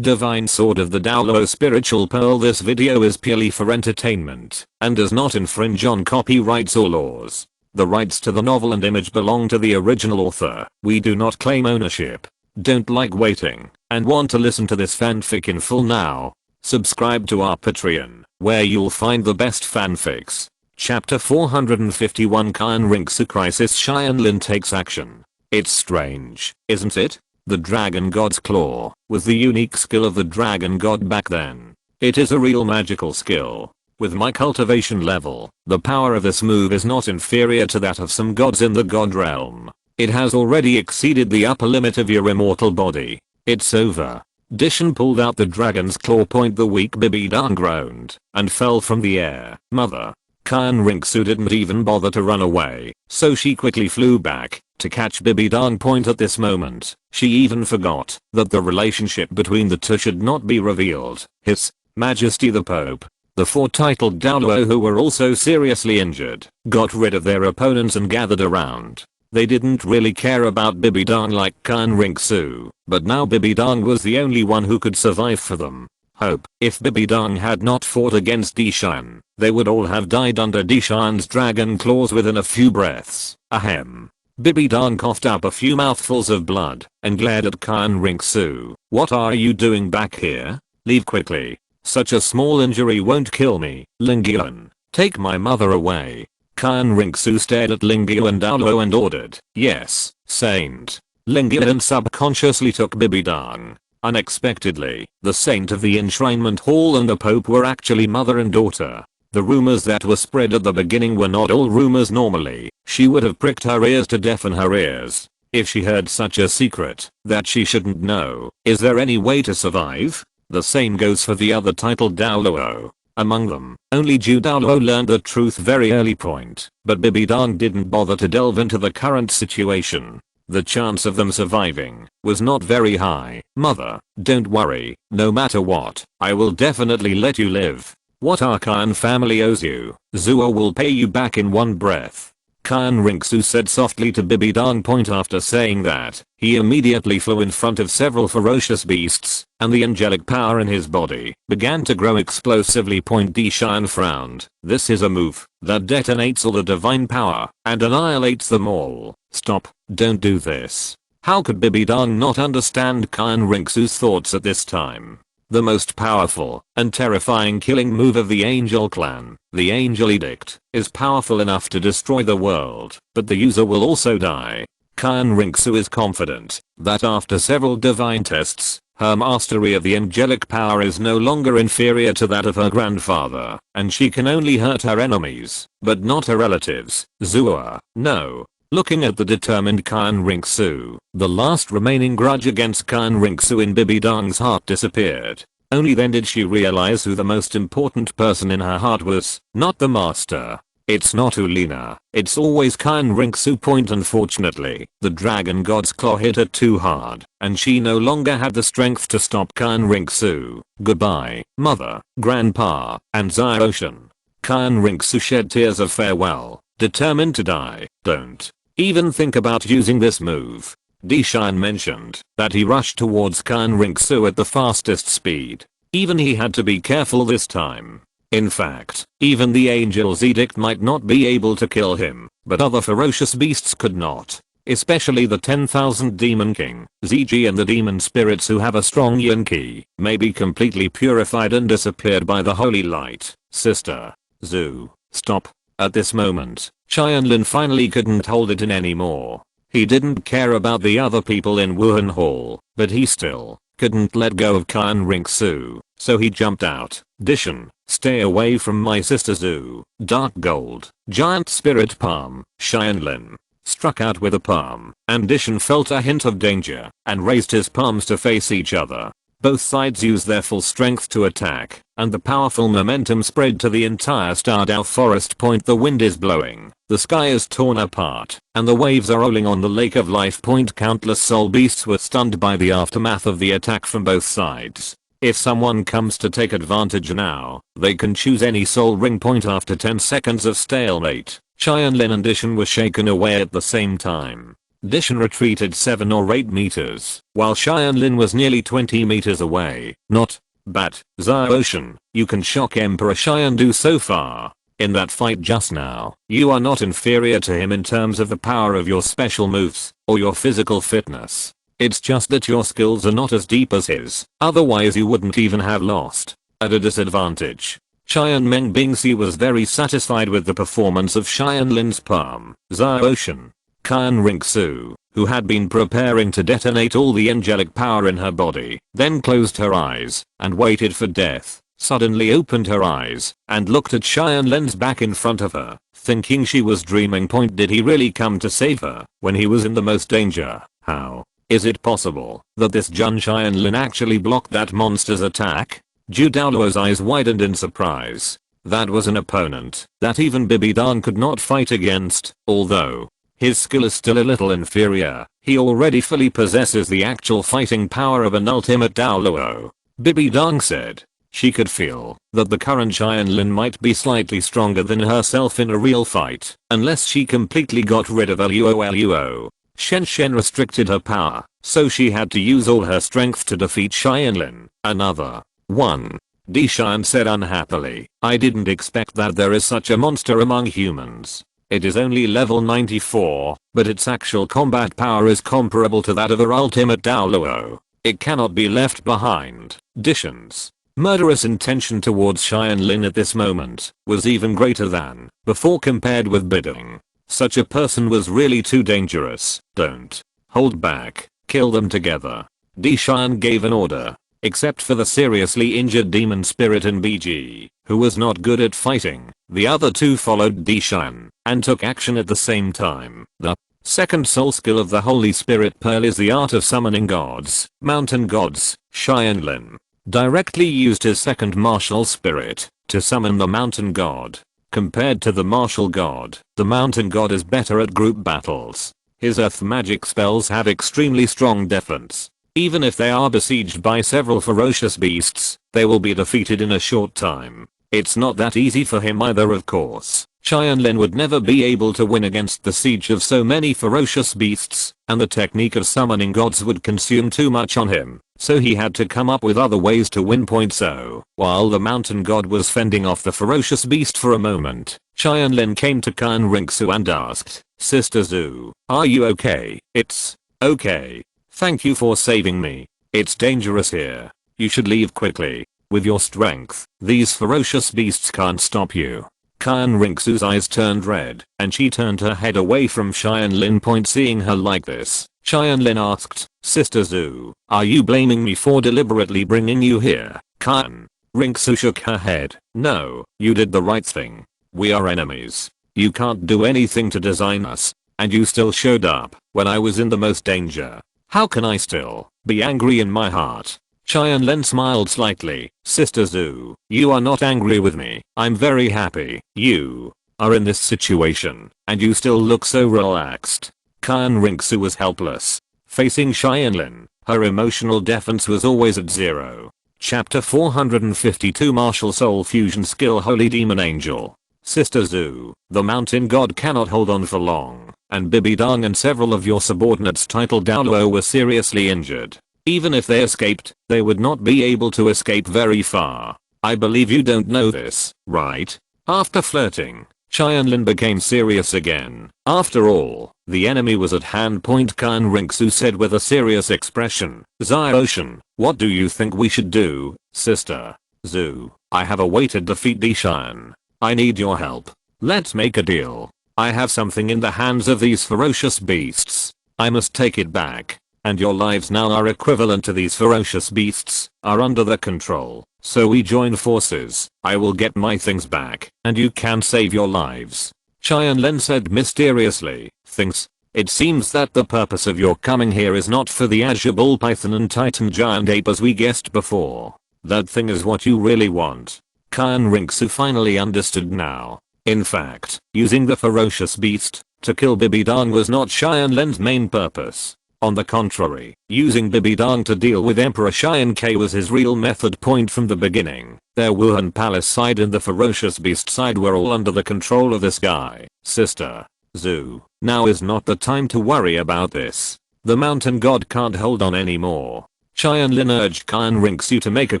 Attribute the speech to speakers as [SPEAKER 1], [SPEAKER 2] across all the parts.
[SPEAKER 1] Divine Sword of the Douluo Spiritual Pearl. This video is purely for entertainment and does not infringe on copyrights or laws. The rights to the novel and image belong to the original author. We do not claim ownership. Don't like waiting and want to listen to this fanfic in full now? Subscribe to our Patreon, where you'll find the best fanfics. Chapter 451 Rinxu Crisis. Tianlin takes action. It's strange, isn't it? The Dragon God's Claw was the unique skill of the Dragon God back then. It is a real magical skill. With my cultivation level, the power of this move is not inferior to that of some gods in the God realm. It has already exceeded the upper limit of your immortal body. It's over. Dishan pulled out the Dragon's Claw point. The weak Bibidang groaned and fell from the air. Mother. Rinxu didn't even bother to run away, so she quickly flew back to catch Bibidang point. At this moment, she even forgot that the relationship between the two should not be revealed. His Majesty the Pope, the four titled Douluo, who were also seriously injured, got rid of their opponents and gathered around. They didn't really care about Bibidang like Rinxu, but now Bibidang was the only one who could survive for them. Hope. If Bibidang had not fought against Dishan, they would all have died under Dishan's dragon claws within a few breaths. Ahem. Bibidang coughed up a few mouthfuls of blood and glared at Rinxu. What are you doing back here? Leave quickly. Such a small injury won't kill me. Lingyuan, take my mother away. Rinxu stared at Lingyuan Douluo and ordered. Yes, Saint. Lingyuan subconsciously took Bibidang. Unexpectedly, the saint of the enshrinement hall and the Pope were actually mother and daughter. The rumors that were spread at the beginning were not all rumors. Normally, she would have pricked her ears to deafen her ears if she heard such a secret that she shouldn't know. Is there any way to survive? The same goes for the other titled Douluo. Among them, only Ju Douluo learned the truth very early point, but Bibidang didn't bother to delve into the current situation. The chance of them surviving was not very high. Mother, don't worry, no matter what, I will definitely let you live. What our Khan family owes you, Zuo will pay you back in one breath. Rinxu said softly to Bibidang point. After saying that, he immediately flew in front of several ferocious beasts, and the angelic power in his body began to grow explosively. Dishan frowned. This is a move that detonates all the divine power and annihilates them all. Stop, don't do this. How could Bibidang not understand Rinxu's thoughts at this time? The most powerful and terrifying killing move of the Angel Clan, the Angel Edict, is powerful enough to destroy the world, but the user will also die. Rinxu is confident that after several divine tests, her mastery of the angelic power is no longer inferior to that of her grandfather, and she can only hurt her enemies, but not her relatives. Zuo, no. Looking at the determined Rinxu, the last remaining grudge against Rinxu in Bibidang's heart disappeared. Only then did she realize who the most important person in her heart was. Not the master. It's not Ulina. It's always Rinxu. Unfortunately, the Dragon God's Claw hit her too hard, and she no longer had the strength to stop Rinxu. Goodbye, mother, grandpa, and Zyroshan. Rinxu shed tears of farewell, determined to die. Don't even think about using this move. Dishan mentioned that he rushed towards Rinxu at the fastest speed. Even he had to be careful this time. In fact, even the Angel's Edict might not be able to kill him, but other ferocious beasts could not. Especially the 10,000 Demon King, ZG, and the demon spirits who have a strong yin ki, may be completely purified and disappeared by the holy light. Sister. Zhu, stop. At this moment, Tianlin finally couldn't hold it in anymore. He didn't care about the other people in Wuhan Hall, but he still couldn't let go of Rinxu, so he jumped out. Dishan, stay away from my sister Zhu. Dark gold, giant spirit palm. Tianlin struck out with a palm, and Dishan felt a hint of danger and raised his palms to face each other. Both sides used their full strength to attack, and the powerful momentum spread to the entire Stardow forest. The wind is blowing, the sky is torn apart, and the waves are rolling on the lake of life. Countless soul beasts were stunned by the aftermath of the attack from both sides. If someone comes to take advantage now, they can choose any soul ring. After 10 seconds of stalemate, Tianlin and Dishan were shaken away at the same time. Dishan retreated 7 or 8 meters, while Tianlin was nearly 20 meters away. Not bad, Xiaoshan, you can shock Emperor Xiandu so far. In that fight just now, you are not inferior to him in terms of the power of your special moves, or your physical fitness. It's just that your skills are not as deep as his, otherwise you wouldn't even have lost. At a disadvantage. Qian Meng Bingxi was very satisfied with the performance of Xianlin's palm. Xiaoshan. Qian Ringsu, who had been preparing to detonate all the angelic power in her body, then closed her eyes and waited for death, suddenly opened her eyes and looked at Xianlin's back in front of her, thinking she was dreaming. Did he really come to save her when he was in the most danger? How is it possible that this Jun Qianlin actually blocked that monster's attack? Zhu Douluo's eyes widened in surprise. That was an opponent that even Bibidang could not fight against, although his skill is still a little inferior. He already fully possesses the actual fighting power of an ultimate Douluo. Bibidang said. She could feel that the current Qianlin might be slightly stronger than herself in a real fight, unless she completely got rid of Luo. Shen restricted her power, so she had to use all her strength to defeat Qianlin. Another one. Dishan said unhappily, I didn't expect that there is such a monster among humans. It is only level 94, but its actual combat power is comparable to that of her ultimate Douluo. It cannot be left behind. Dishan's murderous intention towards Qianlin at this moment was even greater than before compared with bidding. Such a person was really too dangerous. Don't hold back. Kill them together. Dishan gave an order. Except for the seriously injured demon spirit in BG, who was not good at fighting, the other two followed Dishan and took action at the same time. The second soul skill of the Holy Spirit Pearl is the art of summoning gods, mountain gods. Qianlin directly used his second martial spirit to summon the mountain god. Compared to the martial god, the mountain god is better at group battles. His earth magic spells have extremely strong defense. Even if they are besieged by several ferocious beasts, they will be defeated in a short time. It's not that easy for him either, of course. Qianlin would never be able to win against the siege of so many ferocious beasts, and the technique of summoning gods would consume too much on him, so he had to come up with other ways to win. So, while the mountain god was fending off the ferocious beast for a moment, Qianlin came to Qian Ringsu and asked, Sister Zhu, are you okay? It's okay. Thank you for saving me. It's dangerous here. You should leave quickly. With your strength, these ferocious beasts can't stop you. Qian Ringsu's eyes turned red, and she turned her head away from Qianlin. Seeing her like this, Qianlin asked, Sister Zhu, are you blaming me for deliberately bringing you here? Qian Ringsu shook her head. No, you did the right thing. We are enemies. You can't do anything to design us, and you still showed up when I was in the most danger. How can I still be angry in my heart? Qianlin smiled slightly. Sister Zhu, you are not angry with me. I'm very happy you are in this situation, and you still look so relaxed. Qian Ringsu was helpless. Facing Qianlin, her emotional defense was always at 0. Chapter 452 Martial Soul Fusion Skill Holy Demon Angel. Sister Zhu, the mountain god cannot hold on for long, and Bibidang and several of your subordinates titled Douluo were seriously injured. Even if they escaped, they would not be able to escape very far. I believe you don't know this, right? After flirting, Qianlin became serious again. After all, the enemy was at hand. Qian Ringsu said with a serious expression. Xiaoshan, what do you think we should do, Sister Zhu? I have a way to defeat Dishan. I need your help. Let's make a deal. I have something in the hands of these ferocious beasts. I must take it back. And your lives now are equivalent to these ferocious beasts, are under their control. So we join forces. I will get my things back, and you can save your lives. Qianlin said mysteriously. Things? It seems that the purpose of your coming here is not for the Azure Bull Python and Titan Giant Ape as we guessed before. That thing is what you really want. Qian Ringsu finally understood now. In fact, using the ferocious beast to kill Bibidang was not Qianlin's main purpose. On the contrary, using Bibidang to deal with Emperor Xianke was his real method. From the beginning, their Wuhan Palace side and the ferocious beast side were all under the control of this guy. Sister Zhu, now is not the time to worry about this. The mountain god can't hold on anymore. Tianlin urged Qin Rinxu to make a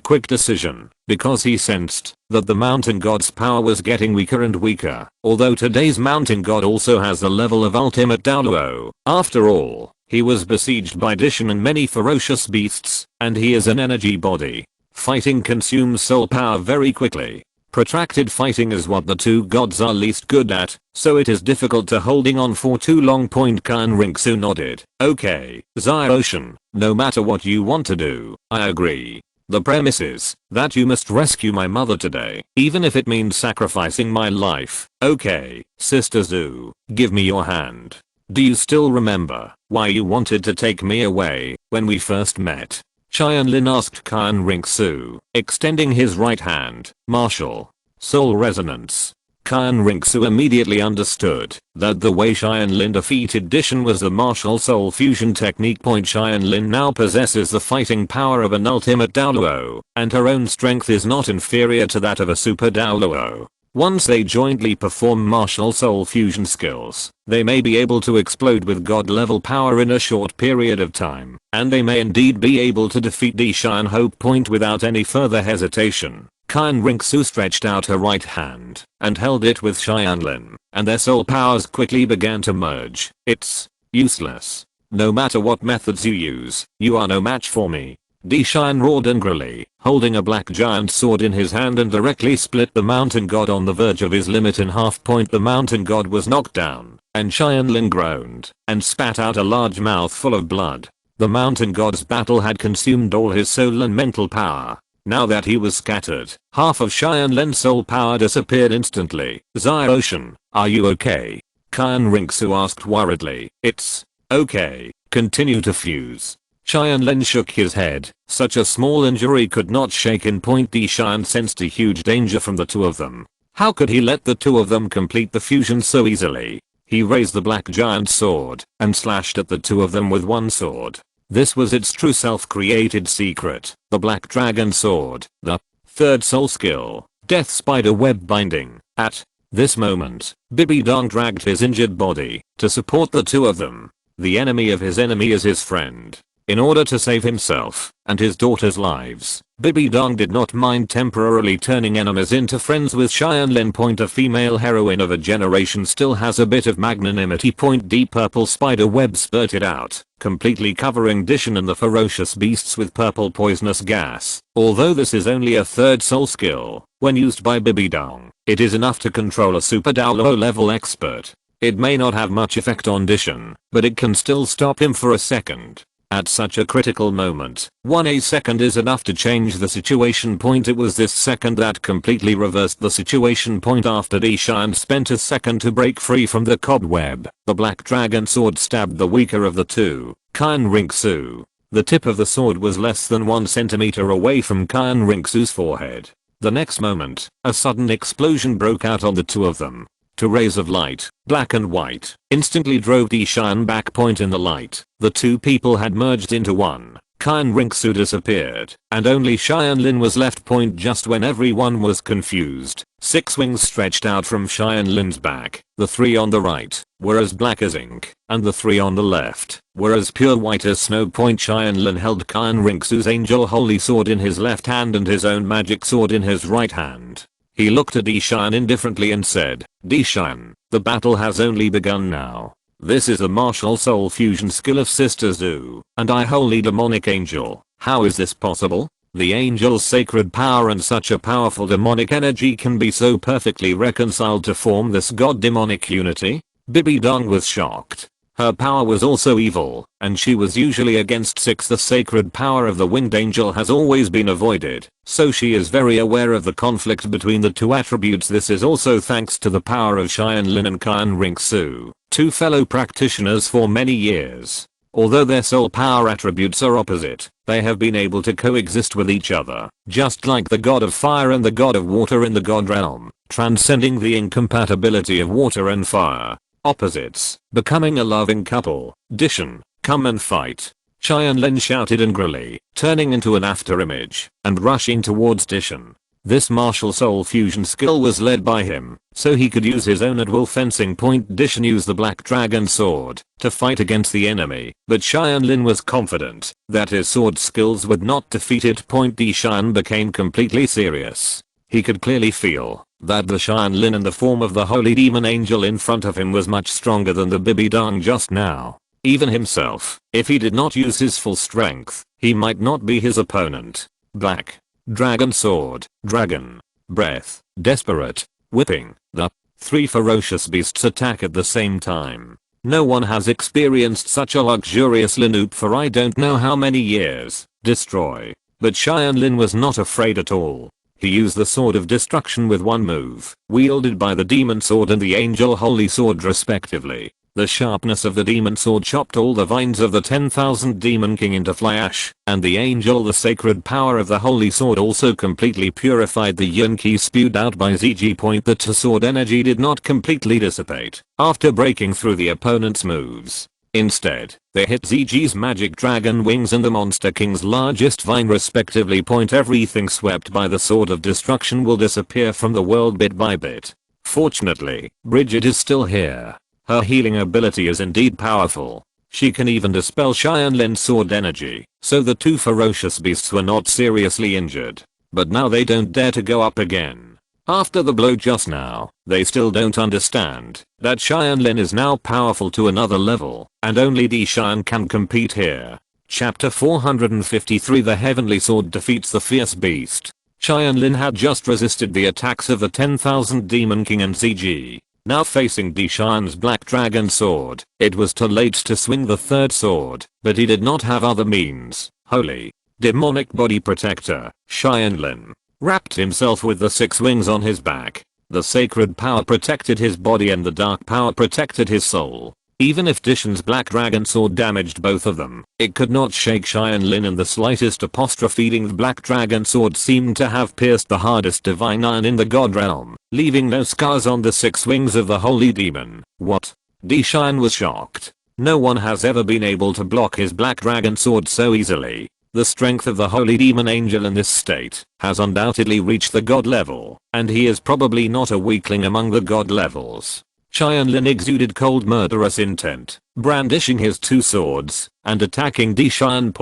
[SPEAKER 1] quick decision, because he sensed that the mountain god's power was getting weaker and weaker, although today's mountain god also has the level of ultimate Douluo. After all, he was besieged by Dishan and many ferocious beasts, and he is an energy body. Fighting consumes soul power very quickly. Protracted fighting is what the two gods are least good at, so it is difficult to holding on for too long. Qin Rinxu nodded. Okay, Zai-Ocean, no matter what you want to do, I agree. The premise is that you must rescue my mother today, even if it means sacrificing my life. Okay, Sister Zhu, give me your hand. Do you still remember why you wanted to take me away when we first met? Tianlin asked Qin Rinxu, extending his right hand. Martial soul resonance. Qin Rinxu immediately understood that the way Tianlin defeated Dishan was the martial soul fusion technique. Tianlin now possesses the fighting power of an ultimate Douluo, and her own strength is not inferior to that of a super Douluo. Once they jointly perform martial soul fusion skills, they may be able to explode with god level power in a short period of time, and they may indeed be able to defeat Dishan Hope Point without any further hesitation. Qin Rinxu stretched out her right hand and held it with Tianlin, and their soul powers quickly began to merge. It's useless. No matter what methods you use, you are no match for me. Dishan roared angrily, holding a black giant sword in his hand, and directly split the mountain god on the verge of his limit in half. The mountain god was knocked down, and Tianlin groaned and spat out a large mouthful of blood. The mountain god's battle had consumed all his soul and mental power. Now that he was scattered, half of Tianlin's soul power disappeared instantly. Zai-Ocean, are you okay? Qin Rinxu asked worriedly. It's okay, continue to fuse. Tianlin shook his head. Such a small injury could not shake in. Dishan sensed a huge danger from the two of them. How could he let the two of them complete the fusion so easily? He raised the black giant sword and slashed at the two of them with one sword. This was its true self-created secret, the black dragon sword, the third soul skill, death spider web binding. At this moment, Bibidong dragged his injured body to support the two of them. The enemy of his enemy is his friend. In order to save himself and his daughter's lives, Bibidong did not mind temporarily turning enemies into friends with Tianlin. A female heroine of a generation still has a bit of magnanimity. Deep purple spider web spurted out, completely covering Dishan and the ferocious beasts with purple poisonous gas. Although this is only a third soul skill, when used by Bibidong, it is enough to control a super Douluo level expert. It may not have much effect on Dishan, but it can still stop him for a second. At such a critical moment, 1 second is enough to change the situation. It was this second that completely reversed the situation. After Dishan spent a second to break free from the cobweb, the black dragon sword stabbed the weaker of the two, Qin Rinxu. The tip of the sword was less than 1 centimeter away from Qin Rinxu's forehead. The next moment, a sudden explosion broke out on the two of them. Two rays of light, black and white, instantly drove Dishan back. In the light, the two people had merged into one. Qin Rinxu disappeared, and only Tianlin was left. Just when everyone was confused, 6 wings stretched out from Tianlin's back. The 3 on the right were as black as ink, and the 3 on the left were as pure white as snow. Tianlin held Qin Rinxu's angel holy sword in his left hand and his own magic sword in his right hand. He looked at Dishan indifferently and said, Dishan, the battle has only begun now. This is the martial soul fusion skill of Sister Zhu, and I holy demonic angel. How is this possible? The angel's sacred power and such a powerful demonic energy can be so perfectly reconciled to form this god-demonic unity? Bibidong was shocked. Her power was also evil, and she was usually against 6. The sacred power of the winged angel has always been avoided, so she is very aware of the conflict between the two attributes. This is also thanks to the power of Tianlin and Qin Rinxu, two fellow practitioners for many years. Although their soul power attributes are opposite, they have been able to coexist with each other, just like the god of fire and the god of water in the god realm, transcending the incompatibility of water and fire. Opposites, becoming a loving couple. Dishan, come and fight. Tianlin shouted angrily, turning into an afterimage and rushing towards Dishan. This martial soul fusion skill was led by him, so he could use his own at-will fencing point dish and use the Black Dragon Sword to fight against the enemy, but Tianlin was confident that his sword skills would not defeat it. Tianlin became completely serious. He could clearly feel that the Tianlin in the form of the holy demon angel in front of him was much stronger than the Bibidang just now. Even himself, if he did not use his full strength, he might not be his opponent. Black Dragon Sword, Dragon Breath, Desperate, Whipping. The three ferocious beasts attack at the same time. No one has experienced such a luxurious Linoop for I don't know how many years. Destroy. But Tianlin was not afraid at all. He used the Sword of Destruction with one move, wielded by the Demon Sword and the Angel Holy Sword respectively. The sharpness of the demon sword chopped all the vines of the 10,000 Demon King into fly ash, and the angel, the sacred power of the holy sword, also completely purified the yin ki spewed out by ZG. The sword energy did not completely dissipate after breaking through the opponent's moves. Instead, they hit ZG's magic dragon wings and the monster king's largest vine respectively. Everything swept by the sword of destruction will disappear from the world bit by bit. Fortunately, Bridget is still here. Her healing ability is indeed powerful. She can even dispel Tianlin's sword energy, so the two ferocious beasts were not seriously injured. But now they don't dare to go up again. After the blow just now, they still don't understand that Tianlin is now powerful to another level, and only Dishan can compete here. Chapter 453 The Heavenly Sword defeats the fierce beast. Tianlin had just resisted the attacks of the 10,000 Demon King and ZG. Now facing Dishan's Black Dragon Sword, it was too late to swing the third sword, but he did not have other means. Holy Demonic Body Protector, Tianlin wrapped himself with the 6 wings on his back. The sacred power protected his body and the dark power protected his soul. Even if Dishan's Black Dragon Sword damaged both of them, it could not shake Tianlin in the slightest. The Black Dragon Sword seemed to have pierced the hardest divine iron in the god realm, leaving no scars on the 6 wings of the holy demon. What? Dishan was shocked. No one has ever been able to block his Black Dragon Sword so easily. The strength of the holy demon angel in this state has undoubtedly reached the god level, and he is probably not a weakling among the god levels. Tianlin exuded cold murderous intent, brandishing his 2 swords and attacking Dishan.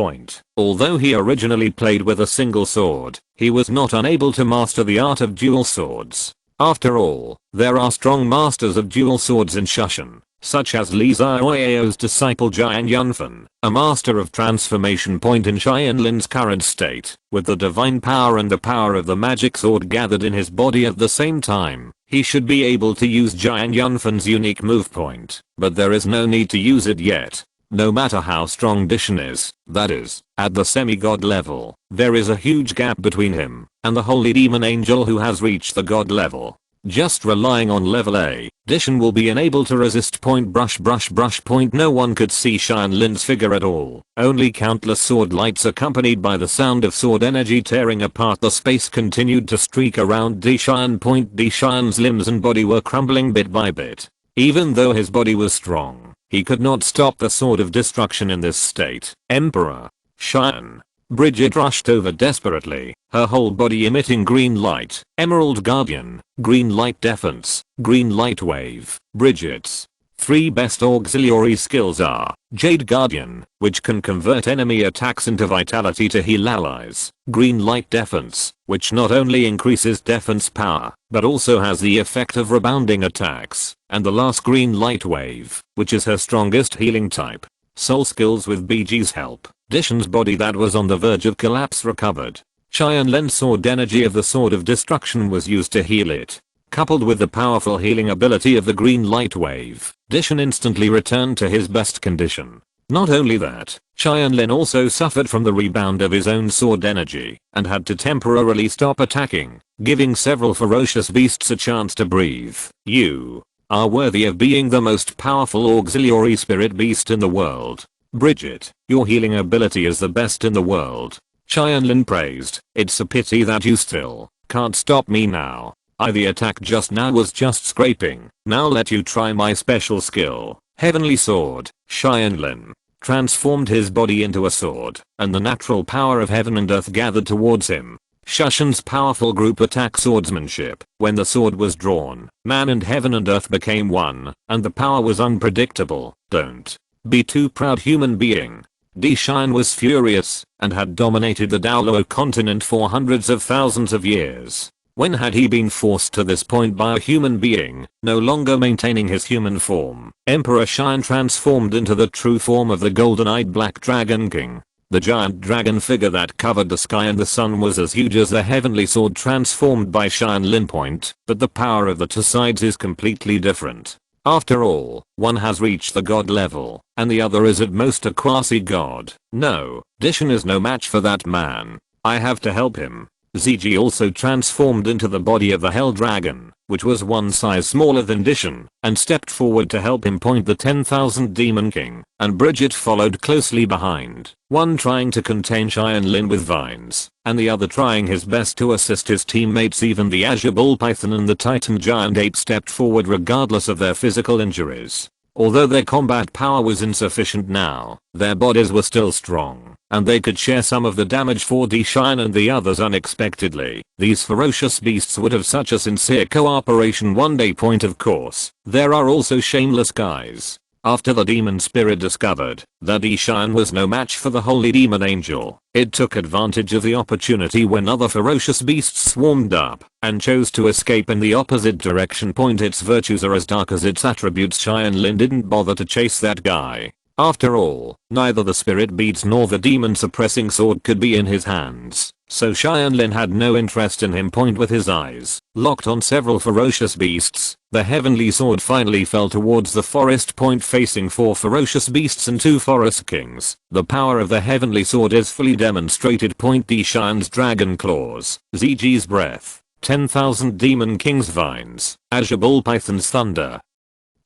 [SPEAKER 1] Although he originally played with a single sword, he was not unable to master the art of dual swords. After all, there are strong masters of dual swords in Shushan, such as Li Xiaoyao's disciple Jian Yunfen, a master of transformation. In Tianlin's current state, with the divine power and the power of the magic sword gathered in his body at the same time, he should be able to use Jian Yunfen's unique move point, but there is no need to use it yet. No matter how strong Dishan is, that is, at the semi-god level, there is a huge gap between him and the holy demon angel who has reached the god level. Just relying on level A, Dishan will be unable to resist. Brush. No one could see Tianlin's figure at all. Only countless sword lights accompanied by the sound of sword energy tearing apart the space continued to streak around Dishan. Dishan's limbs and body were crumbling bit by bit. Even though his body was strong, he could not stop the sword of destruction in this state. Emperor Shan. Bridget rushed over desperately, her whole body emitting green light. Emerald Guardian, green light defense, green light wave. Bridget's 3 best auxiliary skills are Jade Guardian, which can convert enemy attacks into vitality to heal allies. Green light defense, which not only increases defense power, but also has the effect of rebounding attacks. And the last green light wave, which is her strongest healing type. Soul skills with BG's help. Dishan's body that was on the verge of collapse recovered. Tianlin's sword energy of the Sword of Destruction was used to heal it. Coupled with the powerful healing ability of the green light wave, Dishan instantly returned to his best condition. Not only that, Tianlin also suffered from the rebound of his own sword energy and had to temporarily stop attacking, giving several ferocious beasts a chance to breathe. You are worthy of being the most powerful auxiliary spirit beast in the world. Bridget, your healing ability is the best in the world. Tianlin praised. It's a pity that you still can't stop me now. The attack just now was just scraping. Now let you try my special skill. Heavenly Sword. Tianlin transformed his body into a sword, and the natural power of heaven and earth gathered towards him. Shushan's powerful group attack swordsmanship. When the sword was drawn, man and heaven and earth became one, and the power was unpredictable. Don't be too proud, human being. Dishan was furious, and had dominated the Douluo continent for hundreds of thousands of years. When had he been forced to this point by a human being, no longer maintaining his human form? Emperor Shine transformed into the true form of the golden-eyed Black Dragon King. The giant dragon figure that covered the sky and the sun was as huge as the heavenly sword transformed by Tianlin Point, but the power of the two sides is completely different. After all, one has reached the god level, and the other is at most a quasi-god. No, Dishan is no match for that man. I have to help him. ZG also transformed into the body of the Hell Dragon, which was one size smaller than Dishan, and stepped forward to help him point the 10,000 Demon King, and Bridget followed closely behind, one trying to contain Tianlin with vines, and the other trying his best to assist his teammates. Even the Azure Bull Python and the Titan Giant Ape stepped forward regardless of their physical injuries. Although their combat power was insufficient now, their bodies were still strong, and they could share some of the damage for Dishan and the others unexpectedly. These ferocious beasts would have such a sincere cooperation one day. Point of course, there are also shameless guys. After the demon spirit discovered that Dishan was no match for the holy demon angel, it took advantage of the opportunity when other ferocious beasts swarmed up, and chose to escape in the opposite direction. Point, its virtues are as dark as its attributes. Tianlin didn't bother to chase that guy. After all, neither the spirit beads nor the demon suppressing sword could be in his hands, so Tianlin had no interest in him. Point, with his eyes locked on several ferocious beasts, the heavenly sword finally fell towards the forest. Point, facing 4 ferocious beasts and 2 forest kings. The power of the heavenly sword is fully demonstrated. Point, Dishan's dragon claws, ZG's breath, 10,000 demon kings vines, Azure Bull Python's thunder,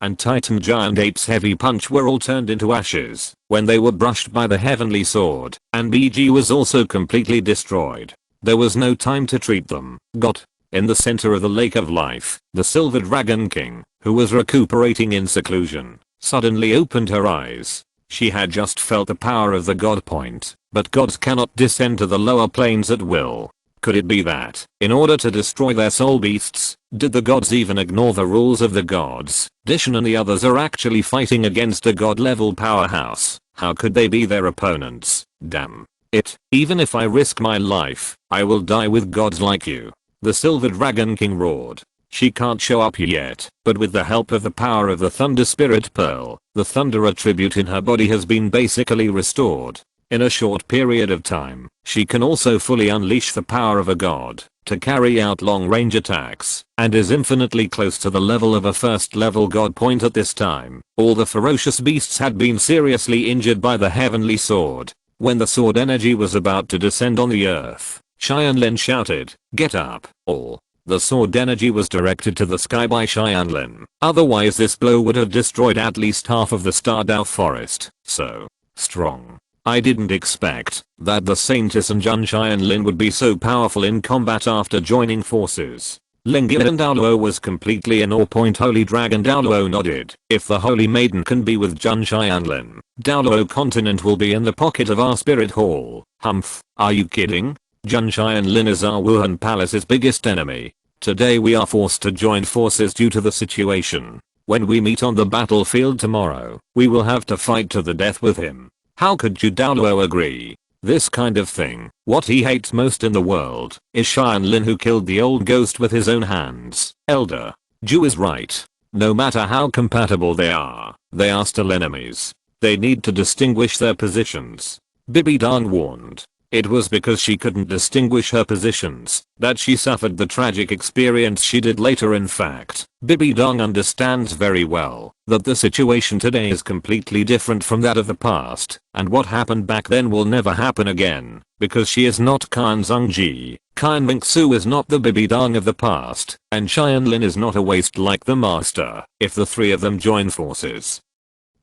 [SPEAKER 1] and Titan Giant Ape's heavy punch were all turned into ashes when they were brushed by the heavenly sword, and BG was also completely destroyed. There was no time to treat them. Got in the center of the lake of life, the Silver Dragon King, who was recuperating in seclusion, suddenly opened her eyes. She had just felt the power of the god point, but gods cannot descend to the lower planes at will. Could it be that, in order to destroy their soul beasts, did the gods even ignore the rules of the gods? Dishan and the others are actually fighting against a god-level powerhouse. How could they be their opponents? Damn it. Even if I risk my life, I will die with gods like you. The Silver Dragon King roared. She can't show up yet, but with the help of the power of the Thunder Spirit Pearl, the thunder attribute in her body has been basically restored. In a short period of time, she can also fully unleash the power of a god to carry out long-range attacks, and is infinitely close to the level of a first-level god. Point, at this time, all the ferocious beasts had been seriously injured by the heavenly sword. When the sword energy was about to descend on the earth, Tianlin shouted, "Get up, all." The sword energy was directed to the sky by Tianlin. Otherwise this blow would have destroyed at least half of the Stardao forest. So strong. I didn't expect that the Saintess and Jun Tianlin would be so powerful in combat after joining forces. Lingyan Douluo was completely in awe. Point, Holy Dragon Douluo nodded. If the Holy Maiden can be with Jun Tianlin, Douluo Continent will be in the pocket of our spirit hall. Humph, are you kidding? Jun Tianlin is our Wuhan Palace's biggest enemy. Today we are forced to join forces due to the situation. When we meet on the battlefield tomorrow, we will have to fight to the death with him. How could you? Douluo agree. This kind of thing, what he hates most in the world, is Tianlin, who killed the old ghost with his own hands. Elder Ju is right. No matter how compatible they are still enemies. They need to distinguish their positions. Bibi Dan warned. It was because she couldn't distinguish her positions that she suffered the tragic experience she did later. In fact, Bibi Dong understands very well that the situation today is completely different from that of the past, and what happened back then will never happen again, because she is not Kan Zhongji. Kan Mingsu is not the Bibi Dong of the past, and Tianlin is not a waste like the master. If the three of them join forces,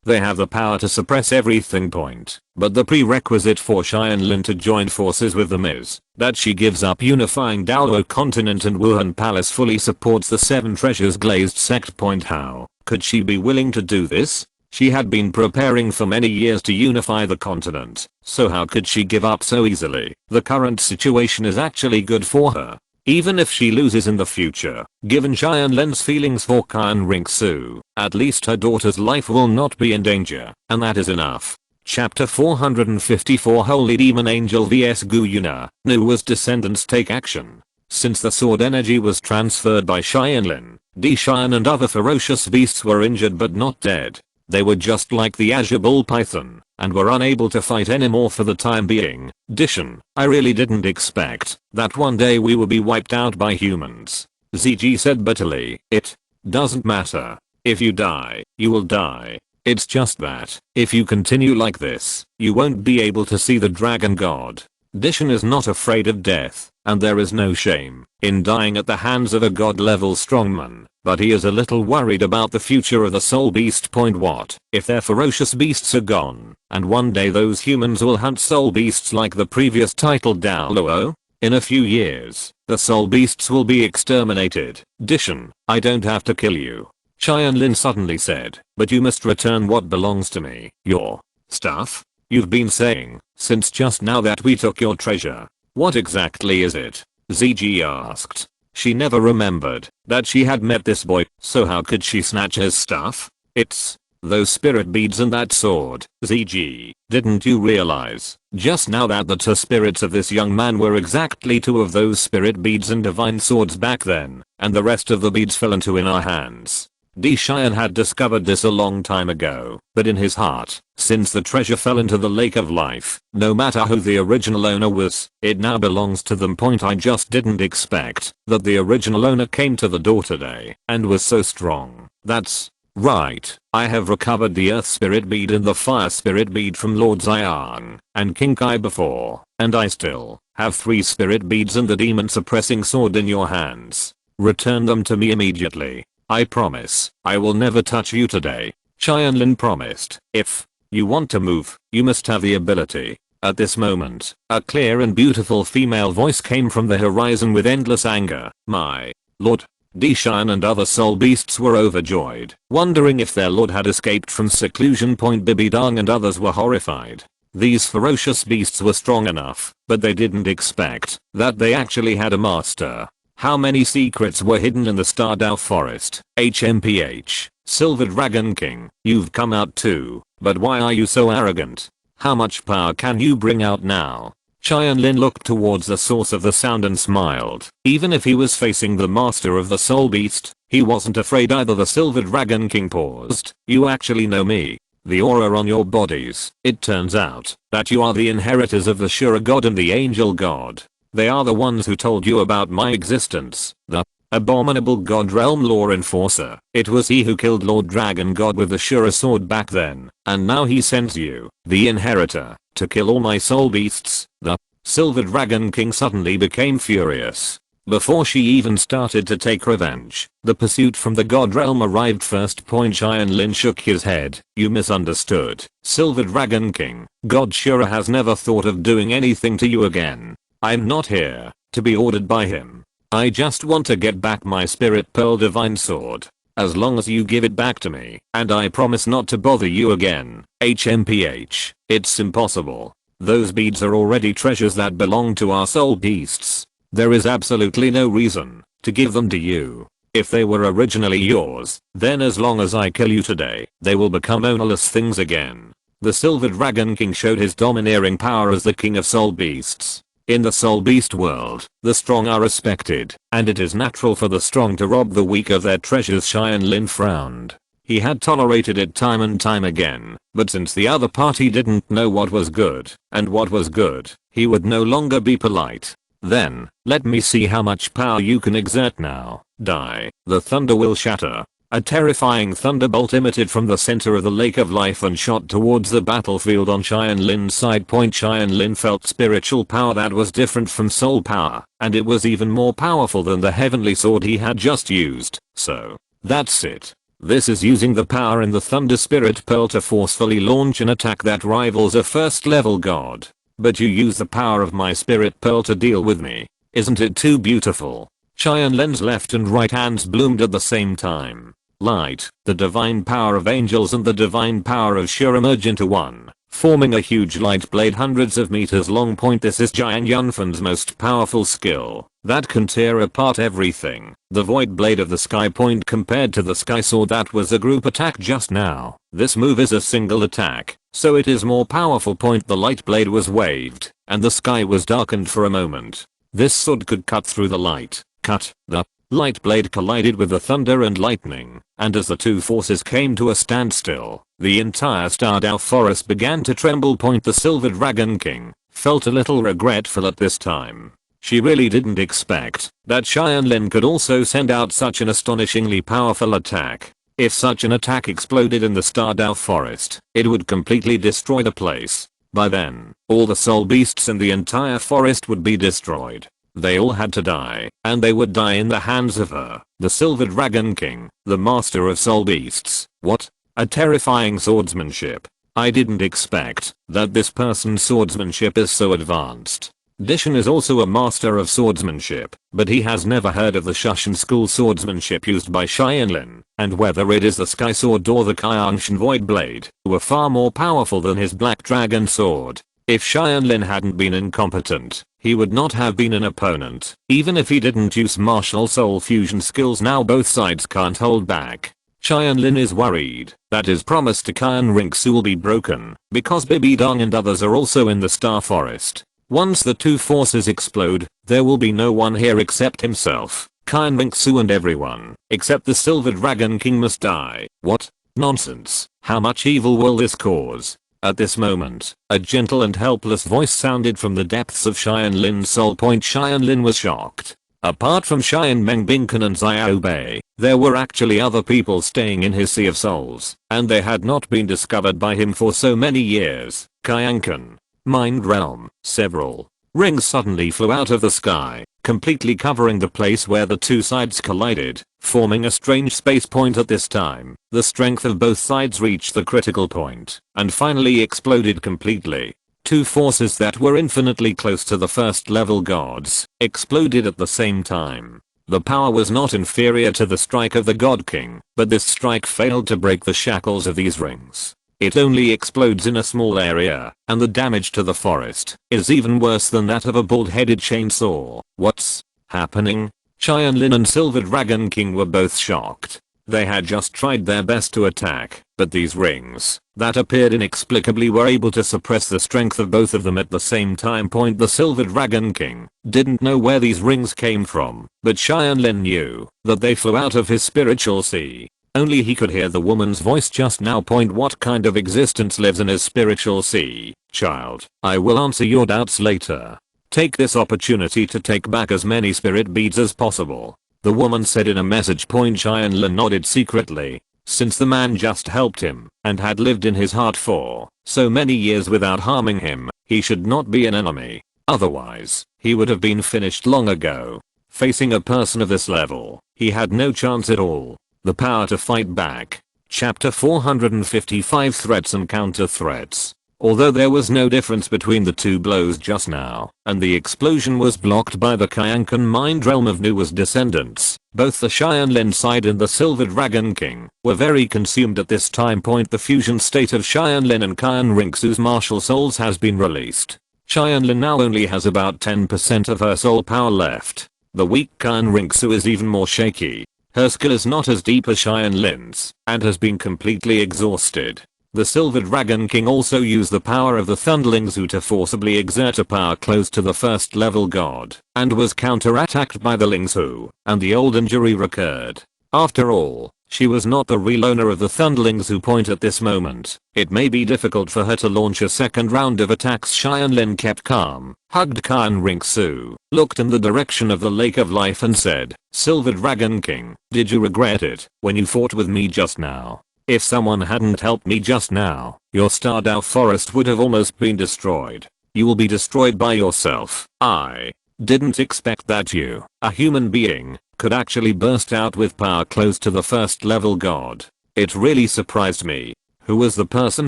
[SPEAKER 1] they have the power to suppress everything. Point. But the prerequisite for Tianlin to join forces with them is that she gives up unifying Douluo Continent, and Wuhan Palace fully supports the 7 treasures glazed sect. Point, how could she be willing to do this? She had been preparing for many years to unify the continent, so how could she give up so easily? The current situation is actually good for her. Even if she loses in the future, given Tianlin's feelings for Qian Ringsu, at least her daughter's life will not be in danger, and that is enough. Chapter 454 Holy Demon Angel vs Guyuna, Nuwa's descendants take action. Since the sword energy was transferred by Tianlin, Dishan and other ferocious beasts were injured but not dead. They were just like the Azure Bull Python, and were unable to fight anymore for the time being. Dishan, I really didn't expect that one day we would be wiped out by humans. ZG said bitterly, it doesn't matter. If you die, you will die. It's just that, if you continue like this, you won't be able to see the dragon god. Dishan is not afraid of death, and there is no shame in dying at the hands of a god-level strongman, but he is a little worried about the future of the soul beast. What if their ferocious beasts are gone, and one day those humans will hunt soul beasts like the previous titled Douluo? In a few years, the soul beasts will be exterminated. Dishan, I don't have to kill you. Tianlin suddenly said, but you must return what belongs to me. Your stuff? You've been saying, since just now that we took your treasure. What exactly is it? ZG asked. She never remembered that she had met this boy, so how could she snatch his stuff? It's those spirit beads and that sword. ZG, didn't you realize just now that the two spirits of this young man were exactly two of those spirit beads and divine swords back then, and the rest of the beads fell into in our hands? Dishan had discovered this a long time ago, but in his heart, since the treasure fell into the lake of life, no matter who the original owner was, it now belongs to them. I just didn't expect that the original owner came to the door today and was so strong. That's right, I have recovered the earth spirit bead and the fire spirit bead from Lord Xiang and King Kai before, and I still have 3 spirit beads and the demon suppressing sword in your hands. Return them to me immediately. I promise, I will never touch you today. Tianlin promised. If you want to move, you must have the ability. At this moment, a clear and beautiful female voice came from the horizon with endless anger. My lord. Dishan and other soul beasts were overjoyed, wondering if their lord had escaped from seclusion. Bibidang and others were horrified. These ferocious beasts were strong enough, but they didn't expect that they actually had a master. How many secrets were hidden in the Stardao forest? HMPH, Silver Dragon King, you've come out too, but why are you so arrogant? How much power can you bring out now? Tianlin looked towards the source of the sound and smiled. Even if he was facing the master of the soul beast, he wasn't afraid either. The Silver Dragon King paused. You actually know me. The aura on your bodies. It turns out that you are the inheritors of the Shura god and the angel god. They are the ones who told you about my existence. The abominable god realm law enforcer. It was he who killed Lord Dragon God with the Shura sword back then, and now he sends you, the inheritor, to kill all my soul beasts. The Silver Dragon King suddenly became furious. Before she even started to take revenge, the pursuit from the god realm arrived first. Tianlin shook his head. You misunderstood. Silver Dragon King, God Shura has never thought of doing anything to you again. I'm not here to be ordered by him. I just want to get back my spirit pearl divine sword. As long as you give it back to me, and I promise not to bother you again. HMPH, it's impossible. Those beads are already treasures that belong to our soul beasts. There is absolutely no reason to give them to you. If they were originally yours, then as long as I kill you today, they will become ownerless things again. The Silver Dragon King showed his domineering power as the king of soul beasts. In the soul beast world, the strong are respected, and it is natural for the strong to rob the weak of their treasures. Tianlin frowned. He had tolerated it time and time again, but since the other party didn't know what was good, and what was good, he would no longer be polite. Then, let me see how much power you can exert now. Die. The thunder will shatter. A terrifying thunderbolt emitted from the center of the lake of life and shot towards the battlefield on Tianlin's side. Tianlin felt spiritual power that was different from soul power, and it was even more powerful than the heavenly sword he had just used. So, that's it. This is using the power in the Thunder Spirit Pearl to forcefully launch an attack that rivals a first level god. But you use the power of my Spirit Pearl to deal with me. Isn't it too beautiful? Tianlin's left and right hands bloomed at the same time. light, the divine power of angels and the divine power of Shura merge into one, forming a huge light blade hundreds of meters long. This is Jian Yunfan's most powerful skill that can tear apart everything. The void blade of the sky. Compared to the sky sword that was a group attack just now, this move is a single attack, so it is more powerful. The light blade was waved, and the sky was darkened for a moment. This sword could cut through the light. The light blade collided with the thunder and lightning, and as the two forces came to a standstill, the entire Stardow forest began to tremble. The Silver Dragon King felt a little regretful at this time. She really didn't expect that Tianlin could also send out such an astonishingly powerful attack. If such an attack exploded in the Stardow forest, it would completely destroy the place. By then, all the soul beasts in the entire forest would be destroyed. They all had to die, and they would die in the hands of her, the Silver Dragon King, the master of soul beasts. What a terrifying swordsmanship. I didn't expect that this person's swordsmanship is so advanced. Dishan is also a master of swordsmanship, but he has never heard of the Shushan school swordsmanship used by Tianlin, and whether it is the Sky Sword or the Qiangshan Void Blade, were far more powerful than his Black Dragon Sword. If Tianlin hadn't been incompetent, he would not have been an opponent, even if he didn't use martial soul fusion skills. Now both sides can't hold back. Tianlin is worried that his promise to Qian Rinxu will be broken, because Bibi Dong and others are also in the Star Forest. Once the two forces explode, there will be no one here except himself. Qian Rinxu and everyone, except the Silver Dragon King, must die. What nonsense. How much evil will this cause? At this moment, a gentle and helpless voice sounded from the depths of Tianlin's soul. Tianlin was shocked. Apart from Xian Mengbinken and Xiao Bei, there were actually other people staying in his Sea of Souls, and they had not been discovered by him for so many years. Qiankan. Mind Realm. Several rings suddenly flew out of the sky, completely covering the place where the two sides collided, forming a strange space. At this time, the strength of both sides reached the critical point, and finally exploded completely. Two forces that were infinitely close to the first level gods exploded at the same time. The power was not inferior to the strike of the God King, but this strike failed to break the shackles of these rings. It only explodes in a small area, and the damage to the forest is even worse than that of a bald-headed chainsaw. What's happening? Tianlin and Silver Dragon King were both shocked. They had just tried their best to attack, but these rings that appeared inexplicably were able to suppress the strength of both of them at the same time. The Silver Dragon King didn't know where these rings came from, but Tianlin knew that they flew out of his spiritual sea. Only he could hear the woman's voice just now. What kind of existence lives in his spiritual sea, child? I will answer your doubts later. Take this opportunity to take back as many spirit beads as possible, the woman said in a message. Tianlin nodded secretly. Since the man just helped him and had lived in his heart for so many years without harming him, he should not be an enemy. Otherwise, he would have been finished long ago. Facing a person of this level, he had no chance at all. The power to fight back. Chapter 455 Threats and Counter Threats. Although there was no difference between the two blows just now, and the explosion was blocked by the Qiankan mind realm of Nua's descendants, both the Tianlin side and the Silver Dragon King were very consumed at this time. The fusion state of Tianlin and Qian Rinxu's martial souls has been released. Tianlin now only has about 10% of her soul power left. The weak Qian Rinxu is even more shaky. Her skill is not as deep as Tianlin's, and has been completely exhausted. The Silver Dragon King also used the power of the Thunderlings to forcibly exert a power close to the first level god, and was counterattacked by the Lingsu, and the old injury recurred. After all, she was not the real owner of the Thunderlings. At this moment, it may be difficult for her to launch a second round of attacks. Tianlin kept calm, hugged Qian Rinxu, looked in the direction of the Lake of Life and said, Silver Dragon King, did you regret it when you fought with me just now? If someone hadn't helped me just now, your Stardow forest would have almost been destroyed. You will be destroyed by yourself. I didn't expect that you, a human being, could actually burst out with power close to the first level god. It really surprised me. Who was the person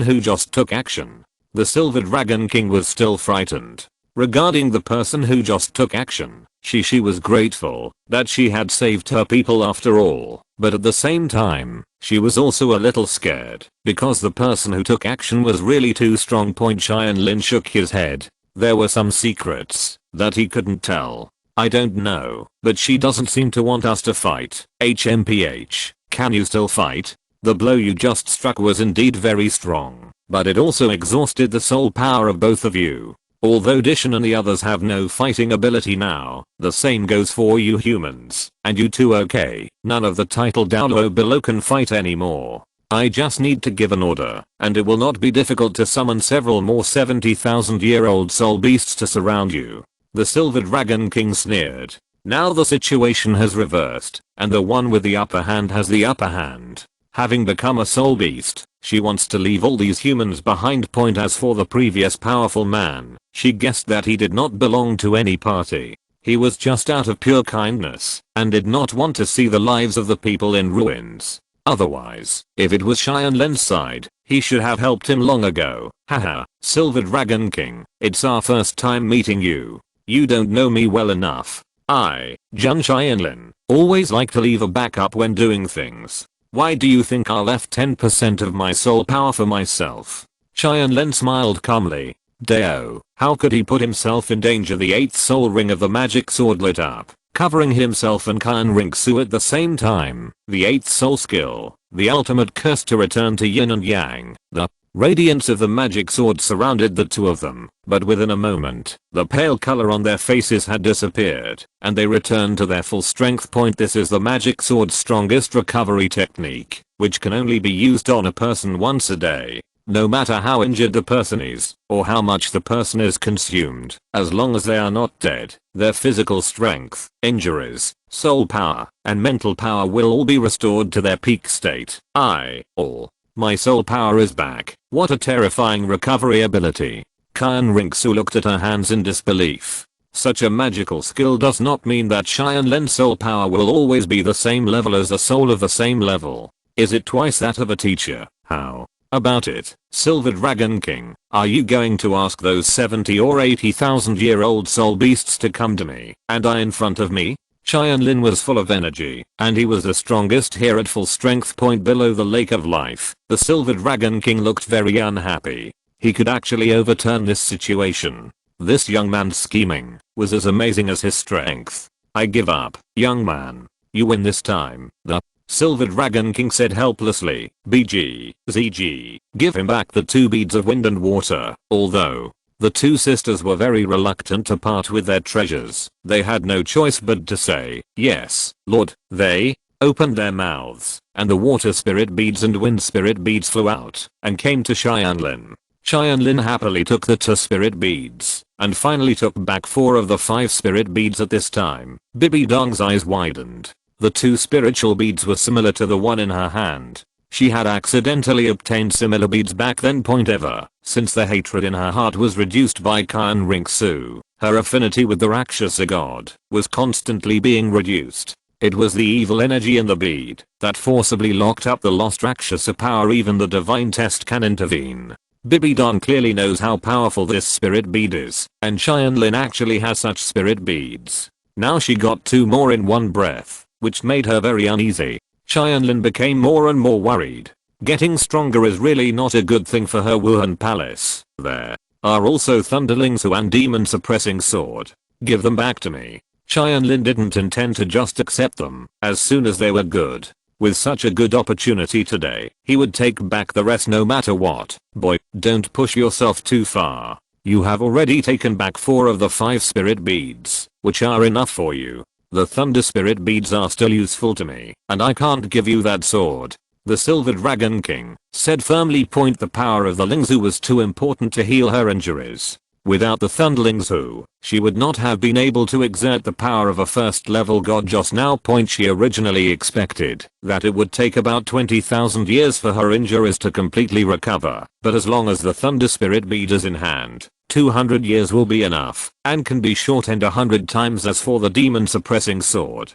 [SPEAKER 1] who just took action? The Silver Dragon King was still frightened. Regarding the person who just took action, she was grateful that she had saved her people after all, but at the same time, she was also a little scared because the person who took action was really too strong. Tianlin shook his head. There were some secrets that he couldn't tell. I don't know, but she doesn't seem to want us to fight. HMPH, can you still fight? The blow you just struck was indeed very strong, but it also exhausted the soul power of both of you. Although Dishan and the others have no fighting ability now, the same goes for you humans, and you too. Okay, none of the title Douluo below can fight anymore. I just need to give an order, and it will not be difficult to summon several more 70,000-year-old soul beasts to surround you. The Silver Dragon King sneered. Now the situation has reversed, and the one with the upper hand has the upper hand. Having become a soul beast, she wants to leave all these humans behind. As for the previous powerful man, she guessed that he did not belong to any party. He was just out of pure kindness, and did not want to see the lives of the people in ruins. Otherwise, if it was Tianlin's side, he should have helped him long ago. Haha, Silver Dragon King, it's our first time meeting you. You don't know me well enough. I, Tianlin, always like to leave a backup when doing things. Why do you think I left 10% of my soul power for myself? Tianlin smiled calmly. Dao, how could he put himself in danger? The 8th soul ring of the magic sword lit up, covering himself and Qinringsu at the same time. The 8th soul skill, the ultimate curse to return to yin and yang. The radiance of the magic sword surrounded the two of them, but within a moment, the pale color on their faces had disappeared, and they returned to their full strength. This is the magic sword's strongest recovery technique, which can only be used on a person once a day. No matter how injured the person is, or how much the person is consumed, as long as they are not dead, their physical strength, injuries, soul power, and mental power will all be restored to their peak state. My soul power is back. What a terrifying recovery ability. Qinringsu looked at her hands in disbelief. Such a magical skill does not mean that Tianlin's soul power will always be the same level as a soul of the same level. Is it twice that of a teacher? How about it, Silver Dragon King? Are you going to ask those 70 or 80,000-year-old soul beasts to come to me, and I in front of me? Tianlin was full of energy, and he was the strongest here at full strength. Below the Lake of Life, the Silver Dragon King looked very unhappy. He could actually overturn this situation. This young man's scheming was as amazing as his strength. I give up, young man. You win this time. The Silver Dragon King said helplessly. ZG, give him back the 2 beads of wind and water. Although the 2 sisters were very reluctant to part with their treasures, they had no choice but to say, yes, Lord. They opened their mouths, and the water spirit beads and wind spirit beads flew out, and came to Tianlin. Tianlin happily took the 2 spirit beads, and finally took back 4 of the 5 spirit beads at this time. Bibi Dong's eyes widened. The 2 spiritual beads were similar to the one in her hand. She had accidentally obtained similar beads back then. Ever since the hatred in her heart was reduced by Qinringsu, her affinity with the Rakshasa god was constantly being reduced. It was the evil energy in the bead that forcibly locked up the lost Rakshasa power. Even the divine test can intervene. Bibi Don clearly knows how powerful this spirit bead is, and Tianlin actually has such spirit beads. Now she got 2 more in one breath, which made her very uneasy. Tianlin became more and more worried. Getting stronger is really not a good thing for her Wuhan palace. There are also thunderlings who and demon suppressing sword. Give them back to me. Tianlin didn't intend to just accept them as soon as they were good. With such a good opportunity today, he would take back the rest no matter what. Boy, don't push yourself too far. You have already taken back 4 of the 5 spirit beads, which are enough for you. The thunder spirit beads are still useful to me, and I can't give you that sword. The Silver Dragon King said firmly. The power of the Lingzu was too important to heal her injuries. Without the Thunderlingsu, she would not have been able to exert the power of a first level god just now. She originally expected that it would take about 20,000 years for her injuries to completely recover, but as long as the Thunder Spirit bead is in hand, 200 years will be enough, and can be shortened 100 times. As for the demon suppressing sword,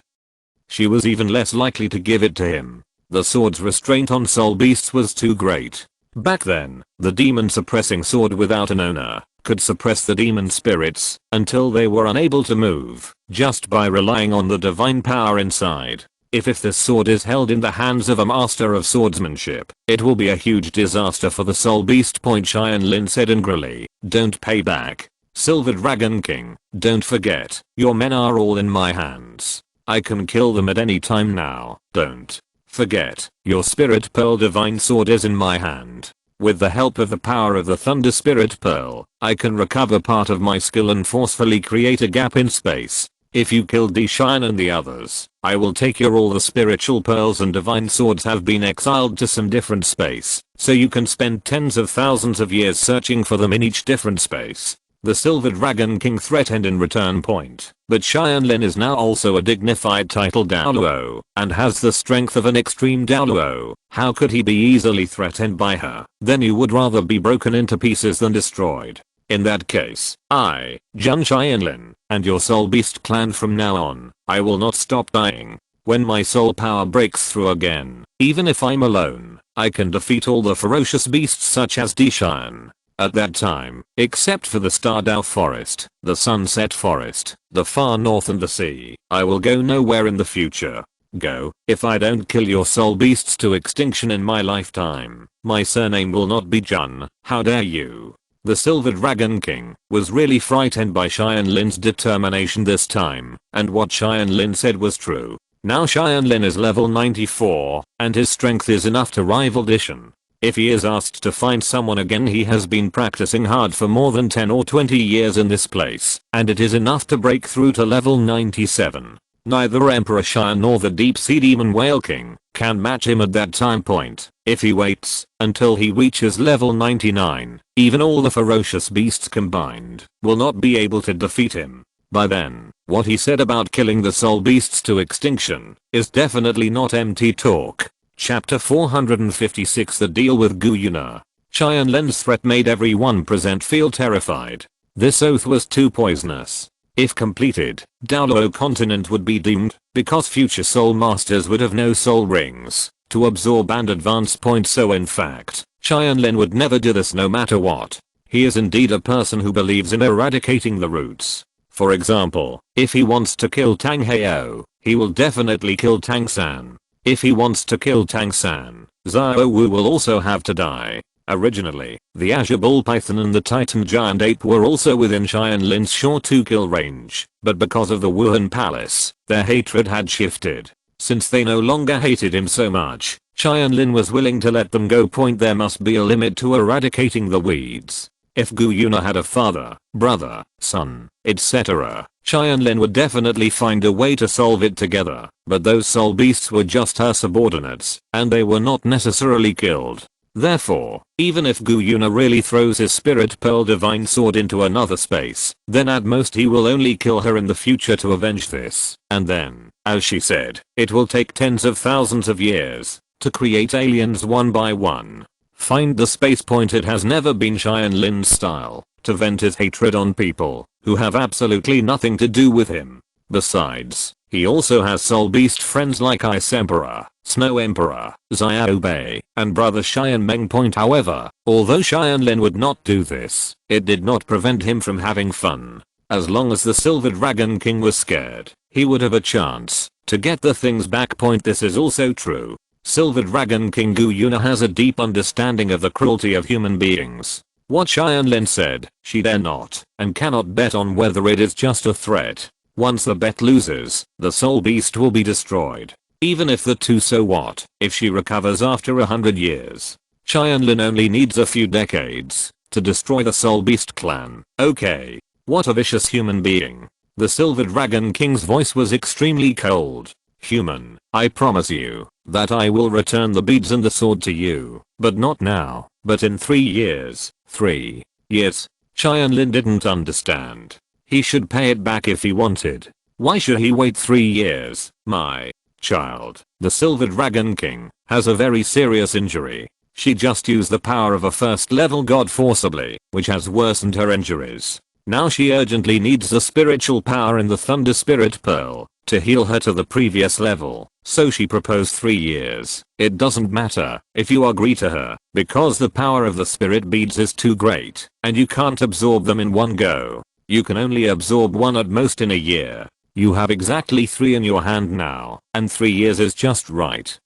[SPEAKER 1] she was even less likely to give it to him. The sword's restraint on soul beasts was too great. Back then, the demon suppressing sword without an owner could suppress the demon spirits until they were unable to move, just by relying on the divine power inside. If this sword is held in the hands of a master of swordsmanship, it will be a huge disaster for the soul beast. Tianlin said angrily, don't pay back. Silver Dragon King, don't forget, your men are all in my hands. I can kill them at any time now. Don't forget, your spirit pearl divine sword is in my hand. With the help of the power of the thunder spirit pearl, I can recover part of my skill and forcefully create a gap in space. If you kill Deshian and the others, I will take all the spiritual pearls and divine swords have been exiled to some different space, so you can spend tens of thousands of years searching for them in each different space. The Silver Dragon King threatened in return. But Tianlin is now also a dignified title Douluo, and has the strength of an extreme Douluo. How could he be easily threatened by her? Then you would rather be broken into pieces than destroyed. In that case, I, Jun Tianlin, and your soul beast clan from now on, I will not stop dying. When my soul power breaks through again, even if I'm alone, I can defeat all the ferocious beasts such as Deshian. At that time, except for the Stardew Forest, the Sunset Forest, the far north and the sea, I will go nowhere in the future. Go, if I don't kill your soul beasts to extinction in my lifetime, my surname will not be Jun. How dare you? The Silver Dragon King was really frightened by Tianlin's determination this time, and what Tianlin said was true. Now Tianlin is level 94, and his strength is enough to rival Deshian. If he is asked to find someone again, he has been practicing hard for more than 10 or 20 years in this place, and it is enough to break through to level 97. Neither Emperor Shire nor the Deep Sea Demon Whale King can match him at that time point. If he waits until he reaches level 99, even all the ferocious beasts combined will not be able to defeat him. By then, what he said about killing the soul beasts to extinction is definitely not empty talk. Chapter 456 The Deal with Gu Yuna. Tianlin's threat made everyone present feel terrified. This oath was too poisonous. If completed, Douluo Continent would be doomed, because future soul masters would have no soul rings to absorb and advance. So in fact, Tianlin would never do this no matter what. He is indeed a person who believes in eradicating the roots. For example, if he wants to kill Tang Heo, he will definitely kill Tang San. If he wants to kill Tang San, Xiao Wu will also have to die. Originally, the Azure Bull Python and the Titan Giant Ape were also within Tianlin's sure to kill range, but because of the Wuhan Palace, their hatred had shifted. Since they no longer hated him so much, Tianlin was willing to let them go. There must be a limit to eradicating the weeds. If Gu Yuna had a father, brother, son, etc., Tianlin would definitely find a way to solve it together, but those soul beasts were just her subordinates, and they were not necessarily killed. Therefore, even if Gu Yuna really throws his spirit pearl divine sword into another space, then at most he will only kill her in the future to avenge this, and then, as she said, it will take tens of thousands of years to create aliens one by one. Find the space. It has never been Tianlin's style to vent his hatred on people who have absolutely nothing to do with him. Besides, he also has soul beast friends like Ice Emperor, Snow Emperor, Xiao Bei, and brother Xian Meng. However, although Tianlin would not do this, it did not prevent him from having fun. As long as the Silver Dragon King was scared, he would have a chance to get the things back. This is also true. Silver Dragon King Gu Yuna has a deep understanding of the cruelty of human beings. What Tianlin said, she dare not and cannot bet on whether it is just a threat. Once the bet loses, the soul beast will be destroyed. Even if the two, so what if she recovers after 100 years? Tianlin only needs a few decades to destroy the soul beast clan. Okay. What a vicious human being. The Silver Dragon King's voice was extremely cold. Human, I promise you that I will return the beads and the sword to you, but not now, but in 3 years. 3 years? Tianlin didn't understand. He should pay it back if he wanted. Why should he wait 3 years? My child, the Silver Dragon King has a very serious injury. She just used the power of a first level god forcibly, which has worsened her injuries. Now she urgently needs the spiritual power in the Thunder Spirit Pearl. to heal her to the previous level, so she proposed 3 years. It doesn't matter if you agree to her, because the power of the spirit beads is too great, and you can't absorb them in one go. You can only absorb one at most in a year. You have exactly 3 in your hand now, and 3 years is just right.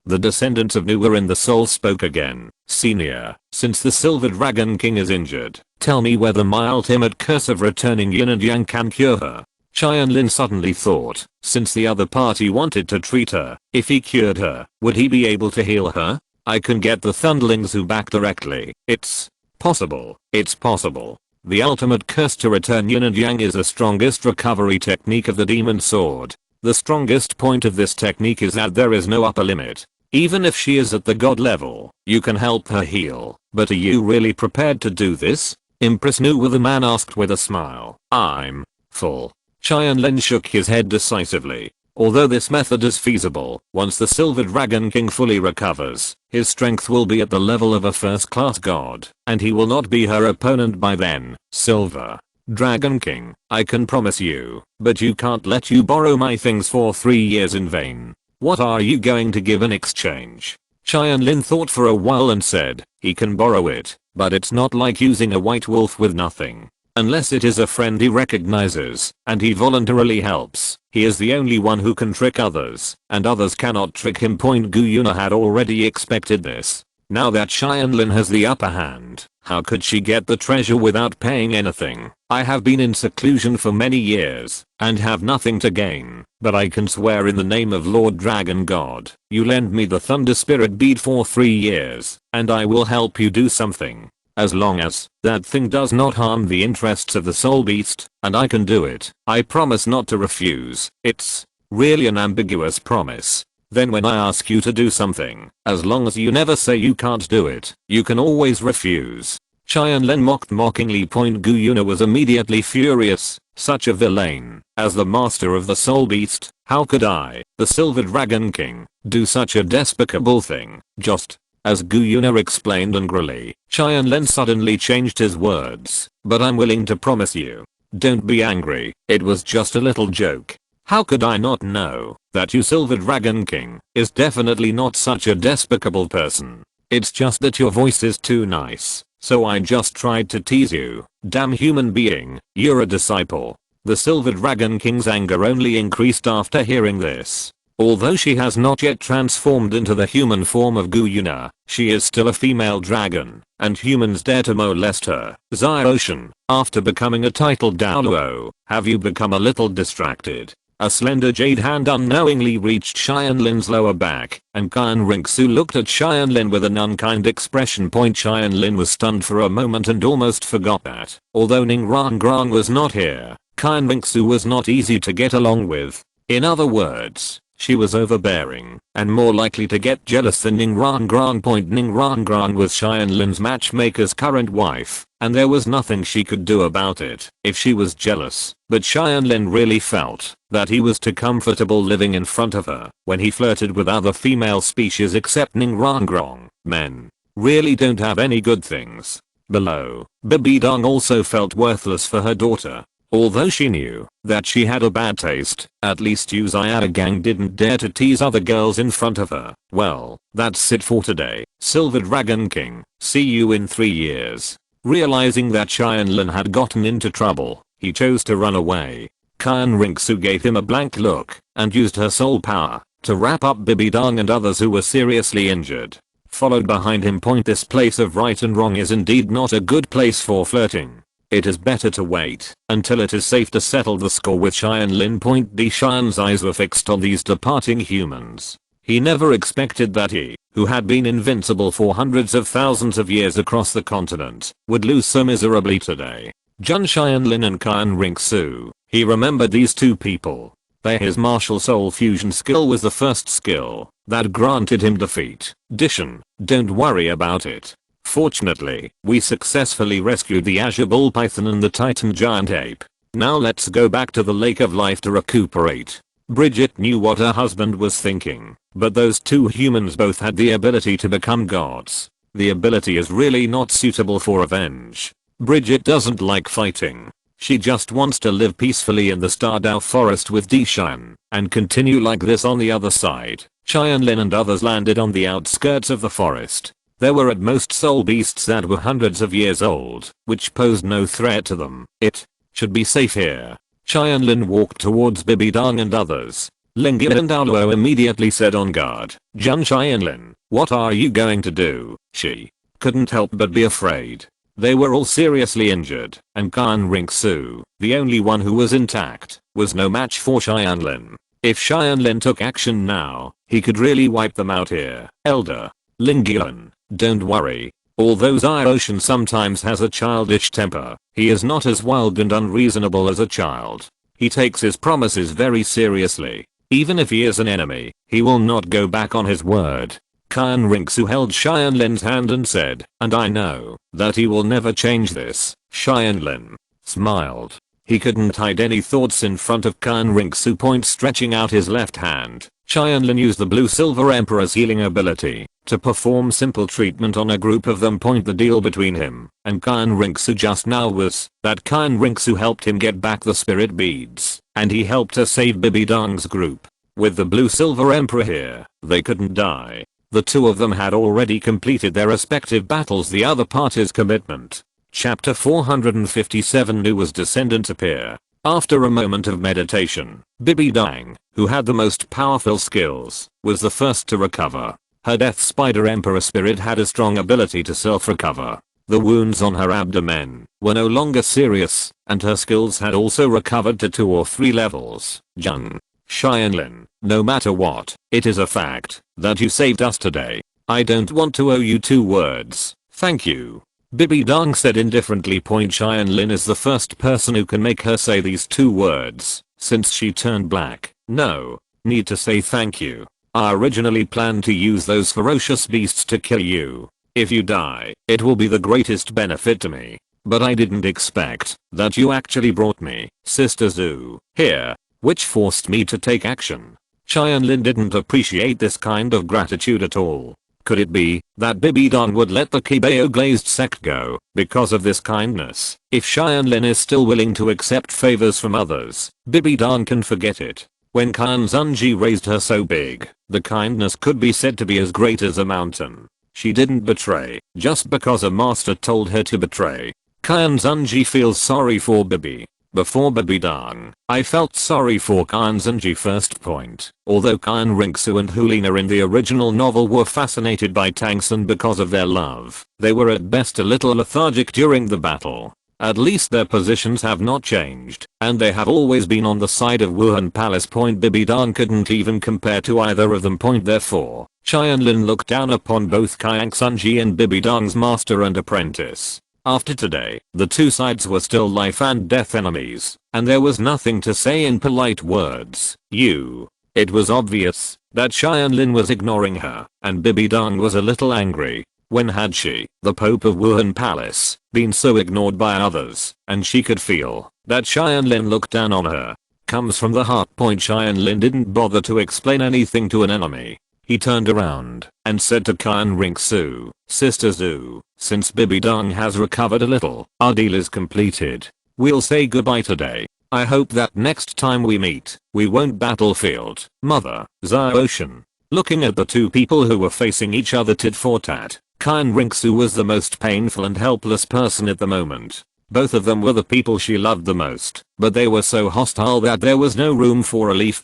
[SPEAKER 1] The descendants of Nu were in the soul spoke again. Senior, since the Silver Dragon King is injured, tell me whether my ultimate curse of returning yin and yang can cure her. Tianlin suddenly thought, since the other party wanted to treat her, if he cured her, would he be able to heal her? I can get the Thunderlings who back directly. It's possible. It's possible. The ultimate curse to return yin and yang is the strongest recovery technique of the demon sword. The strongest point of this technique is that there is no upper limit. Even if she is at the god level, you can help her heal. But are you really prepared to do this? Empress Nu the man asked with a smile. I'm full. Tianlin shook his head decisively. Although this method is feasible, once the Silver Dragon King fully recovers, his strength will be at the level of a first-class god, and he will not be her opponent by then. Silver Dragon King, I can promise you, but you can't let you borrow my things for 3 years in vain. What are you going to give in exchange? Tianlin thought for a while and said, he can borrow it, but it's not like using a white wolf with nothing. Unless it is a friend he recognizes, and he voluntarily helps, he is the only one who can trick others, and others cannot trick him. Gu Yuna had already expected this. Now that Tianlin has the upper hand, how could she get the treasure without paying anything? I have been in seclusion for many years, and have nothing to gain, but I can swear in the name of Lord Dragon God, you lend me the Thunder Spirit bead for 3 years, and I will help you do something. As long as that thing does not harm the interests of the soul beast, and I can do it, I promise not to refuse. It's really an ambiguous promise. Then when I ask you to do something, as long as you never say you can't do it, you can always refuse. Tianlin mocked mockingly. Gu Yuna was immediately furious. Such a villain. As the master of the soul beast, how could I, the Silver Dragon King, do such a despicable thing? Just as Gu Yuna explained angrily, Tianlin suddenly changed his words. But I'm willing to promise you. Don't be angry, it was just a little joke. How could I not know that you Silver Dragon King is definitely not such a despicable person. It's just that your voice is too nice, so I just tried to tease you. Damn human being, you're a disciple. The Silver Dragon King's anger only increased after hearing this. Although she has not yet transformed into the human form of Gu Yuna, she is still a female dragon, and humans dare to molest her. Xiaoshan, after becoming a titled Douluo, have you become a little distracted? A slender jade hand unknowingly reached Tianlin's lower back, and Rinxu looked at Tianlin with an unkind expression. Tianlin was stunned for a moment and almost forgot that, although Ningrangrang was not here, Rinxu was not easy to get along with. In other words, she was overbearing, and more likely to get jealous than Ningrangrang. Ningrangrang was Tianlin's matchmaker's current wife, and there was nothing she could do about it if she was jealous. But Tianlin really felt that he was too comfortable living in front of her when he flirted with other female species except Ningrangrang. Men really don't have any good things. Below, Bibidong also felt worthless for her daughter. Although she knew that she had a bad taste, at least Gang didn't dare to tease other girls in front of her. Well, that's it for today. Silver Dragon King, see you in 3 years. Realizing that Tianlin had gotten into trouble, he chose to run away. Rinxu gave him a blank look and used her soul power to wrap up Bibidong and others who were seriously injured. Followed behind him. This place of right and wrong is indeed not a good place for flirting. It is better to wait until it is safe to settle the score with Tianlin. Dishan's eyes were fixed on these departing humans. He never expected that he, who had been invincible for hundreds of thousands of years across the continent, would lose so miserably today. Jun Tianlin and Rinxu. He remembered these two people. His martial soul fusion skill was the first skill that granted him defeat. Dishan, don't worry about it. Fortunately, we successfully rescued the Azure Bull Python and the Titan Giant Ape. Now let's go back to the Lake of Life to recuperate. Bridget knew what her husband was thinking, but those two humans both had the ability to become gods. The ability is really not suitable for revenge. Bridget doesn't like fighting. She just wants to live peacefully in the Stardao forest with Dishan, and continue like this on the other side. Tianlin and others landed on the outskirts of the forest. There were at most soul beasts that were hundreds of years old, which posed no threat to them. It should be safe here. Tianlin walked towards Bibidang and others. Lingyan and Douluo immediately said on guard. Jun Tianlin, what are you going to do? She couldn't help but be afraid. They were all seriously injured, and Kan Ringsu, the only one who was intact, was no match for Tianlin. If Tianlin took action now, he could really wipe them out here. Elder Lingyan, don't worry. Although Xiaoshan sometimes has a childish temper, he is not as wild and unreasonable as a child. He takes his promises very seriously. Even if he is an enemy, he will not go back on his word. Kan Ringsu held Tianlin's hand and said, and I know that he will never change this. Tianlin smiled. He couldn't hide any thoughts in front of Kan Ringsu. Stretching out his left hand, Tianlin used the Blue Silver Emperor's healing ability to perform simple treatment on a group of them. The deal between him and Kan Ringsu just now was that Kan Ringsu helped him get back the spirit beads, and he helped to save Bibidang's group. With the Blue Silver Emperor here, they couldn't die. The two of them had already completed their respective battles. The other party's commitment. Chapter 457. Nua's descendants appear. After a moment of meditation, Bibidang, who had the most powerful skills, was the first to recover. Her Death Spider Emperor spirit had a strong ability to self-recover. The wounds on her abdomen were no longer serious, and her skills had also recovered to 2 or 3 levels. Jun Tianlin, no matter what, it is a fact that you saved us today. I don't want to owe you 2 words. Thank you. Bibidang said indifferently. Tianlin is the first person who can make her say these 2 words since she turned black. No need to say thank you. I originally planned to use those ferocious beasts to kill you. If you die, it will be the greatest benefit to me. But I didn't expect that you actually brought me Sister Zhu here, which forced me to take action. Tianlin didn't appreciate this kind of gratitude at all. Could it be that Bibidang would let the Qibao Glazed sect go because of this kindness? If Tianlin is still willing to accept favors from others, Bibidang can forget it. When Kan Zunji raised her so big, the kindness could be said to be as great as a mountain. She didn't betray just because a master told her to betray. Kan Zunji feels sorry for Bibi. Before Bibidang, I felt sorry for Kan Zunji. First point. Although Kan Ringsu and Hulina in the original novel were fascinated by Tangsun because of their love, they were at best a little lethargic during the battle. At least their positions have not changed, and they have always been on the side of Wuhan Palace. Bibidang couldn't even compare to either of them. Therefore, Tianlin looked down upon both Kang Sunji and Bibidang's master and apprentice. After today, the 2 sides were still life and death enemies, and there was nothing to say in polite words. It was obvious that Tianlin was ignoring her, and Bibidang was a little angry. When had she, the Pope of Wuhan Palace, been so ignored by others? And she could feel that Tianlin looked down on her. Comes from the heart. Tianlin didn't bother to explain anything to an enemy. He turned around and said to Kan Ringsu, Sister Zhu, since Bibidang has recovered a little, our deal is completed. We'll say goodbye today. I hope that next time we meet, we won't battlefield. Mother, Xiaoshan. Looking at the 2 people who were facing each other tit for tat, Kan Ringsu was the most painful and helpless person at the moment. Both of them were the people she loved the most, but they were so hostile that there was no room for relief.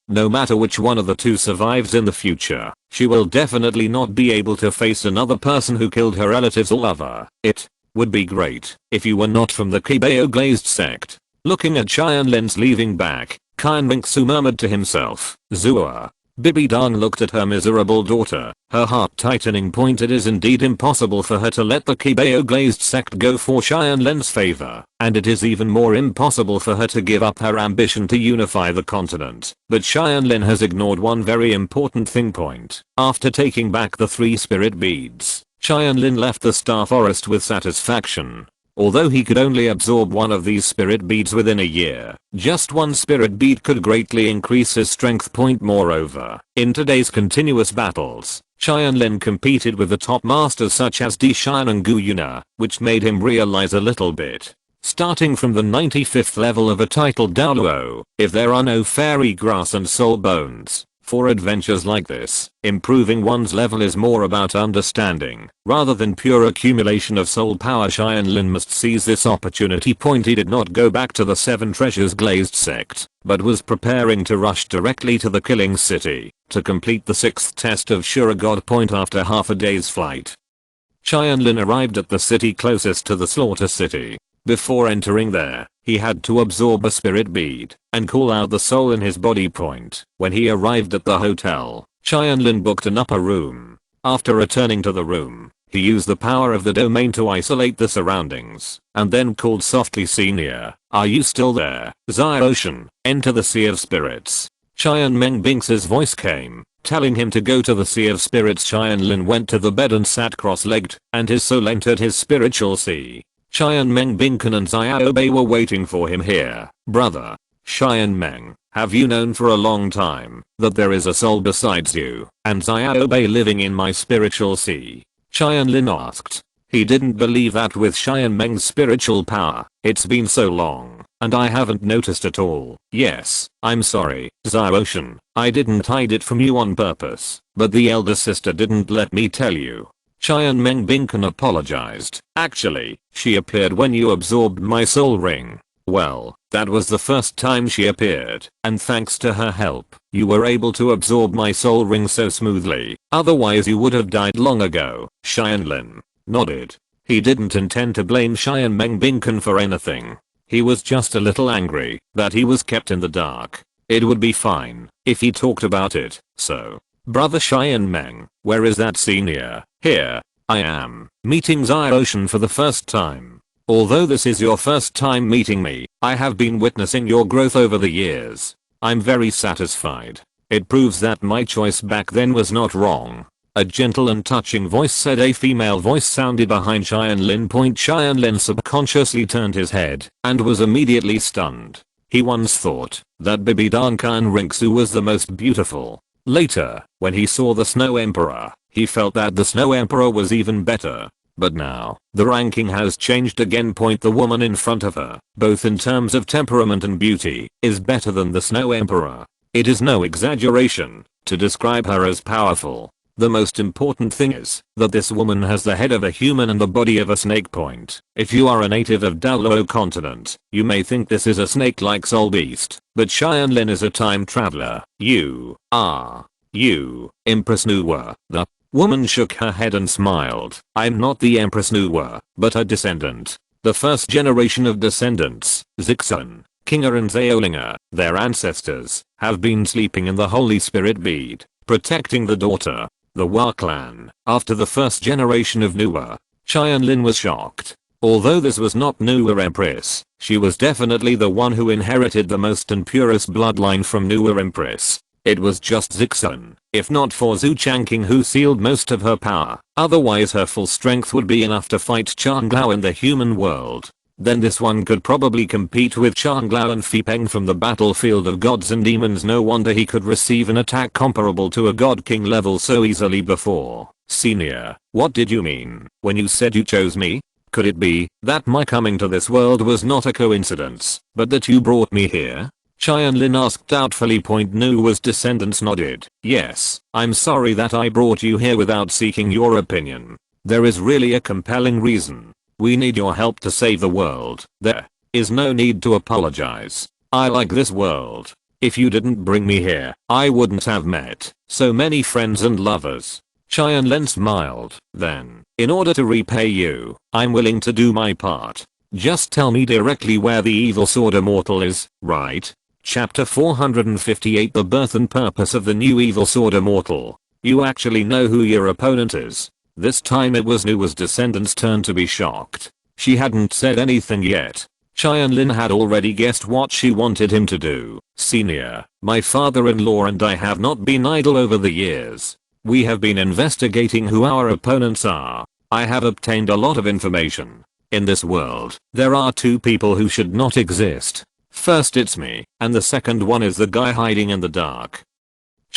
[SPEAKER 1] No matter which one of the 2 survives in the future, she will definitely not be able to face another person who killed her relatives or lover. It would be great if you were not from the Qibao Glazed sect. Looking at Tianlin's leaving back, Kan Ringsu murmured to himself, Zua. Bibidang looked at her miserable daughter, her heart tightening. It is indeed impossible for her to let the Qibao Glazed sect go for Tianlin's favor, and it is even more impossible for her to give up her ambition to unify the continent. But Tianlin has ignored one very important thing. After taking back the 3 spirit beads, Tianlin left the Star Forest with satisfaction. Although he could only absorb 1 of these spirit beads within a year, just 1 spirit bead could greatly increase his strength. Moreover, in today's continuous battles, Tianlin competed with the top masters such as Dishan and Gu Yuna, which made him realize a little bit Starting from the 95th level of a titled Douluo, if there are no fairy grass and soul bones. For adventures like this, improving one's level is more about understanding, rather than pure accumulation of soul power. Tianlin must seize this opportunity. He did not go back to the Seven Treasures Glazed sect, but was preparing to rush directly to the Killing City, to complete the 6th test of Shurigod Point after half a day's flight. Tianlin arrived at the city closest to the Slaughter City. Before entering there, he had to absorb a spirit bead and call out the soul in his body point. When he arrived at the hotel, Tianlin booked an upper room. After returning to the room, he used the power of the domain to isolate the surroundings, and then called softly, "Senior, are you still there? Ocean, enter the Sea of Spirits." Tianmeng Binx's voice came, telling him to go to the Sea of Spirits. Tianlin went to the bed and sat cross-legged, and his soul entered his spiritual sea. Tianmeng Binkan and Xiaobei were waiting for him here. "Brother Tianmeng, have you known for a long time that there is a soul besides you and Xiaobei living in my spiritual sea?" Tianlin asked. He didn't believe that with Tianmeng's spiritual power. "It's been so long, and I haven't noticed at all." "Yes, I'm sorry, Ocean. I didn't hide it from you on purpose, but the elder sister didn't let me tell you." Tianmeng Binkan apologized. "Actually, she appeared when you absorbed my soul ring." "Well, that was the first time she appeared, and thanks to her help, you were able to absorb my soul ring so smoothly. Otherwise you would have died long ago." Tianlin nodded. He didn't intend to blame Tianmeng Binkan for anything. He was just a little angry that he was kept in the dark. It would be fine if he talked about it. "So, Brother Tianmeng, where is that senior?" "Here. I am meeting Ocean for the first time. Although this is your first time meeting me, I have been witnessing your growth over the years. I'm very satisfied. It proves that my choice back then was not wrong." A gentle and touching voice said. A female voice sounded behind Tianlin. Tianlin subconsciously turned his head and was immediately stunned. He once thought that Bibidankan Rinksu was the most beautiful. Later, when he saw the Snow Emperor, he felt that the Snow Emperor was even better. But now, the ranking has changed again. The woman in front of her, both in terms of temperament and beauty, is better than the Snow Emperor. It is no exaggeration to describe her as powerful. The most important thing is that this woman has the head of a human and the body of a snake. If you are a native of Douluo Continent, you may think this is a snake-like soul beast, but Tianlin is a time traveler. "You Empress Nuwa." The woman shook her head and smiled. "I'm not the Empress Nuwa, but a descendant. The first generation of descendants, Zixun, Kinga and Zaolinga, their ancestors, have been sleeping in the Holy Spirit Bead, protecting the daughter. The Wa clan, after the first generation of Nuwa." Tianlin was shocked. Although this was not Nuwa Empress, she was definitely the one who inherited the most and purest bloodline from Nuwa Empress. It was just Zixun, if not for Zhu Changqing, who sealed most of her power. Otherwise her full strength would be enough to fight Changlao in the human world. Then this one could probably compete with Changlao and Fipeng from the battlefield of gods and demons. No wonder he could receive an attack comparable to a god king level so easily before. "Senior, what did you mean when you said you chose me? Could it be that my coming to this world was not a coincidence, but that you brought me here?" Tianlin asked doubtfully. Nuwa's descendants nodded. "Yes, I'm sorry that I brought you here without seeking your opinion. There is really a compelling reason. We need your help to save the world. There is no need to apologize. I like this world. If you didn't bring me here, I wouldn't have met so many friends and lovers." Tianlin smiled. "Then, in order to repay you, I'm willing to do my part. Just tell me directly where the evil sword immortal is, right?" Chapter 458. The birth and purpose of the new evil sword immortal. "You actually know who your opponent is?" This time it was Nuwa's descendants' turn to be shocked. She hadn't said anything yet. Tianlin had already guessed what she wanted him to do. "Senior, my father-in-law and I have not been idle over the years. We have been investigating who our opponents are. I have obtained a lot of information. In this world, there are two people who should not exist. First it's me, and the second one is the guy hiding in the dark."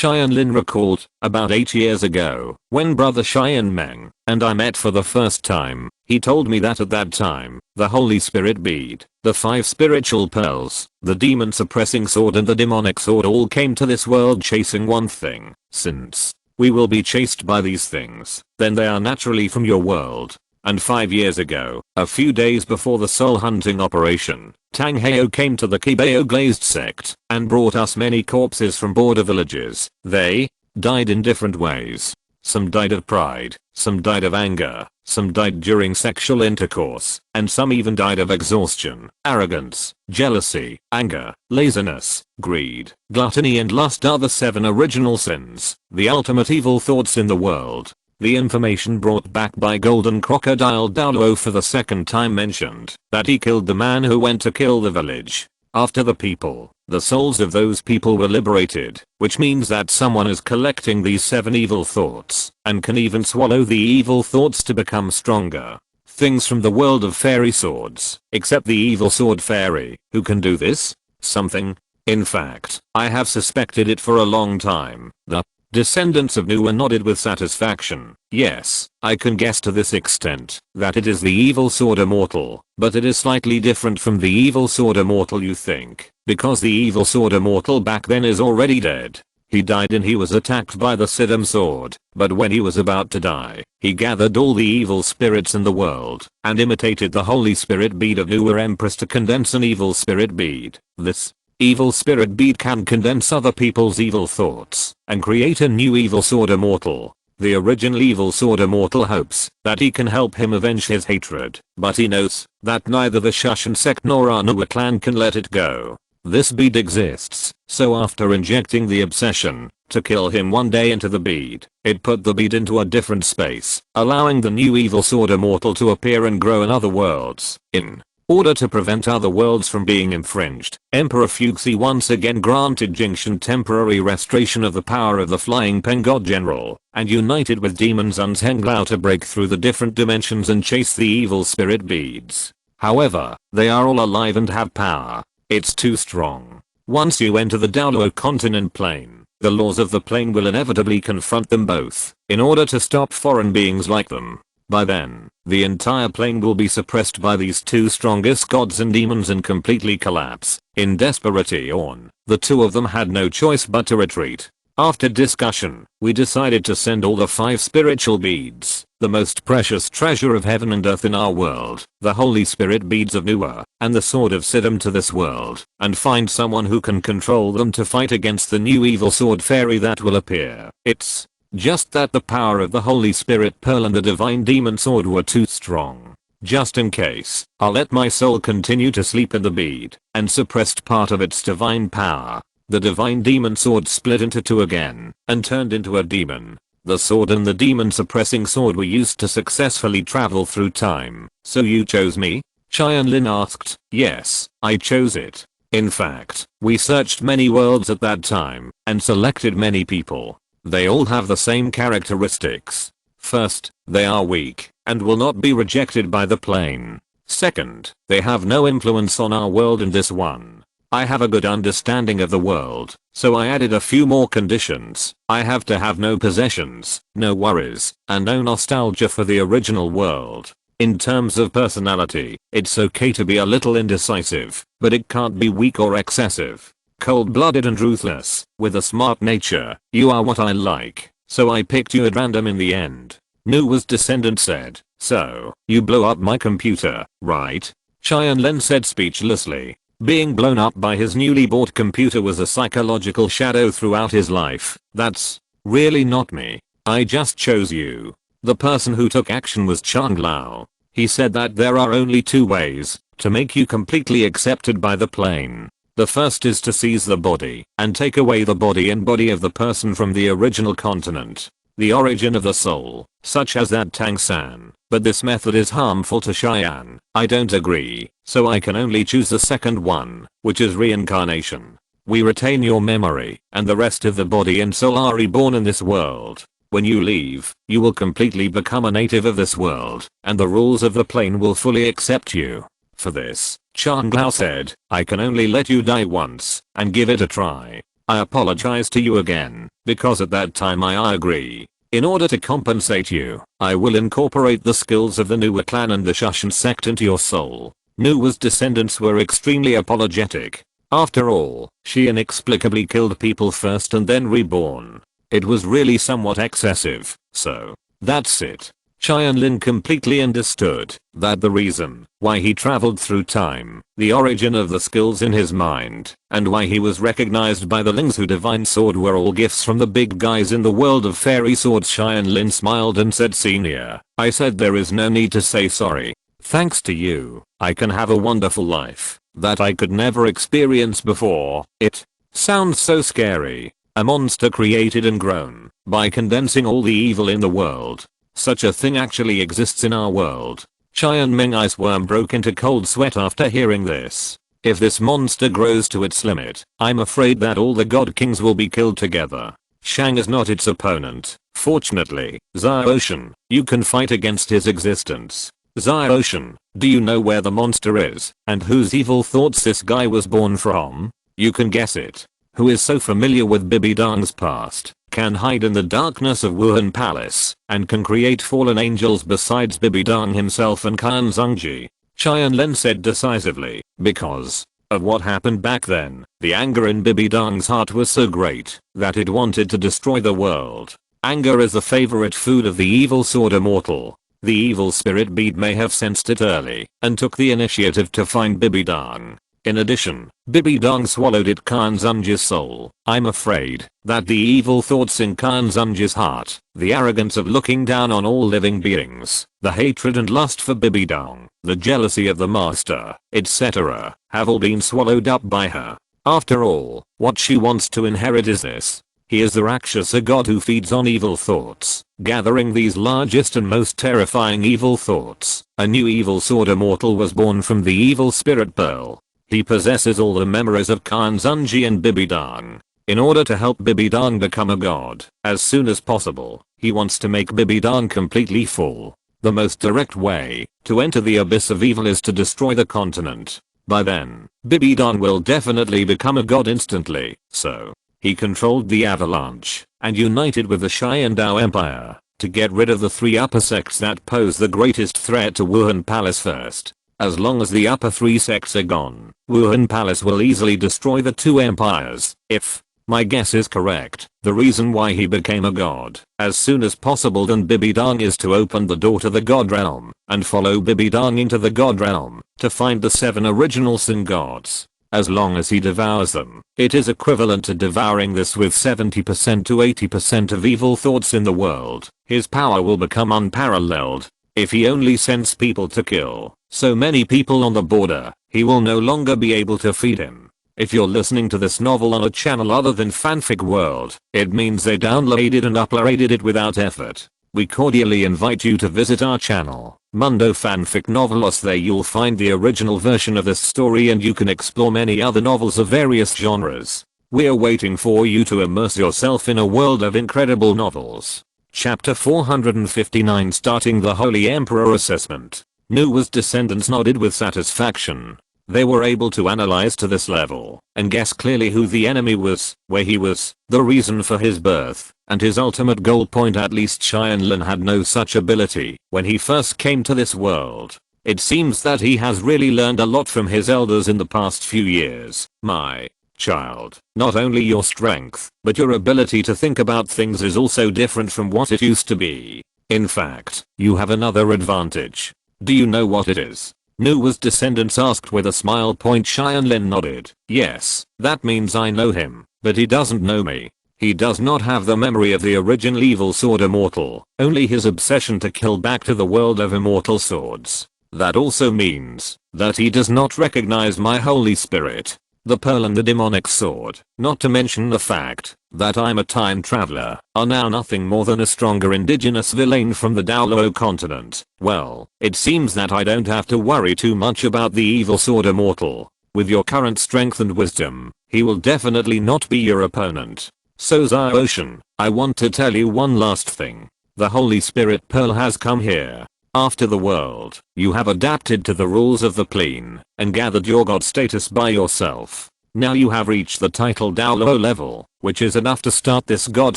[SPEAKER 1] Tianlin recalled, about 8 years ago, when brother Xian Meng and I met for the first time, he told me that at that time, the Holy Spirit bead, the 5 spiritual pearls, the demon suppressing sword and the demonic sword all came to this world chasing one thing. Since we will be chased by these things, then they are naturally from your world. And 5 years ago, a few days before the soul hunting operation, Tang Heo came to the Qibao Glazed sect and brought us many corpses from border villages. They died in different ways. Some died of pride, some died of anger, some died during sexual intercourse, and some even died of exhaustion, arrogance, jealousy, anger, laziness, greed, gluttony and lust are the 7 original sins, the ultimate evil thoughts in the world. The information brought back by Golden Crocodile Douluo for the second time mentioned that he killed the man who went to kill the village. After the people, the souls of those people were liberated, which means that someone is collecting these 7 evil thoughts and can even swallow the evil thoughts to become stronger. Things from the world of fairy swords, except the evil sword fairy, who can do this? Something. In fact, I have suspected it for a long time. The descendants of Nu nodded with satisfaction. Yes, I can guess to this extent that it is the evil sword immortal, but it is slightly different from the evil sword immortal you think, because the evil sword immortal back then is already dead. He died and he was attacked by the Siddham sword, but when he was about to die, he gathered all the evil spirits in the world and imitated the Holy Spirit bead of Nu Empress to condense an evil spirit bead. This evil spirit bead can condense other people's evil thoughts and create a new evil sword immortal. The original evil sword immortal hopes that he can help him avenge his hatred, but he knows that neither the Shushan sect nor our Nuwa clan can let it go. This bead exists, so after injecting the obsession to kill him one day into the bead, it put the bead into a different space, allowing the new evil sword immortal to appear and grow in other worlds. In order to prevent other worlds from being infringed, Emperor Fuxi once again granted Jingshan temporary restoration of the power of the Flying Pen God General, and united with Demon Sun's Henglao to break through the different dimensions and chase the evil spirit beads. However, they are all alive and have power. It's too strong. Once you enter the Douluo Continent plane, the laws of the plane will inevitably confront them both, in order to stop foreign beings like them. By then, the entire plane will be suppressed by these 2 strongest gods and demons and completely collapse. In desperation, the 2 of them had no choice but to retreat. After discussion, we decided to send all the 5 spiritual beads, the most precious treasure of heaven and earth in our world, the Holy Spirit beads of Nuwa, and the sword of Siddham to this world, and find someone who can control them to fight against the new evil sword fairy that will appear. It's just that the power of the Holy Spirit Pearl and the Divine Demon Sword were too strong. Just in case, I'll let my soul continue to sleep in the bead, and suppressed part of its divine power. The Divine Demon Sword split into 2 again, and turned into a demon. The sword and the demon suppressing sword were used to successfully travel through time. So you chose me? Tianlin asked. Yes, I chose it. In fact, we searched many worlds at that time, and selected many people. They all have the same characteristics. First, they are weak, and will not be rejected by the plane. Second, they have no influence on our world in this one. I have a good understanding of the world, so I added a few more conditions. I have to have no possessions, no worries, and no nostalgia for the original world. In terms of personality, it's okay to be a little indecisive, but it can't be weak or excessive. Cold-blooded and ruthless, with a smart nature, you are what I like, so I picked you at random in the end. Nuwa's descendant said. So, you blew up my computer, right? Tianlin said speechlessly. Being blown up by his newly bought computer was a psychological shadow throughout his life. That's really not me. I just chose you. The person who took action was Changlao. He said that there are only 2 ways to make you completely accepted by the plane. The first is to seize the body and take away the body and body of the person from the original continent, the origin of the soul, such as that Tang San. But this method is harmful to Cheyenne. I don't agree, so I can only choose the second one, which is reincarnation. We retain your memory, and the rest of the body and soul are reborn in this world. When you leave, you will completely become a native of this world, and the rules of the plane will fully accept you. For this, Changlao said, I can only let you die once, and give it a try. I apologize to you again, because at that time I agree. In order to compensate you, I will incorporate the skills of the Nuwa clan and the Shushan sect into your soul. Nuwa's descendants were extremely apologetic. After all, she inexplicably killed people first and then reborn. It was really somewhat excessive, so that's it. Tianlin completely understood that the reason why he traveled through time, the origin of the skills in his mind, and why he was recognized by the Lings who divine sword were all gifts from the big guys in the world of fairy swords. Tianlin smiled and said, "Senior, I said there is no need to say sorry. Thanks to you, I can have a wonderful life that I could never experience before." It sounds so scary. A monster created and grown by condensing all the evil in the world. Such a thing actually exists in our world. Qianming Ice Worm broke into cold sweat after hearing this. If this monster grows to its limit, I'm afraid that all the god kings will be killed together. Shang is not its opponent. Fortunately, Xiaoshan, you can fight against his existence. Xiaoshan, do you know where the monster is, and whose evil thoughts this guy was born from? You can guess it. Who is so familiar with Bibidang's past, can hide in the darkness of Wuhan Palace, and can create fallen angels besides Bibidang himself and Kan Zhengji? Qianlin said decisively, because of what happened back then. The anger in Bibidang's heart was so great that it wanted to destroy the world. Anger is the favorite food of the evil sword immortal. The evil spirit bead may have sensed it early and took the initiative to find Bibidang. In addition, Bibidang swallowed it Kan Zhengji's soul. I'm afraid that the evil thoughts in Kan Zhengji's heart, the arrogance of looking down on all living beings, the hatred and lust for Bibidang, the jealousy of the master, etc., have all been swallowed up by her. After all, what she wants to inherit is this. He is the Rakshasa god who feeds on evil thoughts, gathering these largest and most terrifying evil thoughts. A new evil sword immortal was born from the evil spirit pearl. He possesses all the memories of Kan Zhengji and Bibidang. In order to help Bibidang become a god, as soon as possible, he wants to make Bibidang completely full. The most direct way to enter the abyss of evil is to destroy the continent. By then, Bibidang will definitely become a god instantly, so he controlled the avalanche and united with the Xiandao Empire to get rid of the three upper sects that pose the greatest threat to Wuhan Palace first. As long as the upper three sects are gone, Wuhan Palace will easily destroy the two empires. If my guess is correct, the reason why he became a god as soon as possible than Bibidang is to open the door to the god realm and follow Bibidang into the god realm to find the 7 original sin gods. As long as he devours them, it is equivalent to devouring this with 70% to 80% of evil thoughts in the world. His power will become unparalleled. If he only sends people to kill so many people on the border, he will no longer be able to feed him. If you're listening to this novel on a channel other than Fanfic World, it means they downloaded and uploaded it without effort. We cordially invite you to visit our channel, Mundo Fanfic Novelos. There you'll find the original version of this story and you can explore many other novels of various genres. We're waiting for you to immerse yourself in a world of incredible novels. Chapter 459, Starting the Holy Emperor Assessment. Nuwa's descendants nodded with satisfaction. They were able to analyze to this level and guess clearly who the enemy was, where he was, the reason for his birth, and his ultimate goal point. At least Tianlin had no such ability when he first came to this world. It seems that he has really learned a lot from his elders in the past few years. My child, not only your strength, but your ability to think about things is also different from what it used to be. In fact, you have another advantage. Do you know what it is? Nuwa's descendants asked with a smile. Qianlin nodded. Yes, that means I know him, but he doesn't know me. He does not have the memory of the original evil sword immortal, only his obsession to kill back to the world of immortal swords. That also means that he does not recognize my holy spirit, the pearl and the demonic sword, not to mention the fact that I'm a time traveler, are now nothing more than a stronger indigenous villain from the Douluo Continent. Well, it seems that I don't have to worry too much about the evil sword immortal. With your current strength and wisdom, he will definitely not be your opponent. So Xiaoshan, I want to tell you one last thing. The Holy Spirit Pearl has come here. After the world, you have adapted to the rules of the clean and gathered your god status by yourself. Now you have reached the title Douluo level, which is enough to start this god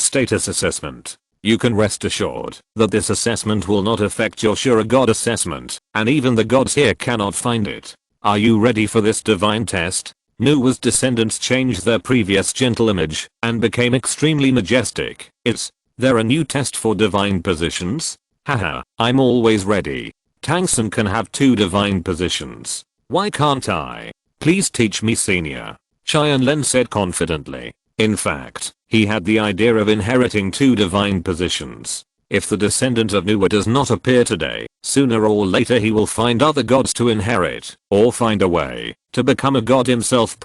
[SPEAKER 1] status assessment. You can rest assured that this assessment will not affect your Shura god assessment, and even the gods here cannot find it. Are you ready for this divine test? Nuwa's descendants changed their previous gentle image and became extremely majestic. Is there a new test for divine positions? Haha, I'm always ready. Tangsun can have 2 divine positions. Why can't I? Please teach me, senior. Tianlin said confidently. In fact, he had the idea of inheriting 2 divine positions. If the descendant of Nuwa does not appear today, sooner or later he will find other gods to inherit, or find a way to become a god himself.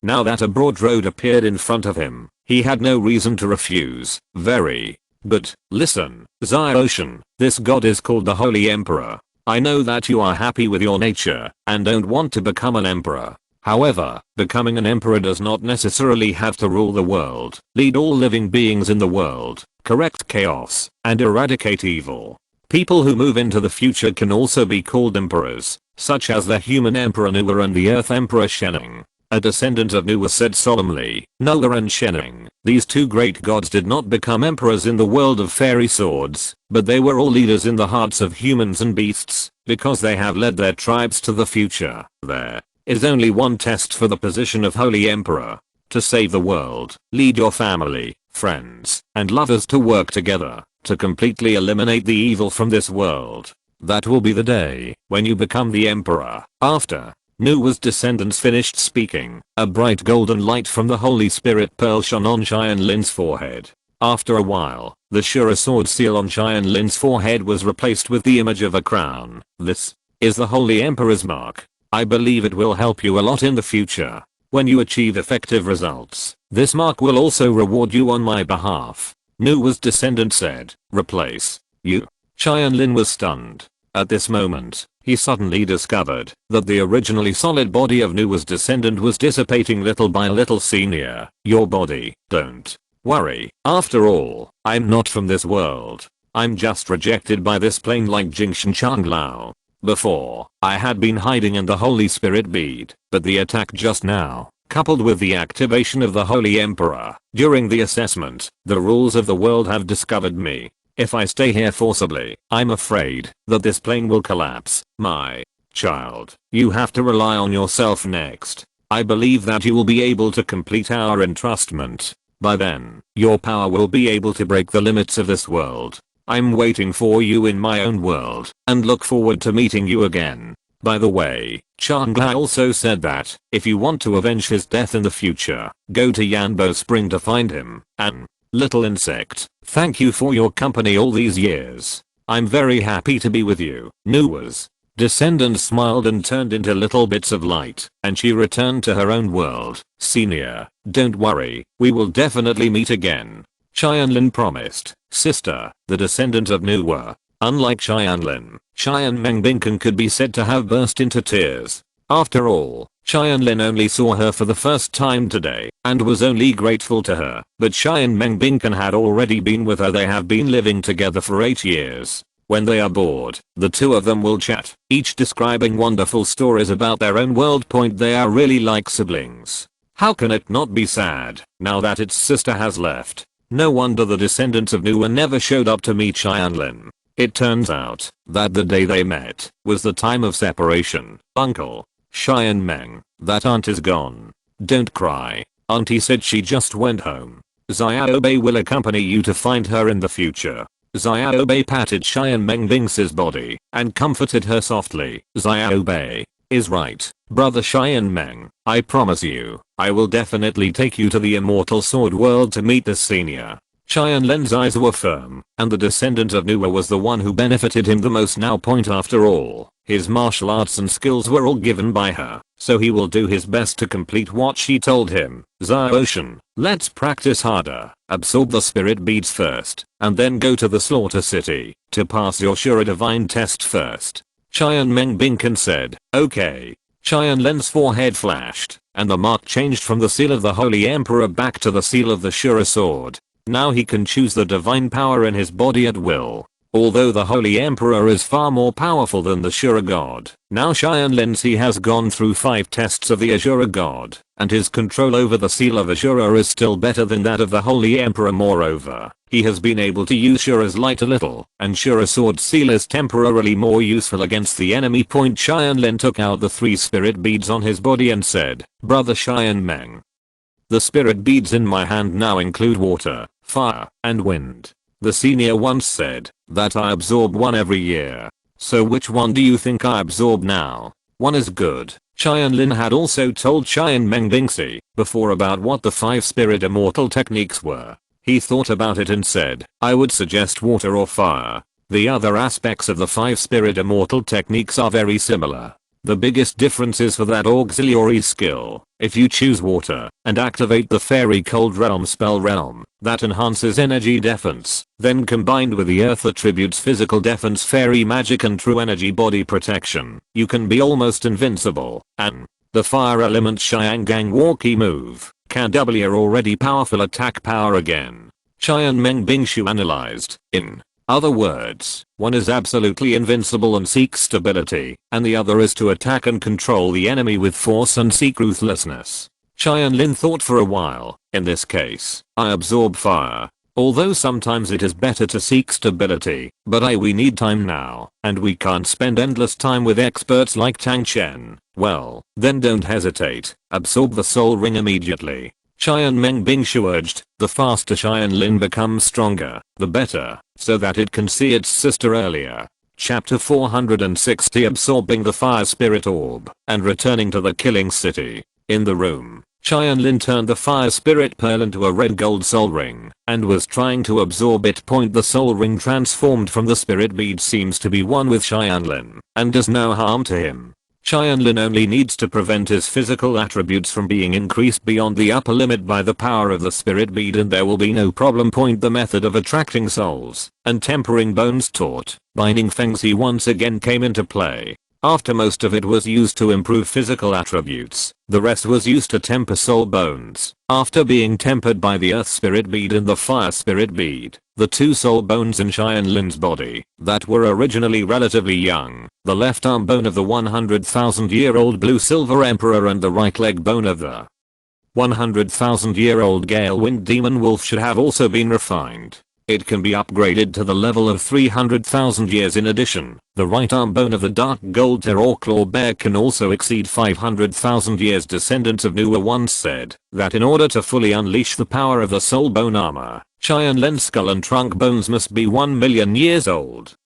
[SPEAKER 1] Now that a broad road appeared in front of him, he had no reason to refuse. But, listen, Ocean, this god is called the Holy Emperor. I know that you are happy with your nature and don't want to become an emperor. However, becoming an emperor does not necessarily have to rule the world, lead all living beings in the world, correct chaos, and eradicate evil. People who move into the future can also be called emperors, such as the human emperor Nuwa and the earth emperor Sheneng. A descendant of Nuwa said solemnly, Nuwa and Sheneng, these 2 great gods did not become emperors in the world of fairy swords, but they were all leaders in the hearts of humans and beasts, because they have led their tribes to the future. There is only one test for the position of Holy Emperor. To save the world, lead your family, friends, and lovers to work together to completely eliminate the evil from this world. That will be the day when you become the emperor. After Nuwa's descendants finished speaking, a bright golden light from the Holy Spirit pearl shone on Tianlin's forehead. After a while, the Shura sword seal on Tianlin's forehead was replaced with the image of a crown. This is the Holy Emperor's mark. I believe it will help you a lot in the future. When you achieve effective results, this mark will also reward you on my behalf. Nuwa's descendant said, replace you? Tianlin was stunned. At this moment, he suddenly discovered that the originally solid body of Nuwa's descendant was dissipating little by little. Senior, your body, don't worry. After all, I'm not from this world. I'm just rejected by this plane like Jingshan Changlao. Before, I had been hiding in the Holy Spirit bead, but the attack just now, coupled with the activation of the Holy Emperor, during the assessment, the rules of the world have discovered me. If I stay here forcibly, I'm afraid that this plane will collapse. My child, you have to rely on yourself next. I believe that you will be able to complete our entrustment. By then, your power will be able to break the limits of this world. I'm waiting for you in my own world, and look forward to meeting you again. By the way, Changlai also said that, if you want to avenge his death in the future, go to Yanbo Spring to find him. And, little insect, thank you for your company all these years. I'm very happy to be with you. Nuwa's descendant smiled and turned into little bits of light, and she returned to her own world. Senior, don't worry, we will definitely meet again. Tianlin promised. Sister, the descendant of Nuwa. Unlike Tianlin, Tian Mengbinken could be said to have burst into tears. After all, Tianlin only saw her for the first time today, and was only grateful to her. But Tian Mengbinken had already been with her. They have been living together for 8 years. When they are bored, the 2 of them will chat, each describing wonderful stories about their own world. They are really like siblings. How can it not be sad, now that its sister has left? No wonder the descendants of Nuwa never showed up to meet Tianlin. It turns out that the day they met was the time of separation. Uncle, Meng, that aunt is gone. Don't cry. Auntie said she just went home. Xiaobei will accompany you to find her in the future. Xiaobei patted Meng Bing's body and comforted her softly. Xiaobei is right, brother Meng. I promise you, I will definitely take you to the immortal sword world to meet the senior. Tianlin's eyes were firm, and the descendant of Nuwa was the one who benefited him the most now. After all, his martial arts and skills were all given by her, so he will do his best to complete what she told him. Ocean, let's practice harder. Absorb the spirit beads first, and then go to the slaughter city to pass your Shura divine test first. Tian Mengbinken said. Okay. Tianlin's forehead flashed, and the mark changed from the seal of the Holy Emperor back to the seal of the Shura sword. Now he can choose the divine power in his body at will. Although the Holy Emperor is far more powerful than the Shura God, now Tianlin has gone through 5 tests of the Ashura God, and his control over the seal of Ashura is still better than that of the Holy Emperor. Moreover, he has been able to use Shura's light a little, and Shura sword seal is temporarily more useful against the enemy. Tianlin took out the 3 spirit beads on his body and said, "Brother Xianmeng, the spirit beads in my hand now include water, fire, and wind. The senior once said that I absorb one every year. So which one do you think I absorb now? One is good." Tianlin had also told Xianmeng Bingxi before about what the 5 spirit immortal techniques were. He thought about it and said, "I would suggest water or fire." The other aspects of the 5 spirit immortal techniques are very similar. The biggest difference is for that auxiliary skill. If you choose water and activate the fairy cold realm spell realm, that enhances energy defense, then combined with the earth attributes physical defense, fairy magic and true energy body protection, you can be almost invincible. And the fire element Xiangang Walkie move can double your already powerful attack power again. Xianmeng Bingshu analyzed. In other words, one is absolutely invincible and seeks stability, and the other is to attack and control the enemy with force and seek ruthlessness. Tianlin thought for a while. In this case, I absorb fire. Although sometimes it is better to seek stability, but we need time now, and we can't spend endless time with experts like Tang Chen. Well, then don't hesitate, absorb the soul ring immediately. Xianmeng Bingshu urged. The faster Tianlin becomes stronger, the better, so that it can see its sister earlier. Chapter 460, absorbing the fire spirit orb and returning to the killing city. In the room, Tianlin turned the fire spirit pearl into a red gold soul ring and was trying to absorb it. The soul ring transformed from the spirit bead seems to be one with Tianlin and does no harm to him. Tianlin only needs to prevent his physical attributes from being increased beyond the upper limit by the power of the spirit bead, and there will be no problem. The method of attracting souls and tempering bones taught Binding Fengzi once again came into play. After most of it was used to improve physical attributes, the rest was used to temper soul bones. After being tempered by the earth spirit bead and the fire spirit bead, the 2 soul bones in Xianlin's body that were originally relatively young, the left arm bone of the 100,000-year-old blue silver emperor and the right leg bone of the 100,000-year-old gale winged demon wolf should have also been refined. It can be upgraded to the level of 300,000 years. In addition, the right arm bone of the dark gold terror claw bear can also exceed 500,000 years. Descendants of Nuwa once said that in order to fully unleash the power of the soul bone armor, Xianlin's skull and trunk bones must be 1 million years old,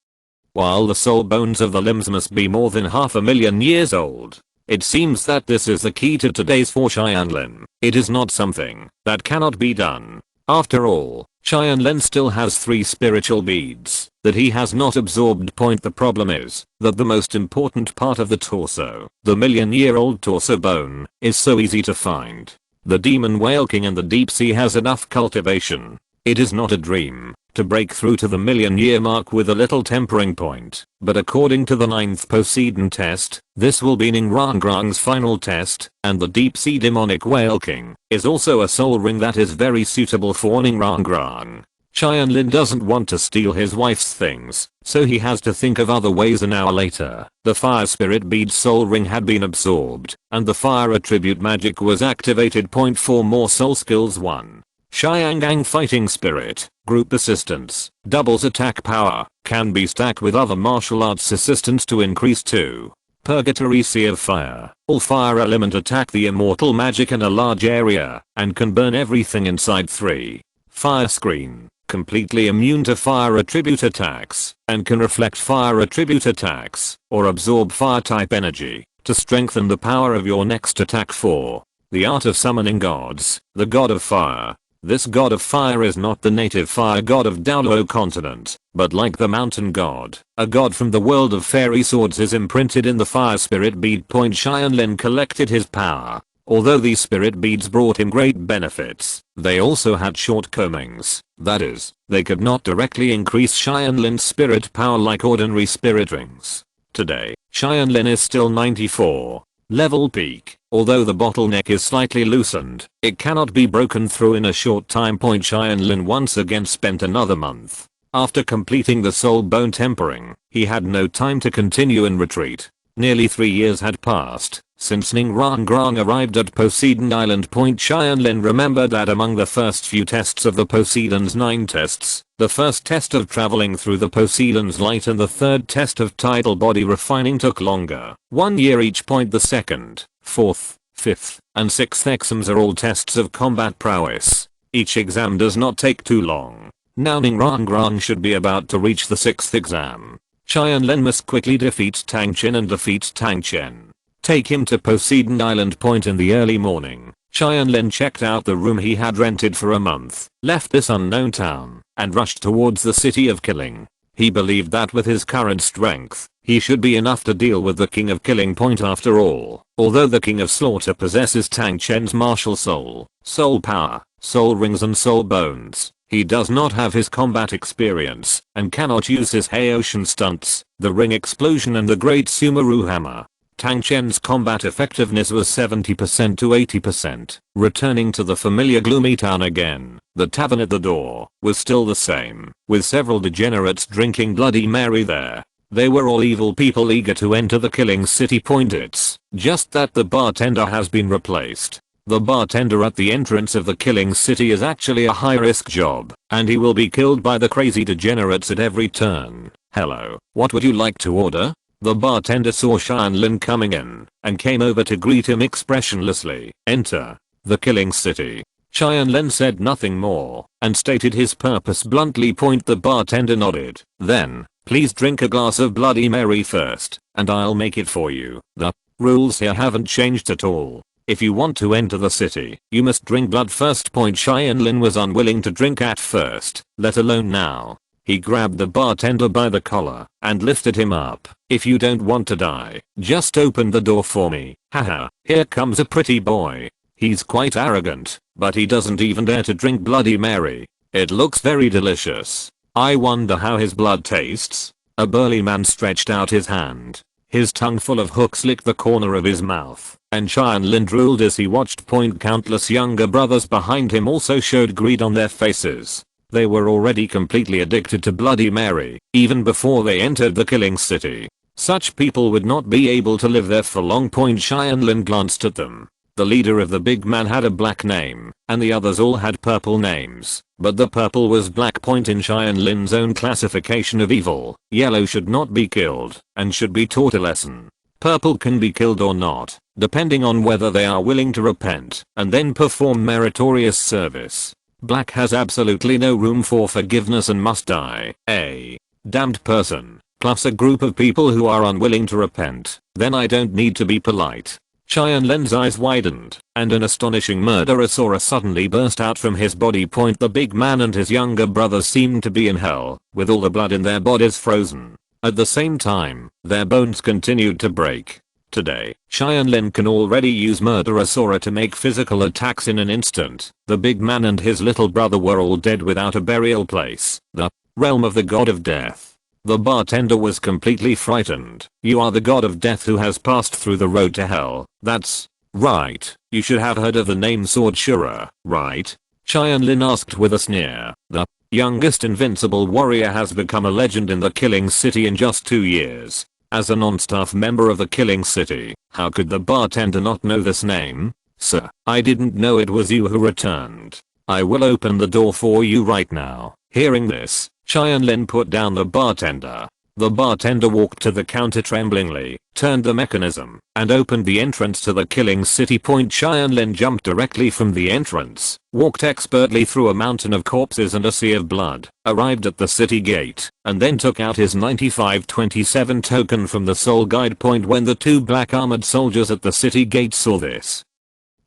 [SPEAKER 1] while the soul bones of the limbs must be more than 500,000 years old. It seems that this is the key to today's for Xianlin. It is not something that cannot be done. After all, Tianlin still has 3 spiritual beads that he has not absorbed. The problem is that the most important part of the torso, the million-year-old torso bone, is so easy to find. The demon whale king in the deep sea has enough cultivation. It is not a dream to break through to the million-year mark with a little tempering point, but according to the 9th Poseidon test, this will be Ningrangrang's final test, and the deep sea demonic whale king is also a soul ring that is very suitable for Ningrangrang. Tianlin doesn't want to steal his wife's things, so he has to think of other ways. An hour later, the fire spirit bead soul ring had been absorbed, and the fire attribute magic was activated. 4 more soul skills. 1. Xiangang Fighting Spirit, Group Assistance, doubles attack power, can be stacked with other martial arts assistants to increase. 2. Purgatory Sea of Fire, all fire element attack the immortal magic in a large area, and can burn everything inside. 3. Fire Screen, completely immune to fire attribute attacks, and can reflect fire attribute attacks, or absorb fire type energy, to strengthen the power of your next attack. 4. The Art of Summoning Gods, the God of Fire. This god of fire is not the native fire god of Douluo Continent, but like the mountain god, a god from the world of fairy swords is imprinted in the fire spirit bead. Xianlin collected his power. Although these spirit beads brought him great benefits, they also had shortcomings. That is, they could not directly increase Xianlin's spirit power like ordinary spirit rings. Today, Tianlin is still 94. Level peak. Although the bottleneck is slightly loosened, it cannot be broken through in a short time. Tianlin once again spent another month After completing the soul bone tempering, he had no time to continue in retreat. Nearly 3 years had passed since Ning Rangrang arrived at Poseidon Island. Tianlin remembered that among the first few tests of the Poseidon's 9 tests, the first test of traveling through the Poseidon's light and the third test of tidal body refining took longer. 1 year each. The second, fourth, fifth, and sixth exams are all tests of combat prowess. Each exam does not take too long. Now Ning Rangrang should be about to reach the 6th exam. Tianlin must quickly defeat Tang Chen and defeat Tang Chen. Take him to Poseidon Island. In the early morning, Tianlin checked out the room he had rented for a month, left this unknown town, and rushed towards the city of killing. He believed that with his current strength, he should be enough to deal with the King of Killing. After all, although the King of Slaughter possesses Tang Chen's martial soul, soul power, soul rings and soul bones, he does not have his combat experience, and cannot use his Haoshan stunts, the ring explosion and the great Sumeru hammer. Tang Chen's combat effectiveness was 70% to 80%. Returning to the familiar gloomy town again, the tavern at the door was still the same, with several degenerates drinking Bloody Mary there. They were all evil people eager to enter the killing city. It's just that the bartender has been replaced. The bartender at the entrance of the killing city is actually a high-risk job, and he will be killed by the crazy degenerates at every turn. Hello, what would you like to order? The bartender saw Tianlin coming in, and came over to greet him expressionlessly. Enter the killing city. Tianlin said nothing more, and stated his purpose bluntly. The bartender nodded. Then, please drink a glass of Bloody Mary first, and I'll make it for you. The rules here haven't changed at all. If you want to enter the city, you must drink blood first. Tianlin was unwilling to drink at first, let alone now. He grabbed the bartender by the collar and lifted him up. If you don't want to die, just open the door for me. Haha, here comes a pretty boy. He's quite arrogant, but he doesn't even dare to drink Bloody Mary. It looks very delicious. I wonder how his blood tastes. A burly man stretched out his hand. His tongue full of hooks licked the corner of his mouth, and Tianlin drooled as he watched. Countless younger brothers behind him also showed greed on their faces. They were already completely addicted to Bloody Mary, even before they entered the killing city. Such people would not be able to live there for long. Tianlin glanced at them. The leader of the big man had a black name, and the others all had purple names, but the purple was black. In Tianlin's own classification of evil, yellow should not be killed, and should be taught a lesson. Purple can be killed or not, depending on whether they are willing to repent, and then perform meritorious service. Black has absolutely no room for forgiveness and must die. A damned person, plus a group of people who are unwilling to repent, then I don't need to be polite. Tianlin's eyes widened, and an astonishing murderosaurus suddenly burst out from his body. The big man and his younger brothers seemed to be in hell, with all the blood in their bodies frozen. At the same time, their bones continued to break. Today, Tianlin can already use Murderosaura to make physical attacks in an instant. The big man and his little brother were all dead without a burial place. The realm of the god of death. The bartender was completely frightened. You are the god of death who has passed through the road to hell. That's right. You should have heard of the name Sword Douluo, right? Tianlin asked with a sneer. The youngest invincible warrior has become a legend in the killing city in just 2 years. As a non-staff member of the killing city, how could the bartender not know this name? Sir, I didn't know it was you who returned. I will open the door for you right now. Hearing this, Tianlin put down the bartender. The bartender walked to the counter tremblingly, turned the mechanism, and opened the entrance to the killing city. Tianlin jumped directly from the entrance, walked expertly through a mountain of corpses and a sea of blood, arrived at the city gate, and then took out his 9527 token from the soul guide. When the 2 black armored soldiers at the city gate saw this,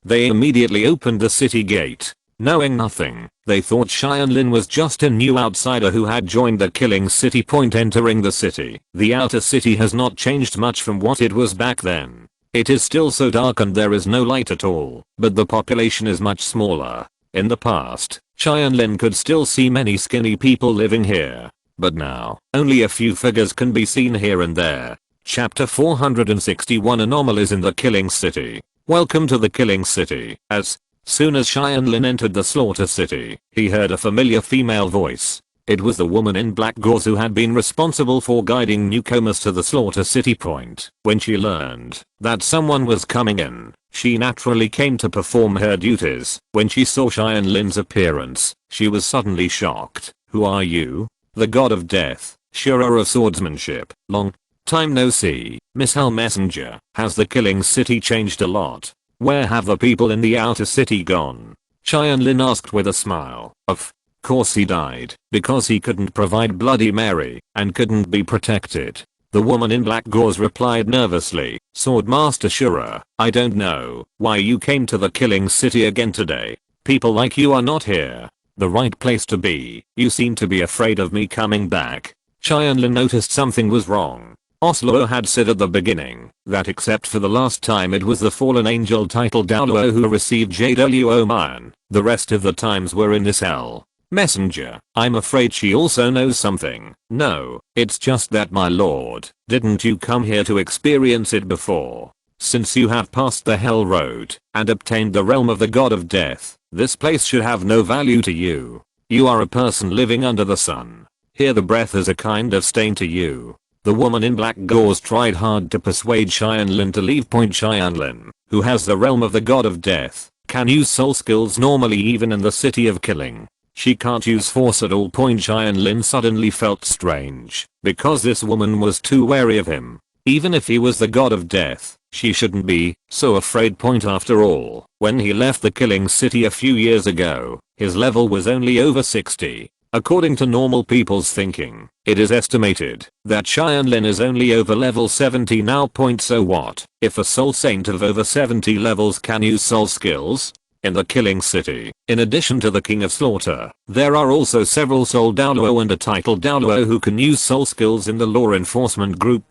[SPEAKER 1] they immediately opened the city gate. Knowing nothing, they thought Tianlin was just a new outsider who had joined the killing city. Entering the city, the outer city has not changed much from what it was back then. It is still so dark and there is no light at all, but the population is much smaller. In the past, Tianlin could still see many skinny people living here, but now, only a few figures can be seen here and there. Chapter 461 Anomalies in the Killing City. Welcome to the Killing City. As soon as Tianlin entered the slaughter city, he heard a familiar female voice. It was the woman in black gauze who had been responsible for guiding newcomers to the slaughter city point. When she learned that someone was coming in, she naturally came to perform her duties. When she saw Tianlin's appearance, she was suddenly shocked. "Who are you?" "The god of death, Shura of swordsmanship. Long time no see, Miss Hell Messenger. Has the killing city changed a lot? Where have the people in the outer city gone?" Tianlin asked with a smile. Of course he died, because he couldn't provide Bloody Mary, and couldn't be protected. The woman in black gauze replied nervously. "Swordmaster Shura, I don't know why you came to the killing city again today. People like you are not here. The right place to be. You seem to be afraid of me coming back." Tianlin noticed something was wrong. Oslo had said at the beginning that except for the last time it was the fallen angel titled Douluo who received Jduo Mayan, the rest of the times were in this hell. "Messenger, I'm afraid she also knows something." "No, it's just that, my lord. Didn't you come here to experience it before? Since you have passed the hell road and obtained the realm of the god of death, this place should have no value to you. You are a person living under the sun. Here the breath is a kind of stain to you." The woman in black gauze tried hard to persuade Tianlin to leave. Tianlin, who has the realm of the god of death, can use soul skills normally even in the city of killing. She can't use force at all. Tianlin suddenly felt strange, because this woman was too wary of him. Even if he was the god of death, she shouldn't be so afraid. After all, when he left the killing city a few years ago, his level was only over 60. According to normal people's thinking, it is estimated that Tianlin is only over level 70 now. So what if a soul saint of over 70 levels can use soul skills? In the killing city, in addition to the king of slaughter, there are also several soul Douluo and a title Douluo who can use soul skills in the law enforcement group.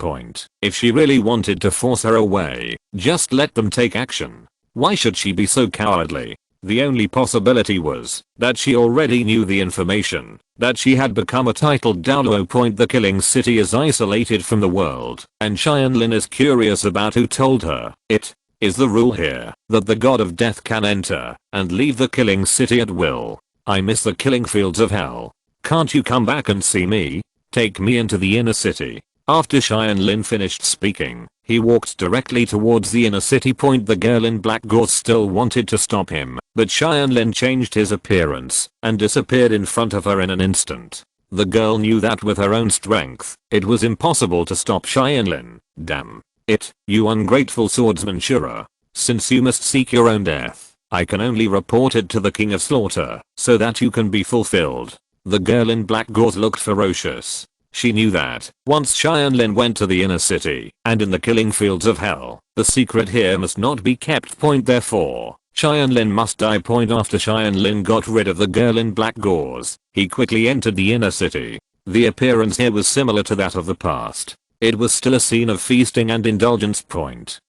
[SPEAKER 1] If she really wanted to force her away, just let them take action. Why should she be so cowardly? The only possibility was that she already knew the information, that she had become a titled Douluo. The killing city is isolated from the world, and Tianlin is curious about who told her. It is the rule here that the god of death can enter and leave the killing city at will. "I miss the killing fields of hell. Can't you come back and see me? Take me into the inner city." After Tianlin finished speaking, he walked directly towards the inner city. The girl in black gauze still wanted to stop him, but Tianlin changed his appearance and disappeared in front of her in an instant. The girl knew that with her own strength, it was impossible to stop Tianlin. "Damn it, you ungrateful swordsman Shura. Since you must seek your own death, I can only report it to the king of slaughter, so that you can be fulfilled." The girl in black gauze looked ferocious. She knew that once Tianlin went to the inner city and in the killing fields of hell, the secret here must not be kept. Therefore, Tianlin must die. After Tianlin got rid of the girl in black gauze, he quickly entered the inner city. The appearance here was similar to that of the past. It was still a scene of feasting and indulgence.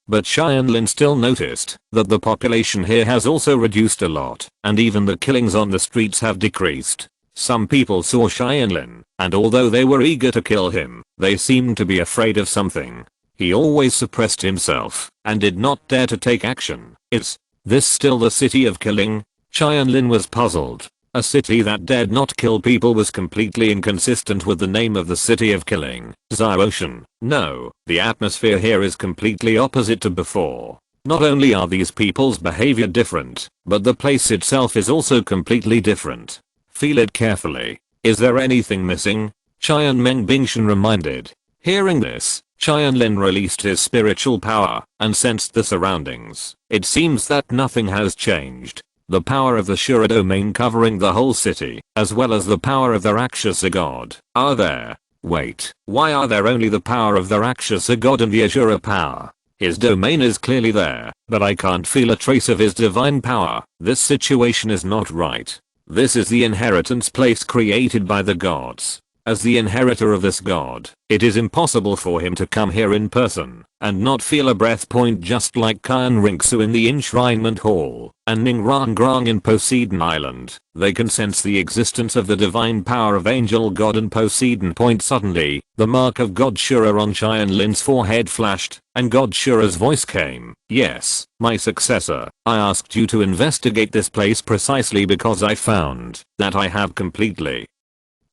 [SPEAKER 1] But Tianlin still noticed that the population here has also reduced a lot, and even the killings on the streets have decreased. Some people saw Tianlin, and although they were eager to kill him, they seemed to be afraid of something. He always suppressed himself and did not dare to take action. Is this still the city of killing? Tianlin was puzzled. A city that dared not kill people was completely inconsistent with the name of the city of killing, Ocean. No, the atmosphere here is completely opposite to before. Not only are these people's behavior different, but the place itself is also completely different. Feel it carefully. Is there anything missing? Tianmeng Bingshan reminded. Hearing this, Tianlin released his spiritual power and sensed the surroundings. It seems that nothing has changed. The power of the Shura domain covering the whole city, as well as the power of the Rakshasa god, are there. Wait, why are there only the power of the Rakshasa god and the Ashura power? His domain is clearly there, but I can't feel a trace of his divine power. This situation is not right. This is the inheritance place created by the gods. As the inheritor of this god, it is impossible for him to come here in person and not feel a breath. Just like Kyan Rinksu in the enshrinement hall and Ningrangrang in Poseidon Island, they can sense the existence of the divine power of Angel God and Poseidon. Suddenly, the mark of God Shura on Tianlin's forehead flashed, and God Shura's voice came. "Yes, my successor, I asked you to investigate this place precisely because I found that I have completely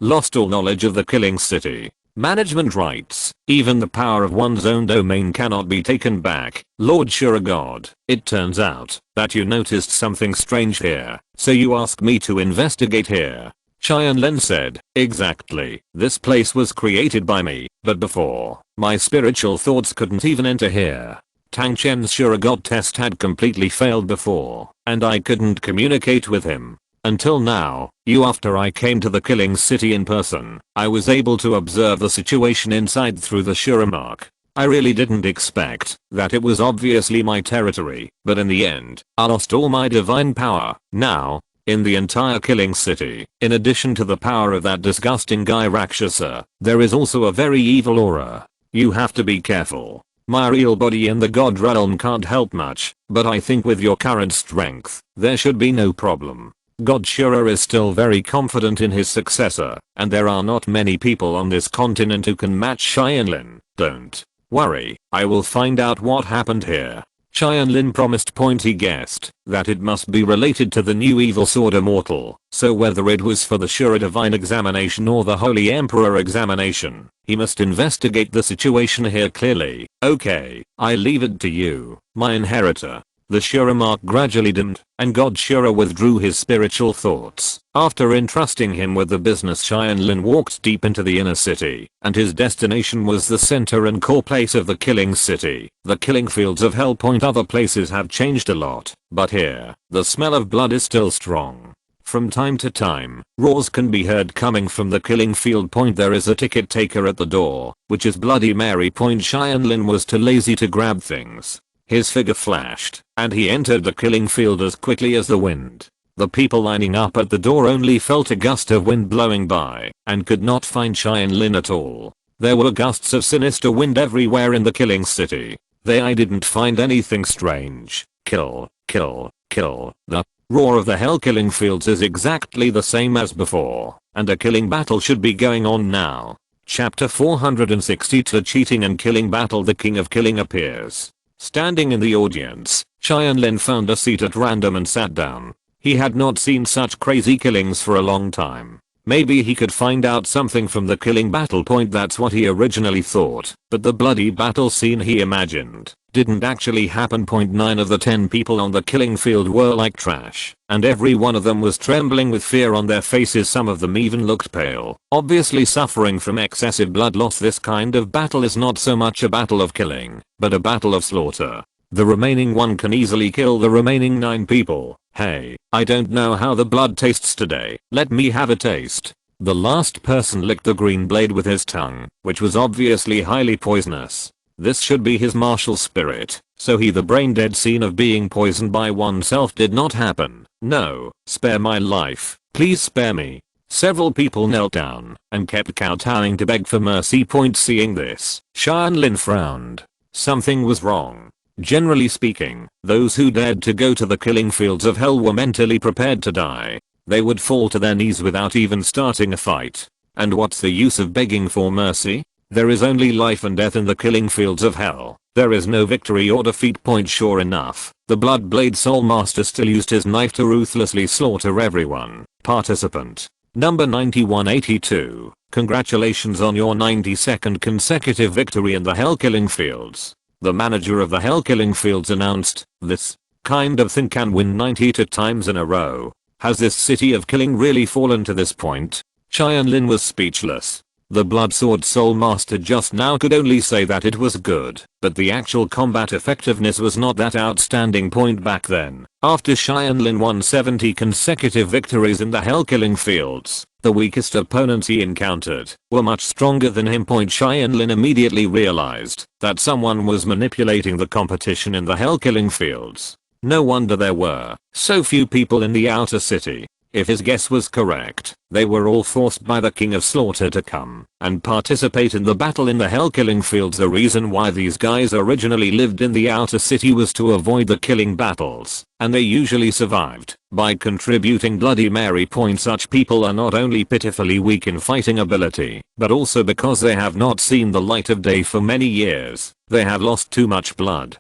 [SPEAKER 1] lost all knowledge of the killing city. Management rights, even the power of one's own domain cannot be taken back. Lord Shuragod, it turns out that you noticed something strange here, so you asked me to investigate here. Tianlin said, exactly. This place was created by me, but before, my spiritual thoughts couldn't even enter here. Tang Chen's Shuragod test had completely failed before, and I couldn't communicate with him. Until now, after I came to the killing city in person, I was able to observe the situation inside through the Shuramark. I really didn't expect that it was obviously my territory, but in the end, I lost all my divine power. Now, in the entire killing city, in addition to the power of that disgusting guy Rakshasa, there is also a very evil aura. You have to be careful. My real body in the god realm can't help much, but I think with your current strength, there should be no problem. God Shura is still very confident in his successor, and there are not many people on this continent who can match Tianlin. Don't worry, I will find out what happened here. Tianlin promised. He guessed that it must be related to the new evil sword immortal, so whether it was for the Shura divine examination or the Holy Emperor examination, he must investigate the situation here clearly. Okay, I leave it to you, my inheritor. The Shuramark gradually dimmed, and God Shura withdrew his spiritual thoughts. After entrusting him with the business, Tianlin walked deep into the inner city, and his destination was the center and core place of the killing city. The killing fields of Hell Point. Other places have changed a lot, but here, the smell of blood is still strong. From time to time, roars can be heard coming from the killing field point. There is a ticket taker at the door, which is Bloody Mary Point. Tianlin was too lazy to grab things. His figure flashed, and he entered the killing field as quickly as the wind. The people lining up at the door only felt a gust of wind blowing by, and could not find Tianlin at all. There were gusts of sinister wind everywhere in the killing city. I didn't find anything strange. Kill, kill, kill. The roar of the hell killing fields is exactly the same as before, and a killing battle should be going on now. Chapter 462. Cheating and Killing Battle. The King of Killing appears. Standing in the audience, Tianlin found a seat at random and sat down. He had not seen such crazy killings for a long time. Maybe he could find out something from the killing battle point. That's what he originally thought, but the bloody battle scene he imagined didn't actually happen. 9 of the 10 people on the killing field were like trash, and every one of them was trembling with fear on their faces. Some of them even looked pale, obviously suffering from excessive blood loss. This kind of battle is not so much a battle of killing, but a battle of slaughter. The remaining one can easily kill the remaining 9 people. Hey, I don't know how the blood tastes today. Let me have a taste. The last person licked the green blade with his tongue, which was obviously highly poisonous. This should be his martial spirit, so the brain dead scene of being poisoned by oneself did not happen. No, spare my life, please spare me. Several people knelt down and kept kowtowing to beg for mercy. Seeing this, Tianlin frowned. Something was wrong. Generally speaking, those who dared to go to the killing fields of hell were mentally prepared to die. They would fall to their knees without even starting a fight. And what's the use of begging for mercy? There is only life and death in the killing fields of hell. There is no victory or defeat. Sure enough, the Bloodblade Soul Master still used his knife to ruthlessly slaughter everyone. Participant number 9182. Congratulations on your 92nd consecutive victory in the hell killing fields. The manager of the hell killing fields announced, this kind of thing can win 92 times in a row. Has this city of killing really fallen to this point? Tianlin was speechless. The Bloodsword Soul Master just now could only say that it was good, but the actual combat effectiveness was not that outstanding. Back then, after Tianlin won 70 consecutive victories in the hell killing fields, the weakest opponents he encountered were much stronger than him. Tianlin immediately realized that someone was manipulating the competition in the hell killing fields. No wonder there were so few people in the outer city. If his guess was correct, they were all forced by the King of Slaughter to come and participate in the battle in the hell killing fields. The reason why these guys originally lived in the outer city was to avoid the killing battles, and they usually survived by contributing Bloody Mary points. Such people are not only pitifully weak in fighting ability, but also because they have not seen the light of day for many years. They have lost too much blood,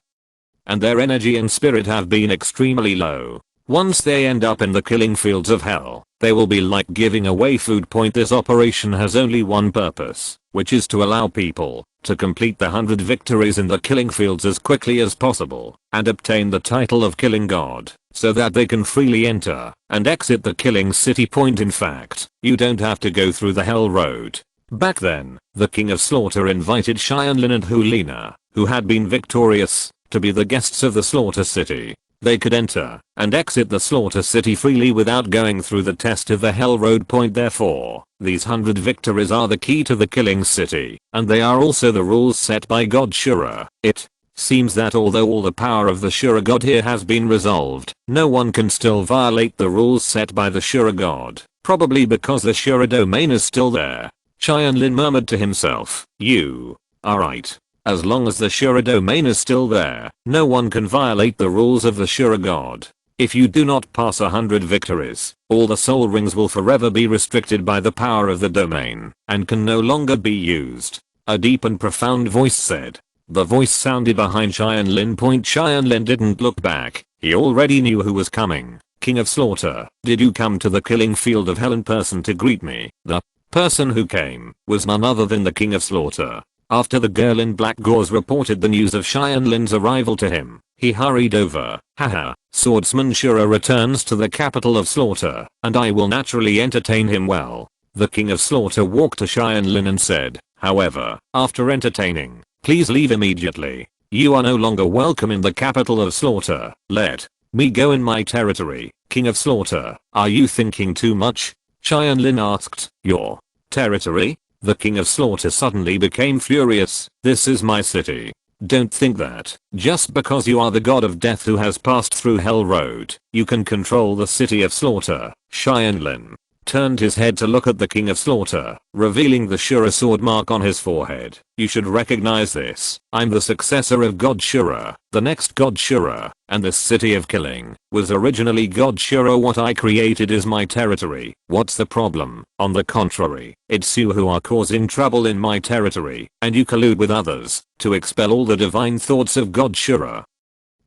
[SPEAKER 1] and their energy and spirit have been extremely low. Once they end up in the killing fields of hell, they will be like giving away food. This operation has only one purpose, which is to allow people to complete the 100 victories in the killing fields as quickly as possible and obtain the title of Killing God, so that they can freely enter and exit the killing city. In fact, you don't have to go through the hell road. Back then, the King of Slaughter invited Tianlin and Hulina, who had been victorious, to be the guests of the Slaughter City. They could enter and exit the Slaughter City freely without going through the test of the Hell Road. Therefore, these 100 victories are the key to the killing city, and they are also the rules set by God Shura. It seems that although all the power of the Shura God here has been resolved, no one can still violate the rules set by the Shura God, probably because the Shura domain is still there. Tianlin murmured to himself, "You are right. As long as the Shura domain is still there, no one can violate the rules of the Shura God. If you do not pass 100 victories, all the soul rings will forever be restricted by the power of the domain, and can no longer be used." A deep and profound voice said. The voice sounded behind Tianlin. Tianlin didn't look back, he already knew who was coming. "King of Slaughter, did you come to the killing field of hell in person to greet me?" The person who came was none other than the King of Slaughter. After the girl in black gauze reported the news of Tianlin's arrival to him, he hurried over. "Haha, Swordsman Shura returns to the capital of Slaughter, and I will naturally entertain him well." The King of Slaughter walked to Tianlin and said, "However, after entertaining, please leave immediately. You are no longer welcome in the capital of Slaughter. Let me go in my territory." "King of Slaughter, are you thinking too much?" Tianlin asked. "Your territory?" The King of Slaughter suddenly became furious. "This is my city. Don't think that, just because you are the god of death who has passed through Hell Road, you can control the city of Slaughter." Tianlin turned his head to look at the King of Slaughter, revealing the Shura sword mark on his forehead. "You should recognize this. I'm the successor of God Shura, the next God Shura, and this city of killing was originally God Shura. What I created is my territory. What's the problem? On the contrary, it's you who are causing trouble in my territory, and you collude with others to expel all the divine thoughts of God Shura.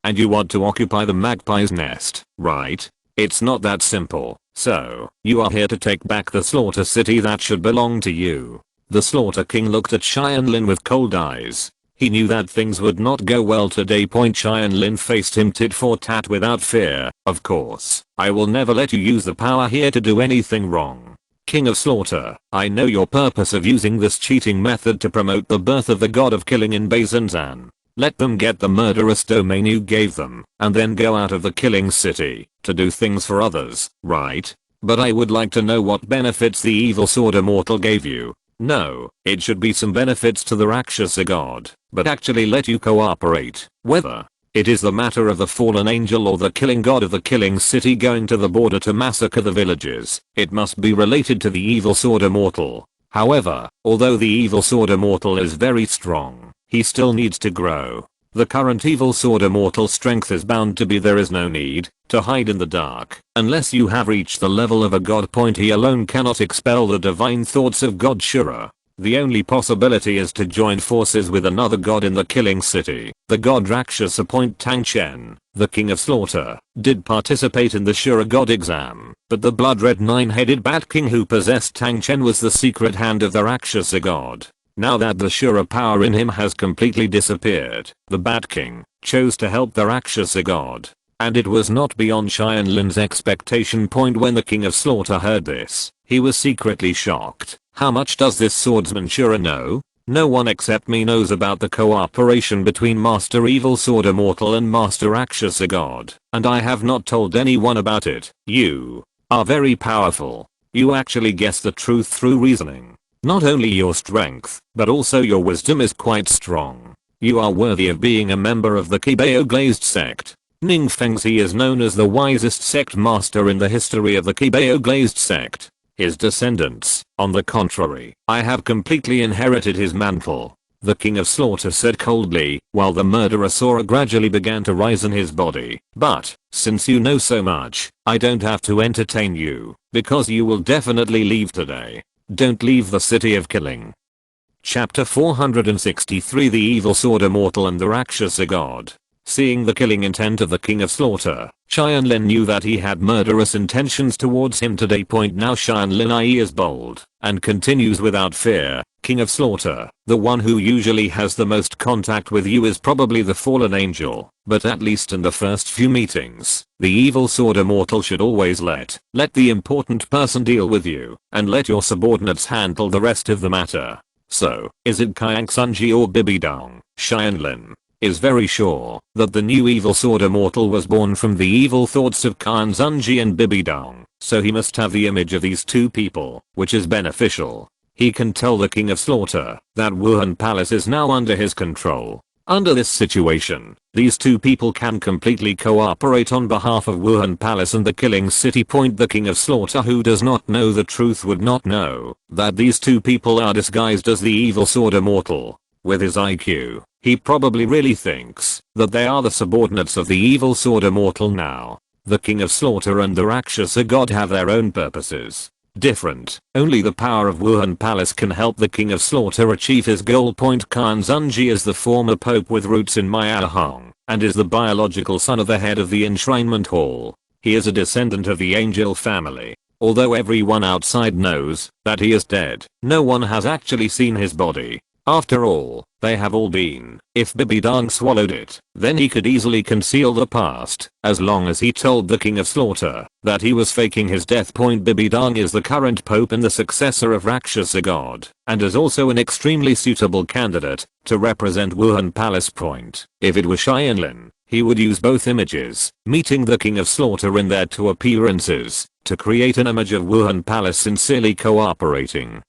[SPEAKER 1] And you want to occupy the magpie's nest, right? It's not that simple. So, you are here to take back the Slaughter City that should belong to you." The Slaughter King looked at Tianlin with cold eyes. He knew that things would not go well today. Tianlin faced him tit for tat without fear. "Of course, I will never let you use the power here to do anything wrong. King of Slaughter, I know your purpose of using this cheating method to promote the birth of the god of killing in Bazanzan. Let them get the murderous domain you gave them, and then go out of the killing city to do things for others, right? But I would like to know what benefits the evil sword immortal gave you. No, it should be some benefits to the Rakshasa god, but actually let you cooperate. Whether it is the matter of the fallen angel or the killing god of the killing city going to the border to massacre the villages, it must be related to the evil sword immortal. However, although the evil sword immortal is very strong, he still needs to grow. The current evil sword immortal strength is bound to be. There is no need to hide in the dark. Unless you have reached the level of a god. He alone cannot expel the divine thoughts of God Shura. The only possibility is to join forces with another god in the killing city. The god Rakshasa. Tang Chen, the King of Slaughter, did participate in the Shura god exam, but the blood-red 9-headed Bat King who possessed Tang Chen was the secret hand of the Rakshasa god. Now that the Shura power in him has completely disappeared, the Bat King chose to help the Rakshasa god. And it was not beyond Tianlin's expectation. When the King of Slaughter heard this, he was secretly shocked. How much does this swordsman Shura know? No one except me knows about the cooperation between Master Evil Sword Immortal and Master Rakshasa God, and I have not told anyone about it. You are very powerful. You actually guess the truth through reasoning. Not only your strength, but also your wisdom is quite strong. You are worthy of being a member of the Qibao Glazed sect. Ning Fengzi is known as the wisest sect master in the history of the Qibao Glazed sect. His descendants, on the contrary, I have completely inherited his mantle. The King of Slaughter said coldly, while the murderous aura gradually began to rise in his body. But, since you know so much, I don't have to entertain you, because you will definitely leave today. Don't leave the city of killing. Chapter 463 The Evil Sword Immortal and the Rakshasa God. Seeing the killing intent of the King of Slaughter, Tianlin knew that he had murderous intentions towards him today. Now Tianlin is bold and continues without fear. King of Slaughter, the one who usually has the most contact with you is probably the fallen angel, but at least in the first few meetings, the evil sword immortal should always let the important person deal with you, and let your subordinates handle the rest of the matter. So, is it Qiang Sunji or Bibidong? Tianlin is very sure that the new evil sword immortal was born from the evil thoughts of Qiang Sunji and Bibidong, so he must have the image of these two people, which is beneficial. He can tell the King of Slaughter that Wuhan Palace is now under his control. Under this situation, these two people can completely cooperate on behalf of Wuhan Palace and the Killing City. The King of Slaughter, who does not know the truth, would not know that these two people are disguised as the evil sword immortal. With his IQ, he probably really thinks that they are the subordinates of the evil sword immortal now. The King of Slaughter and the Rakshasa god have their own purposes. Different. Only the power of Wuhan Palace can help the King of Slaughter achieve his goal. Qiang Sunji is the former pope with roots in Mayahong, and is the biological son of the head of the enshrinement hall. He is a descendant of the angel family. Although everyone outside knows that he is dead, no one has actually seen his body. After all, they have all been. If Bibidong swallowed it, then he could easily conceal the past, as long as he told the King of Slaughter that he was faking his death. Bibidong is the current pope and the successor of Rakshasa god, and is also an extremely suitable candidate to represent Wuhan Palace. If it were Tianlin, he would use both images, meeting the King of Slaughter in their two appearances, to create an image of Wuhan Palace sincerely cooperating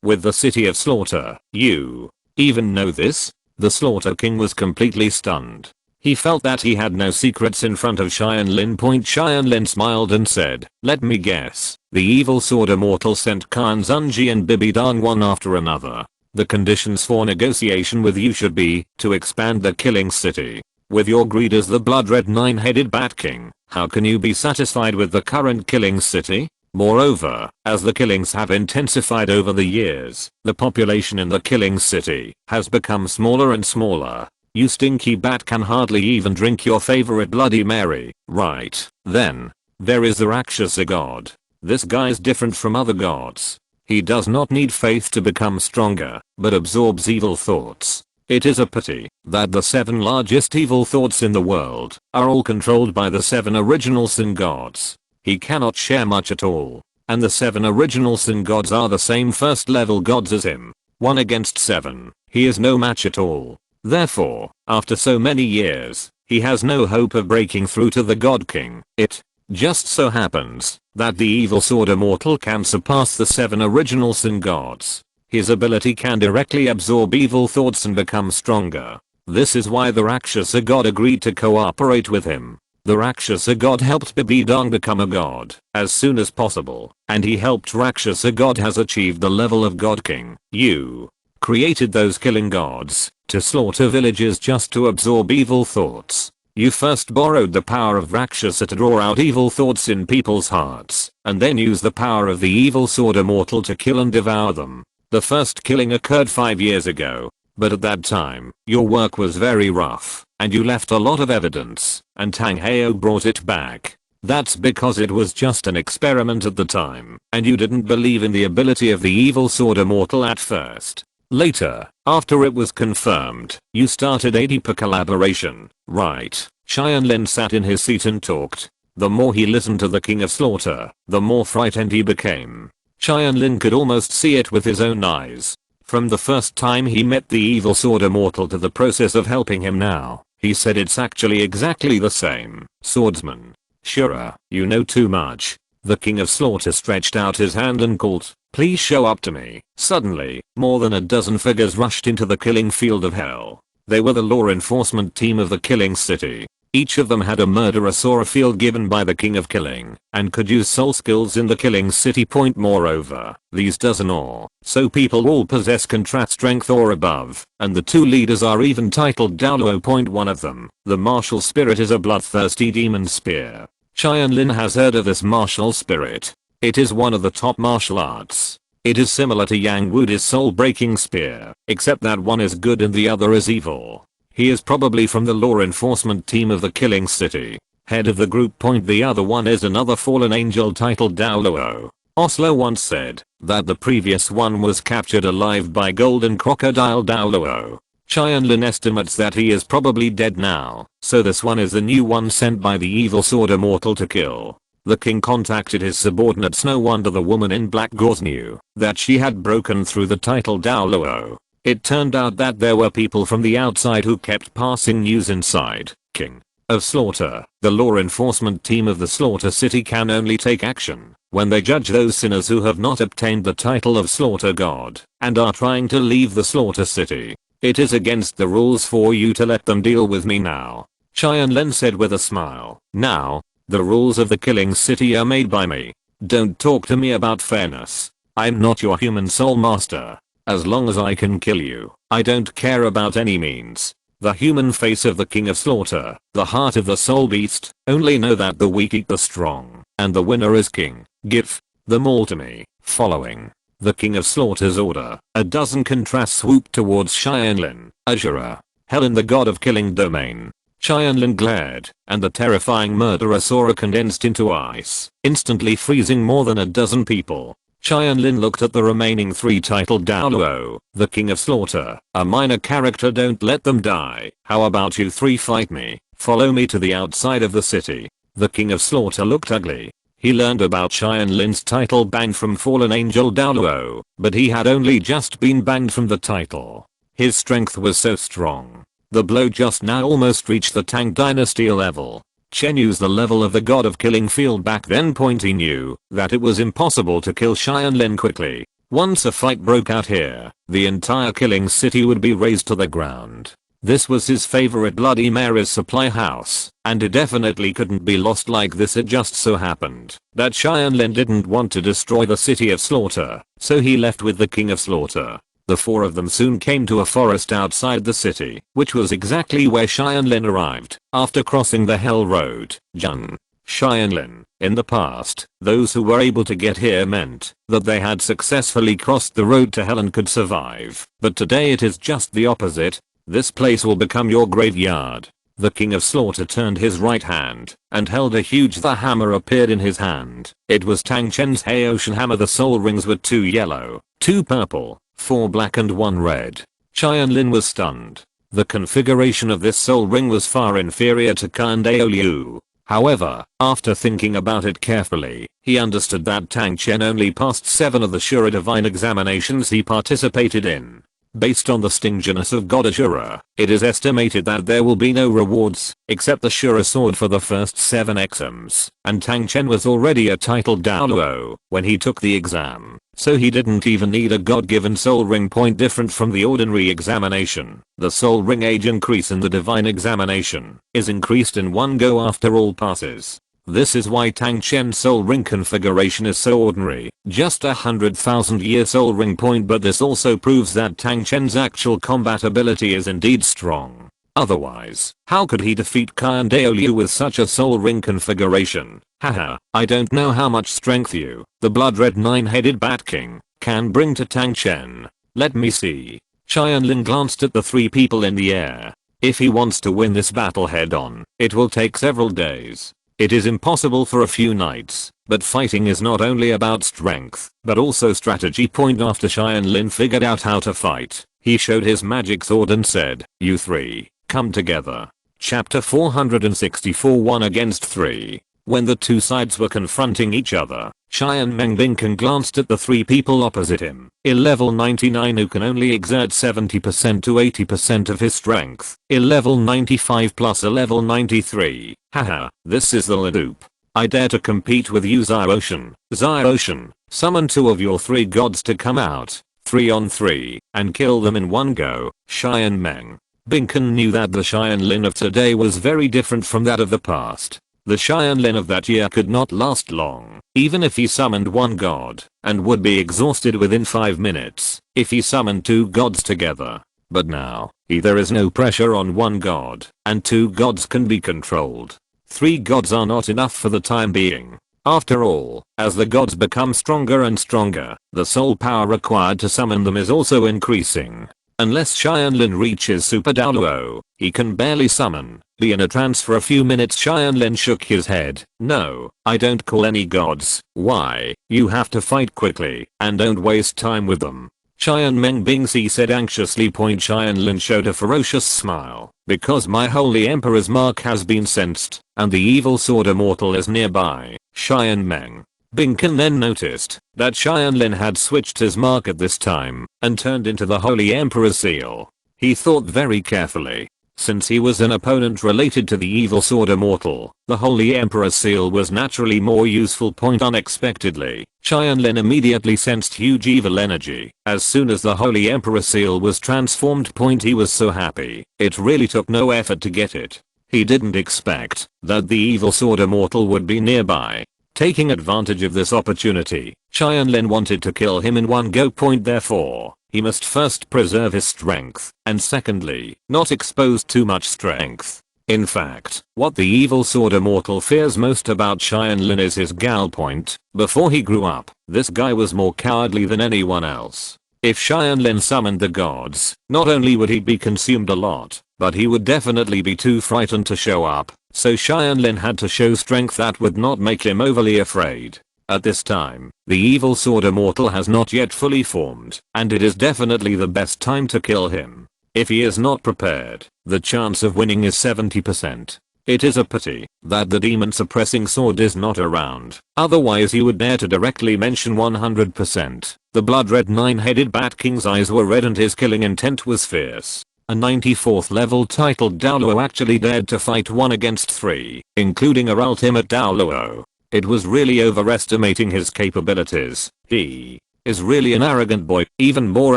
[SPEAKER 1] with the city of Slaughter. You even know this? The Slaughter King was completely stunned. He felt that he had no secrets in front of Tianlin. Tianlin smiled and said, "Let me guess. The evil sword immortal sent Qiang Sunji and Bibidong one after another. The conditions for negotiation with you should be to expand the Killing City. With your greed as the blood-red nine-headed Bat King, how can you be satisfied with the current Killing City? Moreover, as the killings have intensified over the years, the population in the Killing City has become smaller and smaller. You stinky bat can hardly even drink your favorite Bloody Mary, right? Then, there is the Rakshasa god. This guy's different from other gods. He does not need faith to become stronger, but absorbs evil thoughts. It is a pity that the 7 largest evil thoughts in the world are all controlled by the 7 original sin gods. He cannot share much at all, and the 7 original sin gods are the same first level gods as him. 1 against 7, he is no match at all. Therefore, after so many years, he has no hope of breaking through to the God King. It just so happens that the evil sword immortal can surpass the 7 original sin gods. His ability can directly absorb evil thoughts and become stronger. This is why the Rakshasa god agreed to cooperate with him. The Rakshasa god helped Bibidong become a god as soon as possible, and he helped Rakshasa god has achieved the level of God King. You created those killing gods to slaughter villages just to absorb evil thoughts. You first borrowed the power of Rakshasa to draw out evil thoughts in people's hearts, and then used the power of the evil sword immortal to kill and devour them. The first killing occurred 5 years ago, but at that time, your work was very rough, and you left a lot of evidence, and Tang Heo brought it back. That's because it was just an experiment at the time, and you didn't believe in the ability of the evil sword immortal at first. Later, after it was confirmed, you started a deeper collaboration, right? Tianlin sat in his seat and talked. The more he listened to the King of Slaughter, the more frightened he became. Tianlin could almost see it with his own eyes. From the first time he met the evil sword immortal to the process of helping him now, he said it's actually exactly the same. Swordsman. Shura, you know too much. The King of Slaughter stretched out his hand and called, "Please show up to me." Suddenly, more than a dozen figures rushed into the killing field of hell. They were the law enforcement team of the Killing City. Each of them had a murderous aura field given by the King of Killing, and could use soul skills in the Killing City. Moreover, these dozen or so people all possess contrast strength or above, and the 2 leaders are even titled Douluo. One of them, the martial spirit, is a bloodthirsty demon spear. Tianlin has heard of this martial spirit. It is one of the top martial arts. It is similar to Yang Wudi's soul-breaking spear, except that one is good and the other is evil. He is probably from the law enforcement team of the Killing City. Head of the group. The other one is another fallen angel titled Douluo. Oslo once said that the previous one was captured alive by golden crocodile Douluo. Tianlin estimates that he is probably dead now, so this one is the new one sent by the evil sword immortal to kill. The king contacted his subordinates. No wonder the woman in black gauze knew that she had broken through the title Douluo. It turned out that there were people from the outside who kept passing news inside. King of Slaughter, the law enforcement team of the Slaughter City can only take action when they judge those sinners who have not obtained the title of Slaughter God and are trying to leave the Slaughter City. It is against the rules for you to let them deal with me now, Tianlin said with a smile. Now, the rules of the killing city are made by me. Don't talk to me about fairness. I'm not your human soul master. As long as I can kill you, I don't care about any means. The human face of the king of slaughter, the heart of the soul beast, only know that the weak eat the strong, and the winner is king. Give them all to me. Following the king of slaughter's order, a dozen contrasts swooped towards Tianlin. Azura, Helen the god of killing domain. Tianlin glared, and the terrifying murderer saw condensed into ice, instantly freezing more than a dozen people. Tianlin looked at the remaining three titled Douluo, the king of slaughter, a minor character. Don't let them die. How about you three fight me? Follow me to the outside of the city. The king of slaughter looked ugly. He learned about Tianlin's title banned from fallen angel Douluo, but he had only just been banned from the title. His strength was so strong. The blow just now almost reached the Tang dynasty level. Chen used the level of the god of killing field back then. He knew that it was impossible to kill Tianlin quickly. Once a fight broke out here, the entire killing city would be razed to the ground. This was his favorite Bloody Mary's supply house, and it definitely couldn't be lost like this. It just so happened that Tianlin didn't want to destroy the city of slaughter, so he left with the king of slaughter. The four of them soon came to a forest outside the city, which was exactly where Tianlin arrived after crossing the Hell Road. Tianlin, in the past, those who were able to get here meant that they had successfully crossed the road to hell and could survive. But today it is just the opposite. This place will become your graveyard. The king of slaughter turned his right hand and held a huge the hammer appeared in his hand. It was Tang Chen's Haoshan hammer. The soul rings were 2 yellow, 2 purple, 4 black and 1 red. Tianlin was stunned. The configuration of this soul ring was far inferior to Douluo. However, after thinking about it carefully, he understood that Tang Chen only passed 7 of the Shura divine examinations he participated in. Based on the stinginess of God Ashura, it is estimated that there will be no rewards except the Shura sword for the first 7 exams, and Tang Chen was already a titled Douluo when he took the exam, so he didn't even need a god-given soul ring. Different from the ordinary examination, the soul ring age increase in the divine examination is increased in one go after all passes. This is why Tang Chen's soul ring configuration is so ordinary, just 100,000 year soul ring. But this also proves that Tang Chen's actual combat ability is indeed strong. Otherwise, how could he defeat Douluo with such a soul ring configuration? Haha, I don't know how much strength you, the blood red 9-headed Bat King, can bring to Tang Chen. Let me see. Tianlin glanced at the 3 people in the air. If he wants to win this battle head on, it will take several days. It is impossible for a few nights, but fighting is not only about strength, but also strategy. After Tianlin figured out how to fight, he showed his magic sword and said, "You 3, come together." Chapter 464 1 against 3. When the 2 sides were confronting each other, Qian Mengbingken glanced at the 3 people opposite him. A level 99 who can only exert 70% to 80% of his strength. A level 95 plus a level 93. Haha, this is the Ledup. I dare to compete with you Xiaoshan. Xiaoshan, summon 2 of your 3 gods to come out, 3 on 3, and kill them in one go. Qian Meng Binken knew that the Tianlin of today was very different from that of the past. The Tianlin of that year could not last long, even if he summoned 1 god, and would be exhausted within 5 minutes if he summoned 2 gods together. But now, there is no pressure on 1 god, and 2 gods can be controlled. 3 gods are not enough for the time being. After all, as the gods become stronger and stronger, the soul power required to summon them is also increasing. Unless Tianlin reaches Super Douluo, he can barely summon. Be in a trance for a few minutes. Tianlin shook his head. No, I don't call any gods. Why? You have to fight quickly and don't waste time with them. Qian Meng Bingsi said anxiously. Tianlin showed a ferocious smile. Because my holy emperor's mark has been sensed, and the evil sword immortal is nearby. Qian Meng Bingken then noticed that Tianlin had switched his mark at this time and turned into the holy emperor's seal. He thought very carefully. Since he was an opponent related to the evil sword immortal, the holy emperor's seal was naturally more useful. Unexpectedly, Tianlin immediately sensed huge evil energy. As soon as the holy emperor seal was transformed. He was so happy. It really took no effort to get it. He didn't expect that the evil sword immortal would be nearby. Taking advantage of this opportunity, Tianlin wanted to kill him in one go. Therefore, he must first preserve his strength, and secondly, not expose too much strength. In fact, what the evil sword immortal fears most about Tianlin is his gal point. Before he grew up, this guy was more cowardly than anyone else. If Tianlin summoned the gods, not only would he be consumed a lot, but he would definitely be too frightened to show up. So Tianlin had to show strength that would not make him overly afraid. At this time, the evil sword immortal has not yet fully formed, and it is definitely the best time to kill him. If he is not prepared, the chance of winning is 70%. It is a pity that the demon suppressing sword is not around, otherwise he would dare to directly mention 100%. The blood red 9-headed bat king's eyes were red and his killing intent was fierce. A 94th level titled Douluo actually dared to fight 1 against 3, including our ultimate Douluo. It was really overestimating his capabilities. He is really an arrogant boy, even more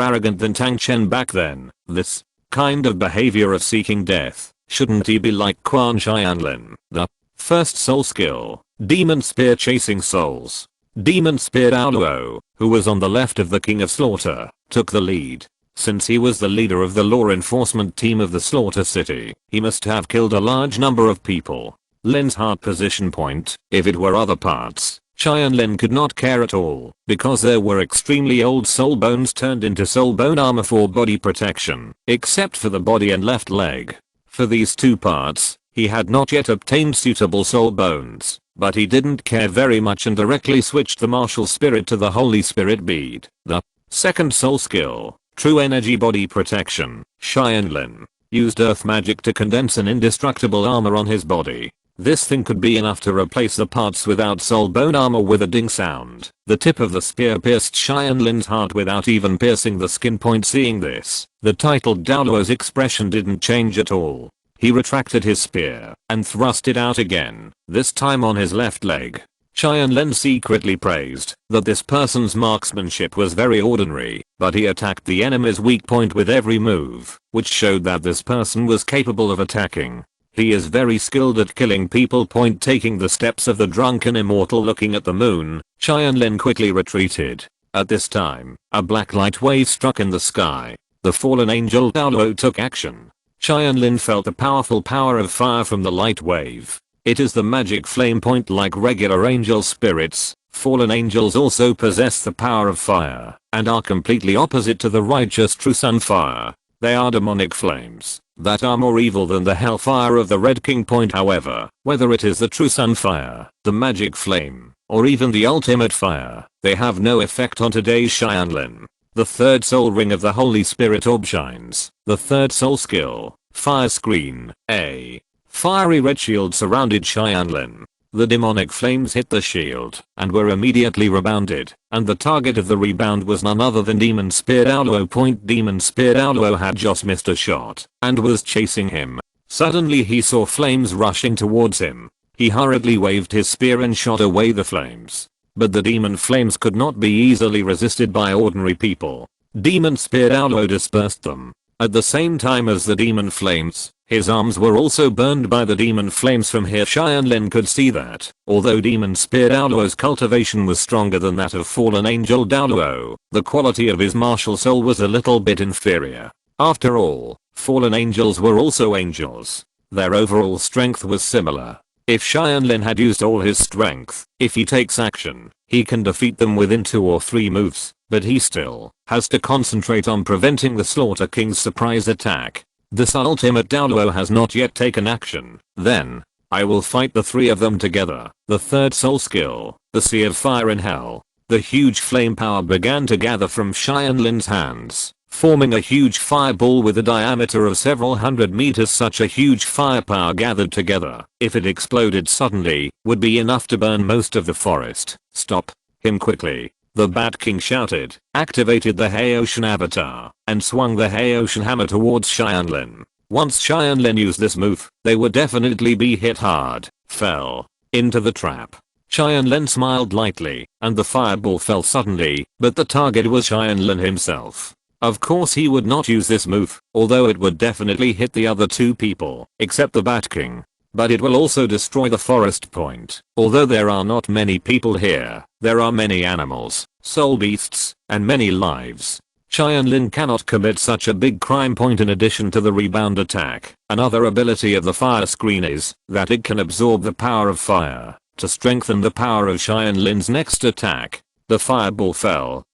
[SPEAKER 1] arrogant than Tang Chen back then. This kind of behavior of seeking death, shouldn't he be like Quan Tianlin? The first soul skill, Demon Spear chasing souls. Demon Spear Douluo, who was on the left of the King of Slaughter, took the lead. Since he was the leader of the law enforcement team of the Slaughter City, he must have killed a large number of people. Lin's heart position point, if it were other parts, Tianlin could not care at all, because there were extremely old soul bones turned into soul bone armor for body protection, except for the body and left leg. For these two parts, he had not yet obtained suitable soul bones, but he didn't care very much and directly switched the martial spirit to the holy spirit bead. The second soul skill, True Energy Body Protection. Tianlin used earth magic to condense an indestructible armor on his body. This thing could be enough to replace the parts without soul bone armor with a ding sound. The tip of the spear pierced Tianlin's heart without even piercing the skin. Seeing this, the titled Douluo's expression didn't change at all. He retracted his spear and thrust it out again, this time on his left leg. Tianlin secretly praised that this person's marksmanship was very ordinary, but he attacked the enemy's weak point with every move, which showed that this person was capable of attacking. He is very skilled at killing people. Taking the steps of the drunken immortal looking at the moon, Tianlin quickly retreated. At this time, a black light wave struck in the sky. The fallen angel Douluo took action. Tianlin felt the powerful power of fire from the light wave. It is the magic flame. Like regular angel spirits, fallen angels also possess the power of fire, and are completely opposite to the righteous true sun fire. They are demonic flames that are more evil than the hellfire of the Red King. However, whether it is the true sun fire, the magic flame, or even the ultimate fire, they have no effect on today's Tianlin. The third soul ring of the Holy Spirit orb shines. The third soul skill, Fire Screen. A fiery red shield surrounded Tianlin. The demonic flames hit the shield and were immediately rebounded, and the target of the rebound was none other than Demon Spear Douluo. Demon Spear Douluo had just missed a shot and was chasing him. Suddenly he saw flames rushing towards him. He hurriedly waved his spear and shot away the flames. But the demon flames could not be easily resisted by ordinary people. Demon Spear Douluo dispersed them. At the same time as the demon flames, his arms were also burned by the demon flames. From here Tianlin could see that, although Demon Spear Douluo's cultivation was stronger than that of fallen angel Douluo, the quality of his martial soul was a little bit inferior. After all, fallen angels were also angels. Their overall strength was similar. If Tianlin had used all his strength, if he takes action, he can defeat them within 2 or 3 moves. but he still has to concentrate on preventing the Slaughter King's surprise attack. This ultimate Douluo has not yet taken action. Then, I will fight the three of them together. The third soul skill, the Sea of Fire in Hell. The huge flame power began to gather from Tianlin's hands, forming a huge fireball with a diameter of several hundred meters. Such a huge firepower gathered together, if it exploded suddenly, would be enough to burn most of the forest. Stop him quickly. The Bat King shouted, activated the Haoshan avatar, and swung the Haoshan hammer towards Tianlin. Once Tianlin used this move, they would definitely be hit hard. Fell into the trap. Tianlin smiled lightly, and the fireball fell suddenly, but the target was Tianlin himself. Of course he would not use this move, although it would definitely hit the other two people, except the Bat King. But it will also destroy the forest point. Although there are not many people here, there are many animals, soul beasts, and many lives. Tianlin cannot commit such a big crime point. In addition to the rebound attack, another ability of the fire screen is that it can absorb the power of fire to strengthen the power of Tianlin's next attack. The fireball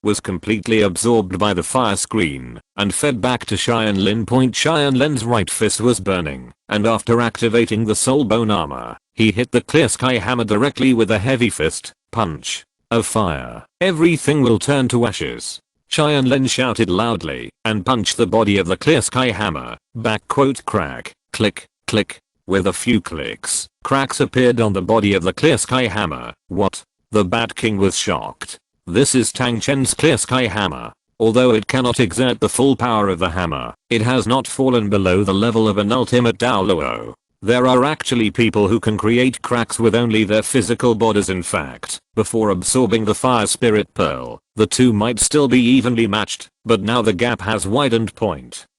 [SPEAKER 1] was completely absorbed by the fire screen and fed back to Tianlin. Tianlin's right fist was burning, and after activating the soul bone armor, he hit the clear sky hammer directly with a heavy fist punch of fire. Everything will turn to ashes. Tianlin shouted loudly and punched the body of the clear sky hammer. Crack, click, click. With a few clicks, cracks appeared on the body of the clear sky hammer. What? The Bat King was shocked. This is Tang Chen's clear sky hammer. Although it cannot exert the full power of the hammer, it has not fallen below the level of an ultimate Douluo. There are actually people who can create cracks with only their physical bodies. In fact, before absorbing the fire spirit pearl, the two might still be evenly matched, but now the gap has widened.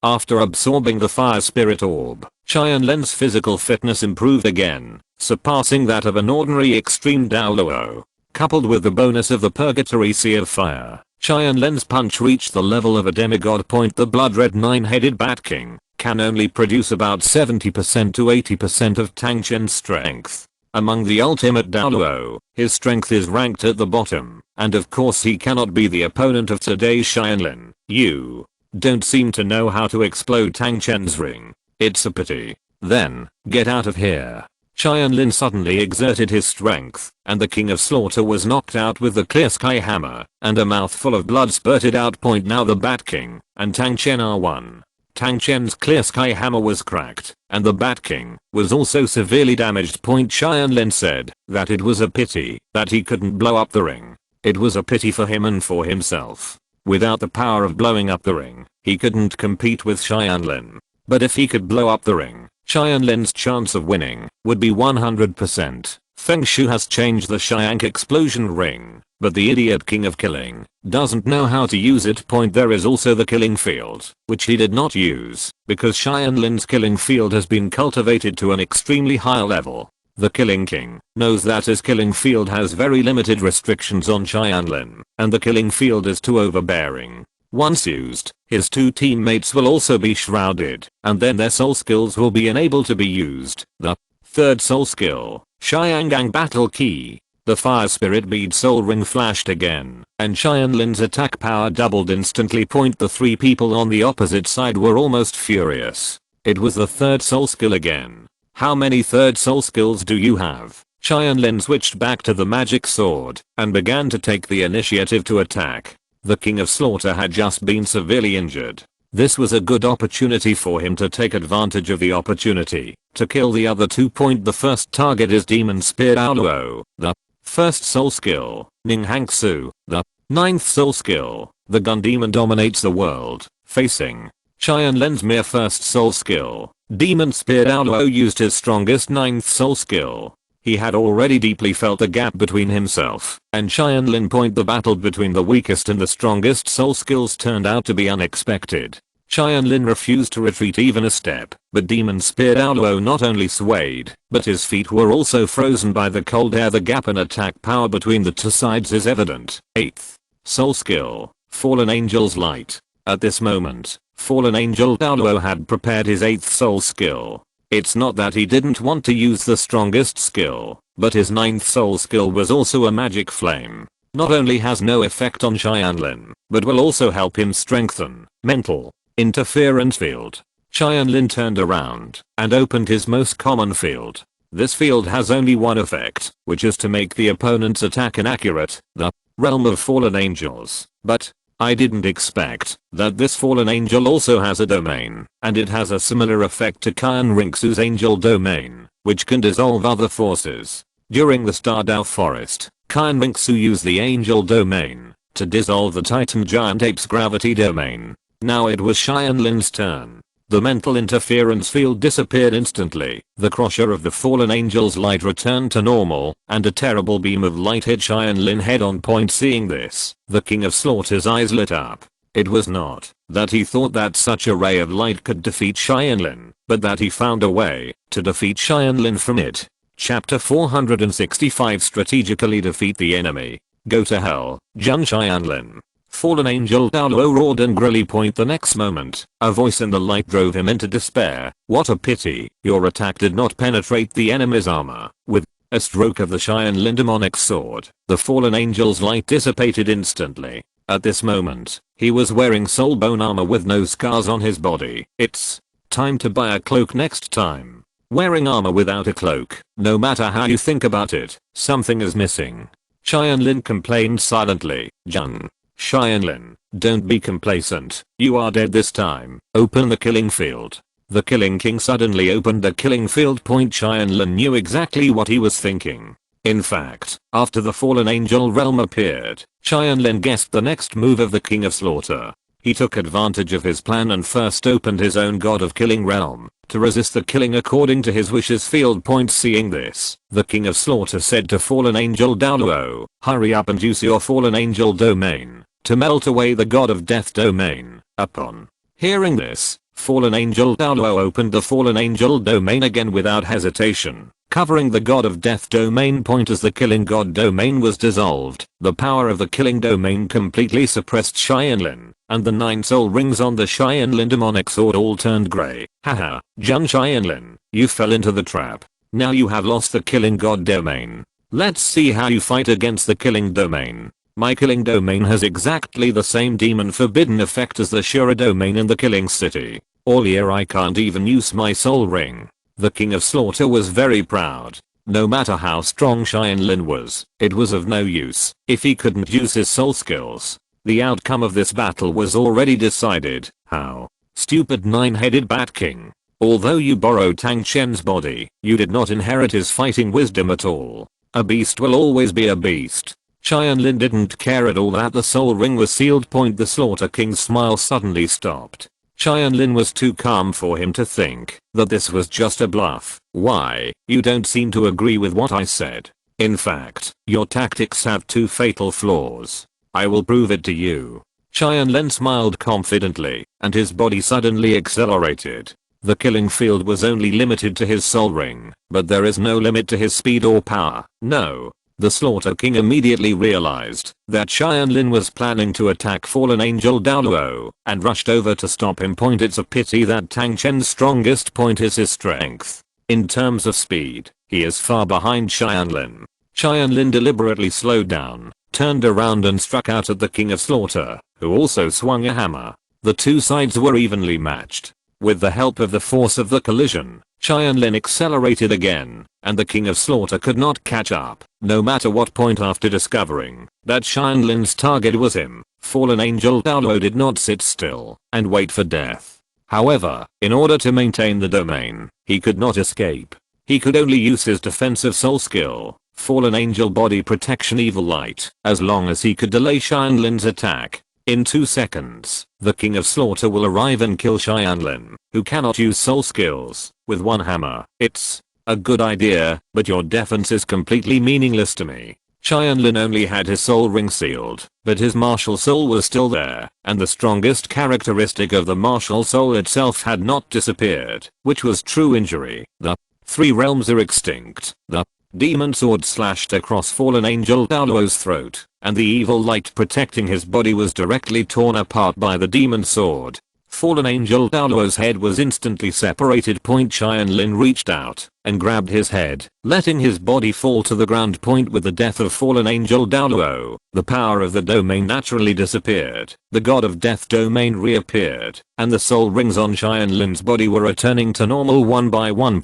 [SPEAKER 1] After absorbing the fire spirit orb, Tianlin's physical fitness improved again, surpassing that of an ordinary extreme Douluo. Coupled with the bonus of the Purgatory Sea of Fire, Tianlin's punch reached the level of a demigod. The blood-red 9-headed Bat King can only produce about 70% to 80% of Tang Chen's strength. Among the ultimate Douluo, his strength is ranked at the bottom, and of course he cannot be the opponent of today's Tianlin. You don't seem to know how to explode Tang Chen's ring. It's a pity. Then, get out of here. Tianlin suddenly exerted his strength, and the King of Slaughter was knocked out with the clear sky hammer, and a mouthful of blood spurted out. Now the Bat King and Tang Chen are one. Tang Chen's clear sky hammer was cracked, and the Bat King was also severely damaged. Tianlin said that it was a pity that he couldn't blow up the ring. It was a pity for him and for himself. Without the power of blowing up the ring, he couldn't compete with Tianlin. But if he could blow up the ring, Tianlin's chance of winning would be 100%. Feng Shu has changed the Xiang explosion ring, but the idiot King of Killing doesn't know how to use it. There is also the killing field, which he did not use, because Tianlin's killing field has been cultivated to an extremely high level. The Killing King knows that his killing field has very limited restrictions on Tianlin, and the killing field is too overbearing. Once used, his two teammates will also be shrouded, and then their soul skills will be unable to be used. The third soul skill, Xiangang Battle Key. The fire spirit bead soul ring flashed again, and Tianlin's attack power doubled instantly. The three people on the opposite side were almost furious. It was the third soul skill again. How many third soul skills do you have? Tianlin switched back to the magic sword, and began to take the initiative to attack. The King of Slaughter had just been severely injured. This was a good opportunity for him to take advantage of the opportunity to kill the other two. The first target is Demon Spear Douluo. The first soul skill, Ning Hangsu. The ninth soul skill, the Gun Demon dominates the world. Facing Tianlin's mere first soul skill, Demon Spear Douluo used his strongest ninth soul skill. He had already deeply felt the gap between himself and Tianlin. The battle between the weakest and the strongest soul skills turned out to be unexpected. Tianlin refused to retreat even a step, but Demon Spear Douluo not only swayed, but his feet were also frozen by the cold air. The gap in attack power between the two sides is evident. 8th soul skill, Fallen Angel's Light. At this moment, Fallen Angel Douluo had prepared his 8th soul skill. It's not that he didn't want to use the strongest skill, but his 9th soul skill was also a magic flame. not only has no effect on Tianlin, but will also help him strengthen mental interference field. Tianlin turned around and opened his most common field. This field has only one effect, which is to make the opponent's attack inaccurate, the realm of fallen angels. But I didn't expect that this fallen angel also has a domain, and it has a similar effect to Qian Rinxu's angel domain, which can dissolve other forces. During the Stardow Forest, Qian Rinxu used the angel domain to dissolve the Titan Giant Ape's gravity domain. Now it was Tianlin's turn. The mental interference field disappeared instantly, the crusher of the fallen angel's light returned to normal, and a terrible beam of light hit Tianlin head on point. Seeing this, the King of Slaughter's eyes lit up. It was not that he thought that such a ray of light could defeat Tianlin, but that he found a way to defeat Tianlin from it. Chapter 465 Strategically defeat the enemy. Go to hell, Jun Tianlin. Fallen Angel Douluo roared angrily. The next moment, a voice in the light drove him into despair. What a pity, your attack did not penetrate the enemy's armor. With a stroke of the Tianlin demonic sword, the fallen angel's light dissipated instantly. At this moment, he was wearing soul bone armor with no scars on his body. It's time to buy a cloak next time. Wearing armor without a cloak, no matter how you think about it, something is missing. Tianlin complained silently. Jun Tianlin, don't be complacent. You are dead this time. Open the killing field. The Killing King suddenly opened the killing field. Tianlin knew exactly what he was thinking. In fact, after the fallen angel realm appeared, Tianlin guessed the next move of the King of Slaughter. He took advantage of his plan and first opened his own God of Killing realm to resist the killing according to his wishes field. Seeing this, the King of Slaughter said to Fallen Angel Douluo, hurry up and use your Fallen Angel domain to melt away the God of Death domain. Upon hearing this, Fallen Angel Douluo opened the Fallen Angel domain again without hesitation, covering the God of Death domain. As the Killing God domain was dissolved, the power of the Killing domain completely suppressed Tianlin, and the 9 soul rings on the Tianlin demonic sword all turned grey. Haha, Jun Tianlin, you fell into the trap. Now you have lost the Killing God domain. Let's see how you fight against the Killing domain. My Killing domain has exactly the same demon forbidden effect as the Shura domain in the Killing City. All year I can't even use my soul ring. The King of Slaughter was very proud. No matter how strong Tianlin was, it was of no use if he couldn't use his soul skills. The outcome of this battle was already decided. How stupid 9-headed Bat King. Although you borrowed Tang Chen's body, you did not inherit his fighting wisdom at all. A beast will always be a beast. Tianlin didn't care at all that the soul ring was sealed. The Slaughter King's smile suddenly stopped. Tianlin was too calm for him to think that this was just a bluff. Why, you don't seem to agree with what I said. In fact, your tactics have 2 fatal flaws. I will prove it to you. Tianlin smiled confidently, and his body suddenly accelerated. The killing field was only limited to his soul ring, but there is no limit to his speed or power. No. The Slaughter King immediately realized that Tianlin was planning to attack Fallen Angel Douluo, and rushed over to stop him. It's a pity that Tang Chen's strongest point is his strength. In terms of speed, he is far behind Tianlin. Tianlin deliberately slowed down, turned around and struck out at the King of Slaughter, who also swung a hammer. The 2 sides were evenly matched. With the help of the force of the collision, Tianlin accelerated again, and the King of Slaughter could not catch up. No matter what point after discovering that Tianlin's target was him, Fallen Angel Douluo did not sit still and wait for death. However, in order to maintain the domain, he could not escape. He could only use his defensive soul skill, Fallen Angel Body Protection Evil Light, as long as he could delay Tianlin's attack. In 2 seconds, the King of Slaughter will arrive and kill Tianlin, who cannot use soul skills, with 1 hammer. It's a good idea, but your defense is completely meaningless to me. Tianlin only had his soul ring sealed, but his martial soul was still there, and the strongest characteristic of the martial soul itself had not disappeared, which was true injury. The 3 realms are extinct. The demon sword slashed across Fallen Angel Douluo's throat, and the evil light protecting his body was directly torn apart by the demon sword. Fallen Angel Douluo's head was instantly separated. Tianlin reached out and grabbed his head, letting his body fall to the ground. With the death of Fallen Angel Douluo, the power of the domain naturally disappeared. The god of death domain reappeared, and the soul rings on Tianlin's body were returning to normal one by one.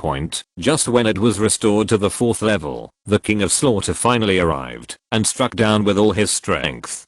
[SPEAKER 1] Just when it was restored to the 4th level, the King of Slaughter finally arrived and struck down with all his strength.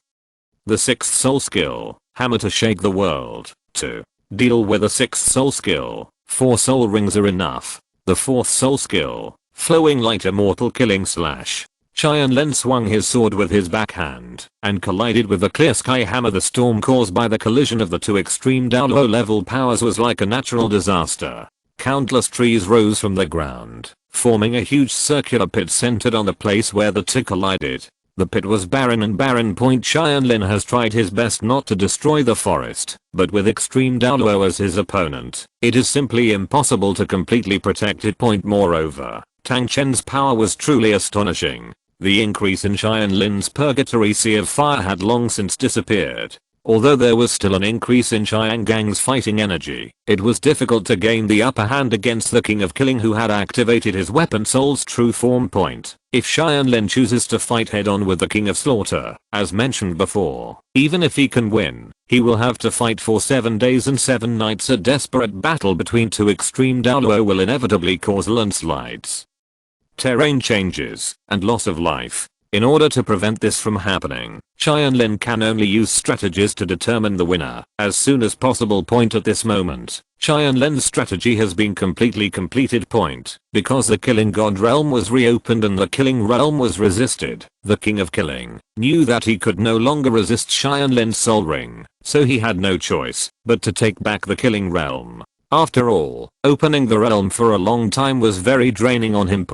[SPEAKER 1] The 6th soul skill, Hammer to shake the world. To deal with a 6th soul skill, 4 soul rings are enough. The 4th soul skill, Flowing Light Immortal Killing Slash. Tianlin swung his sword with his backhand and collided with the clear sky hammer. The storm caused by the collision of the two extreme Douluo level powers was like a natural disaster. Countless trees rose from the ground, forming a huge circular pit centered on the place where the two collided. The pit was barren and barren. Tianlin has tried his best not to destroy the forest, but with extreme Douluo as his opponent, it is simply impossible to completely protect it. Moreover, Tang Chen's power was truly astonishing. The increase in Tianlin's purgatory sea of fire had long since disappeared. Although there was still an increase in Xiangang's fighting energy, it was difficult to gain the upper hand against the King of Killing, who had activated his weapon Soul's true form. If Tianlin chooses to fight head on with the King of Slaughter, as mentioned before, even if he can win, he will have to fight for 7 days and 7 nights. A desperate battle between two extreme Douluo will inevitably cause landslides, terrain changes, and loss of life. In order to prevent this from happening, Tianlin can only use strategies to determine the winner as soon as possible. At this moment, Tianlin's strategy has been completed. Because the Killing God realm was reopened and the Killing realm was resisted, the King of Killing knew that he could no longer resist Tianlin's soul ring, so he had no choice but to take back the Killing realm. After all, opening the realm for a long time was very draining on him.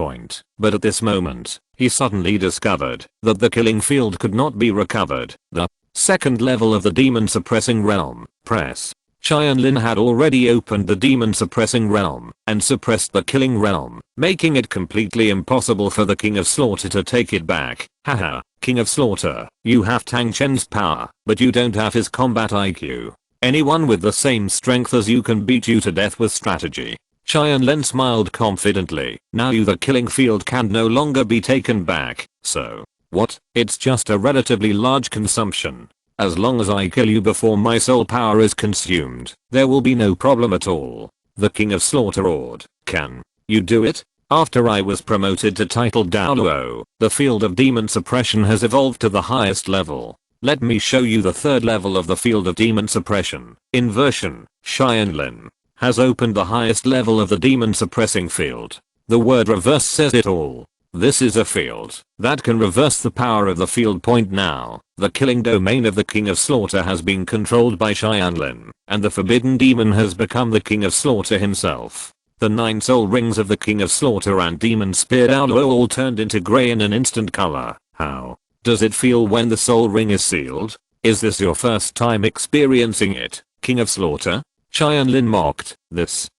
[SPEAKER 1] But at this moment, he suddenly discovered that the killing field could not be recovered. The 2nd level of the demon suppressing realm, press. Tianlin had already opened the demon suppressing realm and suppressed the killing realm, making it completely impossible for the King of Slaughter to take it back. Haha, King of Slaughter, you have Tang Chen's power, but you don't have his combat IQ. Anyone with the same strength as you can beat you to death with strategy. Tianlin smiled confidently. Now the killing field can no longer be taken back, so what? It's just a relatively large consumption. As long as I kill you before my soul power is consumed, there will be no problem at all. The King of Slaughter roared. Can you do it? After I was promoted to title Douluo, the field of demon suppression has evolved to the highest level. Let me show you the 3rd level of the field of demon suppression. Inversion. Tianlin has opened the highest level of the demon suppressing field. The word reverse says it all. This is a field that can reverse the power of the field. Now, the killing domain of the King of Slaughter has been controlled by Tianlin, and the forbidden demon has become the King of Slaughter himself. The 9 soul rings of the King of Slaughter and Demon Spear Douluo all turned into grey in an instant color. How does it feel when the soul ring is sealed? Is this your first time experiencing it, King of Slaughter? Tianlin mocked. This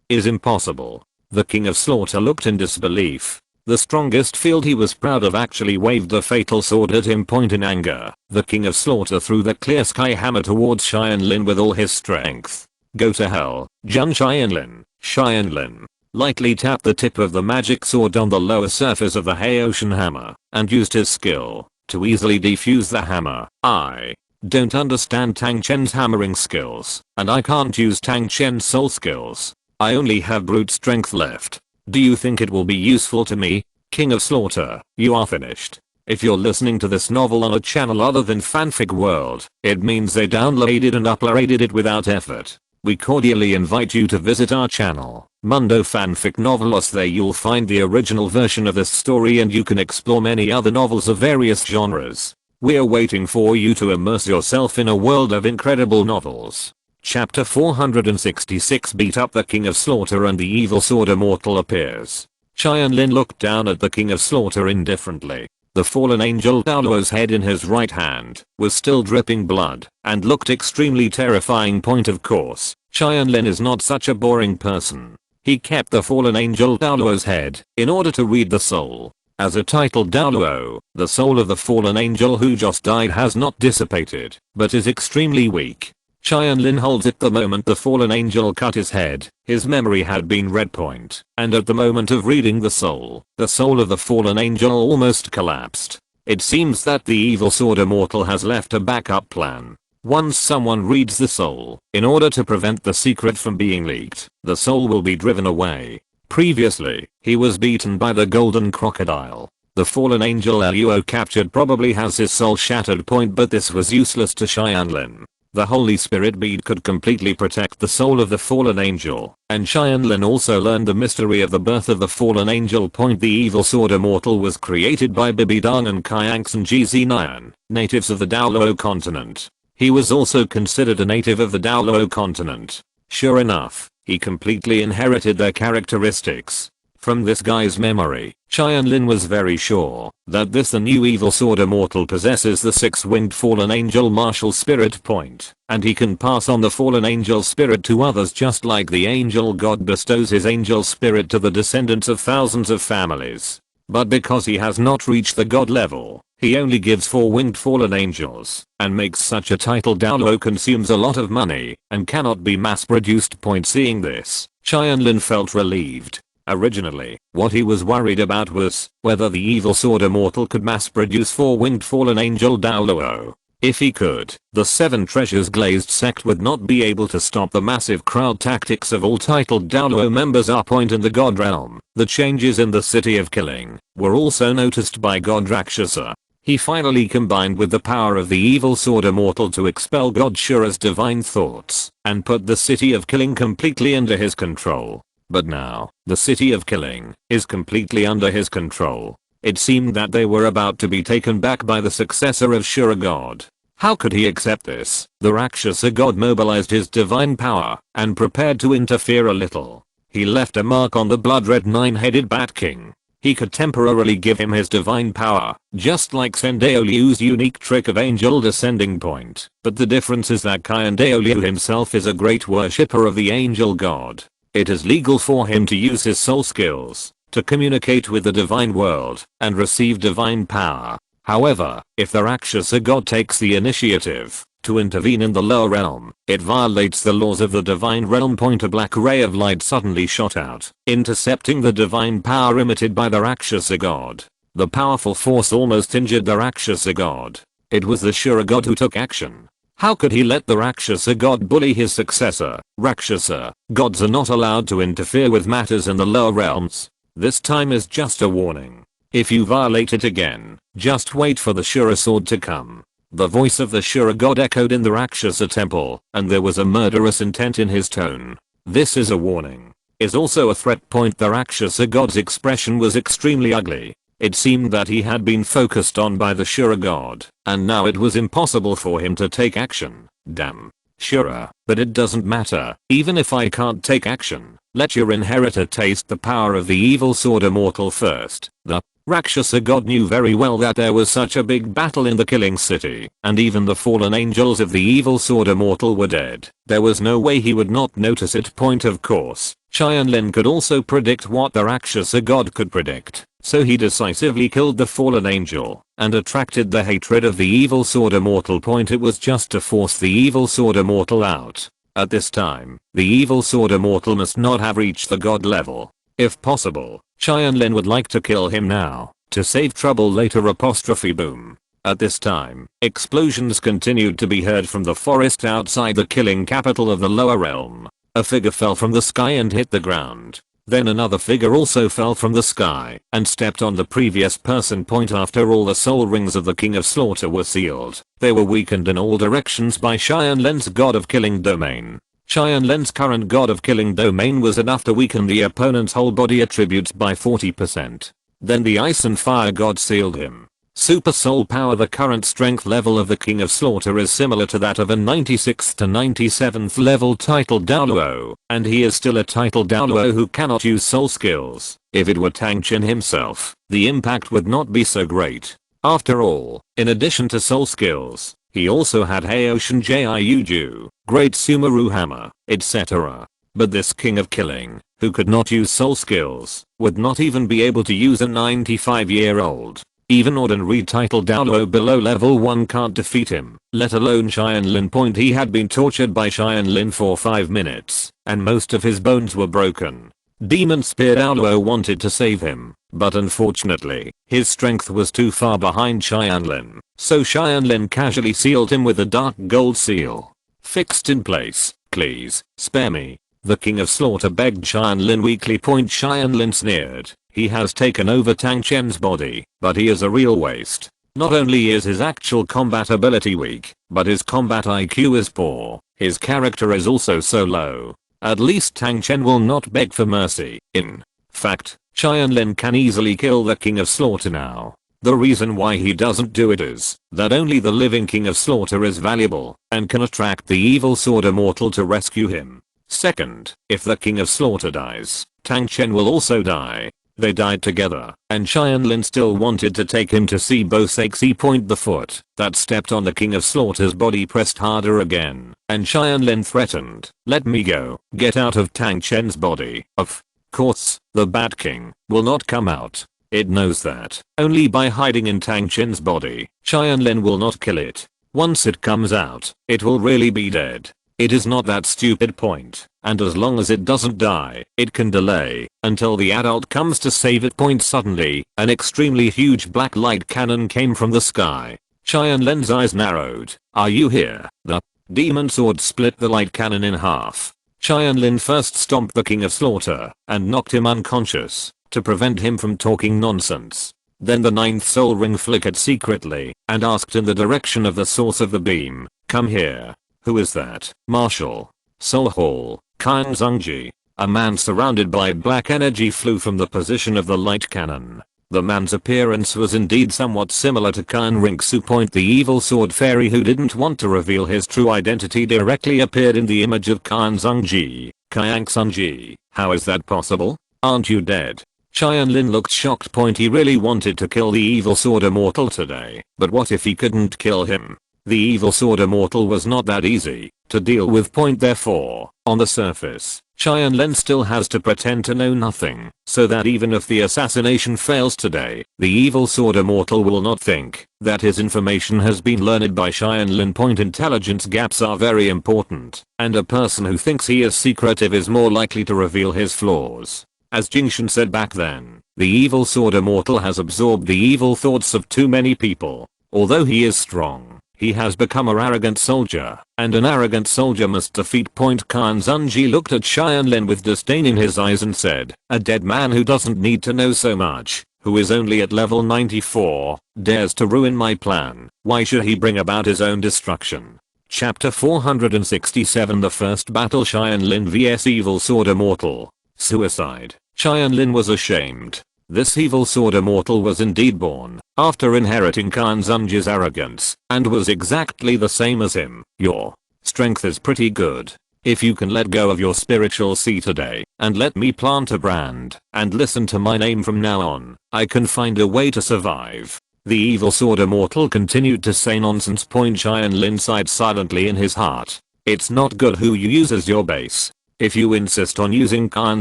[SPEAKER 1] is impossible. The King of Slaughter looked in disbelief. The strongest field he was proud of actually waved the fatal sword at him. In anger, the King of Slaughter threw the clear sky hammer towards Tianlin with all his strength. Go to hell, Jun Tianlin. Tianlin lightly tapped the tip of the magic sword on the lower surface of the Haotian hammer and used his skill to easily defuse the hammer. I don't understand Tang Chen's hammering skills, and I can't use Tang Chen's soul skills. I only have brute strength left. Do you think it will be useful to me? King of Slaughter, you are finished. If you're listening to this novel on a channel other than Fanfic World, it means they downloaded and uploaded it without effort. We cordially invite you to visit our channel, Mundo Fanfic Novelos. There you'll find the original version of this story and you can explore many other novels of various genres. We're waiting for you to immerse yourself in a world of incredible novels. Chapter 466. Beat up the King of Slaughter and the evil sword immortal appears. Tianlin looked down at the King of Slaughter indifferently. The fallen angel Douluo's head in his right hand was still dripping blood and looked extremely terrifying. Of course, Tianlin is not such a boring person. He kept the fallen angel Douluo's head in order to read the soul. As a titled Douluo, the soul of the fallen angel who just died has not dissipated, but is extremely weak. Tianlin holds it the moment the fallen angel cut his head. His memory had been red point, and at the moment of reading the soul of the fallen angel almost collapsed. It seems that the evil sword immortal has left a backup plan. Once someone reads the soul, in order to prevent the secret from being leaked, the soul will be driven away. Previously, he was beaten by the golden crocodile. The fallen angel Luo captured probably has his soul shattered point, but this was useless to Tianlin. The Holy Spirit bead could completely protect the soul of the fallen angel, and Tianlin also learned the mystery of the birth of the fallen angel point. The evil sword immortal was created by Bibidang and Kyanx and Gznian, natives of the Douluo Continent. He was also considered a native of the Douluo Continent. Sure enough, he completely inherited their characteristics. From this guy's memory, Tianlin was very sure that the new evil sword immortal possesses the six-winged fallen angel martial spirit point, and he can pass on the fallen angel spirit to others just like the angel god bestows his angel spirit to the descendants of thousands of families. But because he has not reached the god level, he only gives four-winged fallen angels, and makes such a title. Douluo consumes a lot of money, and cannot be mass-produced. Seeing this, Tianlin felt relieved. Originally, what he was worried about was whether the evil sword immortal could mass-produce four-winged fallen angel Douluo. If he could, the Seven Treasures Glazed sect would not be able to stop the massive crowd tactics of all titled Douluo members. Point in the God Realm, the changes in the city of killing were also noticed by God Rakshasa. He finally combined with the power of the evil sword immortal to expel God Shura's divine thoughts and put the city of killing completely under his control. But now, the city of killing is completely under his control. It seemed that they were about to be taken back by the successor of Shura God. How could he accept this? The Rakshasa god mobilized his divine power and prepared to interfere a little. He left a mark on the blood-red nine-headed Bat King. He could temporarily give him his divine power, just like Sendeoliu's unique trick of angel descending point. But the difference is that Sendeoliu himself is a great worshipper of the angel god. It is legal for him to use his soul skills to communicate with the divine world and receive divine power. However, if the Rakshasa god takes the initiative to intervene in the lower realm, it violates the laws of the divine realm. A black ray of light suddenly shot out, intercepting the divine power emitted by the Rakshasa god. The powerful force almost injured the Rakshasa god. It was the Shura god who took action. How could he let the Rakshasa god bully his successor? Rakshasa gods are not allowed to interfere with matters in the lower realms. This time is just a warning. If you violate it again, just wait for the Shura sword to come. The voice of the Shura god echoed in the Rakshasa temple, and there was a murderous intent in his tone. This is a warning. Is also a threat. The Rakshasa god's expression was extremely ugly. It seemed that he had been focused on by the Shura god, and now it was impossible for him to take action. Damn. Shura, but it doesn't matter. Even if I can't take action, let your inheritor taste the power of the evil sword immortal first. The Rakshasa god knew very well that there was such a big battle in the killing city, and even the fallen angels of the evil sword immortal were dead. There was no way he would not notice it. Of course, Tianlin could also predict what the Rakshasa god could predict, so he decisively killed the fallen angel and attracted the hatred of the evil sword immortal. It was just to force the evil sword immortal out. At this time, the evil sword immortal must not have reached the god level. If possible, Tianlin would like to kill him now, to save trouble later. Boom. At this time, explosions continued to be heard from the forest outside the killing capital of the lower realm. A figure fell from the sky and hit the ground. Then another figure also fell from the sky and stepped on the previous person. After all, the soul rings of the King of Slaughter were sealed. They were weakened in all directions by Tianlin's god of killing domain. Tianlin's current god of killing domain was enough to weaken the opponent's whole body attributes by 40%. Then the ice and fire god sealed him. Super soul power. The current strength level of the King of Slaughter is similar to that of a 96th to 97th level titled Douluo, and he is still a titled Douluo who cannot use soul skills. If it were Tang Chen himself, the impact would not be so great. After all, in addition to soul skills, he also had Haoshin Jiuju, Great Sumeru Hammer, etc. But this King of Killing, who could not use soul skills, would not even be able to use a 95-year-old Even ordinary title Douluo below level 1 can't defeat him, let alone Tianlin. He had been tortured by Tianlin for 5 minutes, and most of his bones were broken. Demon Spear Douluo wanted to save him, but unfortunately, his strength was too far behind Tianlin, so Tianlin casually sealed him with a dark gold seal. Fixed in place, please, spare me. The King of Slaughter begged Tianlin weakly. Tianlin sneered. He has taken over Tang Chen's body, but he is a real waste. Not only is his actual combat ability weak, but his combat IQ is poor. His character is also so low. At least Tang Chen will not beg for mercy. In fact, Tianlin can easily kill the King of Slaughter now. The reason why he doesn't do it is that only the living King of Slaughter is valuable and can attract the evil Sword Immortal to rescue him. Second, if the King of Slaughter dies, Tang Chen will also die. They died together, and Tianlin still wanted to take him to see Bosek's. The foot that stepped on the King of Slaughter's body pressed harder again, and Tianlin threatened, "Let me go, get out of Tang Chen's body." Of course, the Bat King will not come out. It knows that only by hiding in Tang Chen's body, Tianlin will not kill it. Once it comes out, it will really be dead. It is not that stupid point, and as long as it doesn't die, it can delay until the adult comes to save it. Suddenly, an extremely huge black light cannon came from the sky. Tianlin's eyes narrowed. "Are you here?" The demon sword split the light cannon in half. Tianlin first stomped the King of Slaughter and knocked him unconscious to prevent him from talking nonsense. Then the ninth soul ring flickered secretly and asked in the direction of the source of the beam, "Come here." Who is that? Marshal. Soul Hall. Kan Zhongji. A man surrounded by black energy flew from the position of the light cannon. The man's appearance was indeed somewhat similar to Kan Ringsu. The evil sword fairy who didn't want to reveal his true identity directly appeared in the image of Kan Zhongji. Kang Zhongji, how is that possible? Aren't you dead? Tianlin looked shocked. He really wanted to kill the evil sword immortal today, but what if he couldn't kill him? The evil sword immortal was not that easy to deal with. Therefore, on the surface, Tianlin still has to pretend to know nothing, so that even if the assassination fails today, the evil sword immortal will not think that his information has been learned by Tianlin. Intelligence gaps are very important, and a person who thinks he is secretive is more likely to reveal his flaws. As Jingshan said back then, the evil sword immortal has absorbed the evil thoughts of too many people. Although he is strong, he has become an arrogant soldier, and an arrogant soldier must defeat. Kan Zhongji looked at Tianlin with disdain in his eyes and said, "A dead man who doesn't need to know so much, who is only at level 94, dares to ruin my plan. Why should he bring about his own destruction?" Chapter 467. The first battle. Tianlin vs Evil Sword Immortal. Suicide. Tianlin was ashamed. This evil sword immortal was indeed born after inheriting Kan Zhongji's arrogance and was exactly the same as him. "Your strength is pretty good. If you can let go of your spiritual seed today and let me plant a brand and listen to my name from now on, I can find a way to survive." The evil sword immortal continued to say nonsense. Tianlin sighed silently in his heart. It's not good who you use as your base. If you insist on using Kan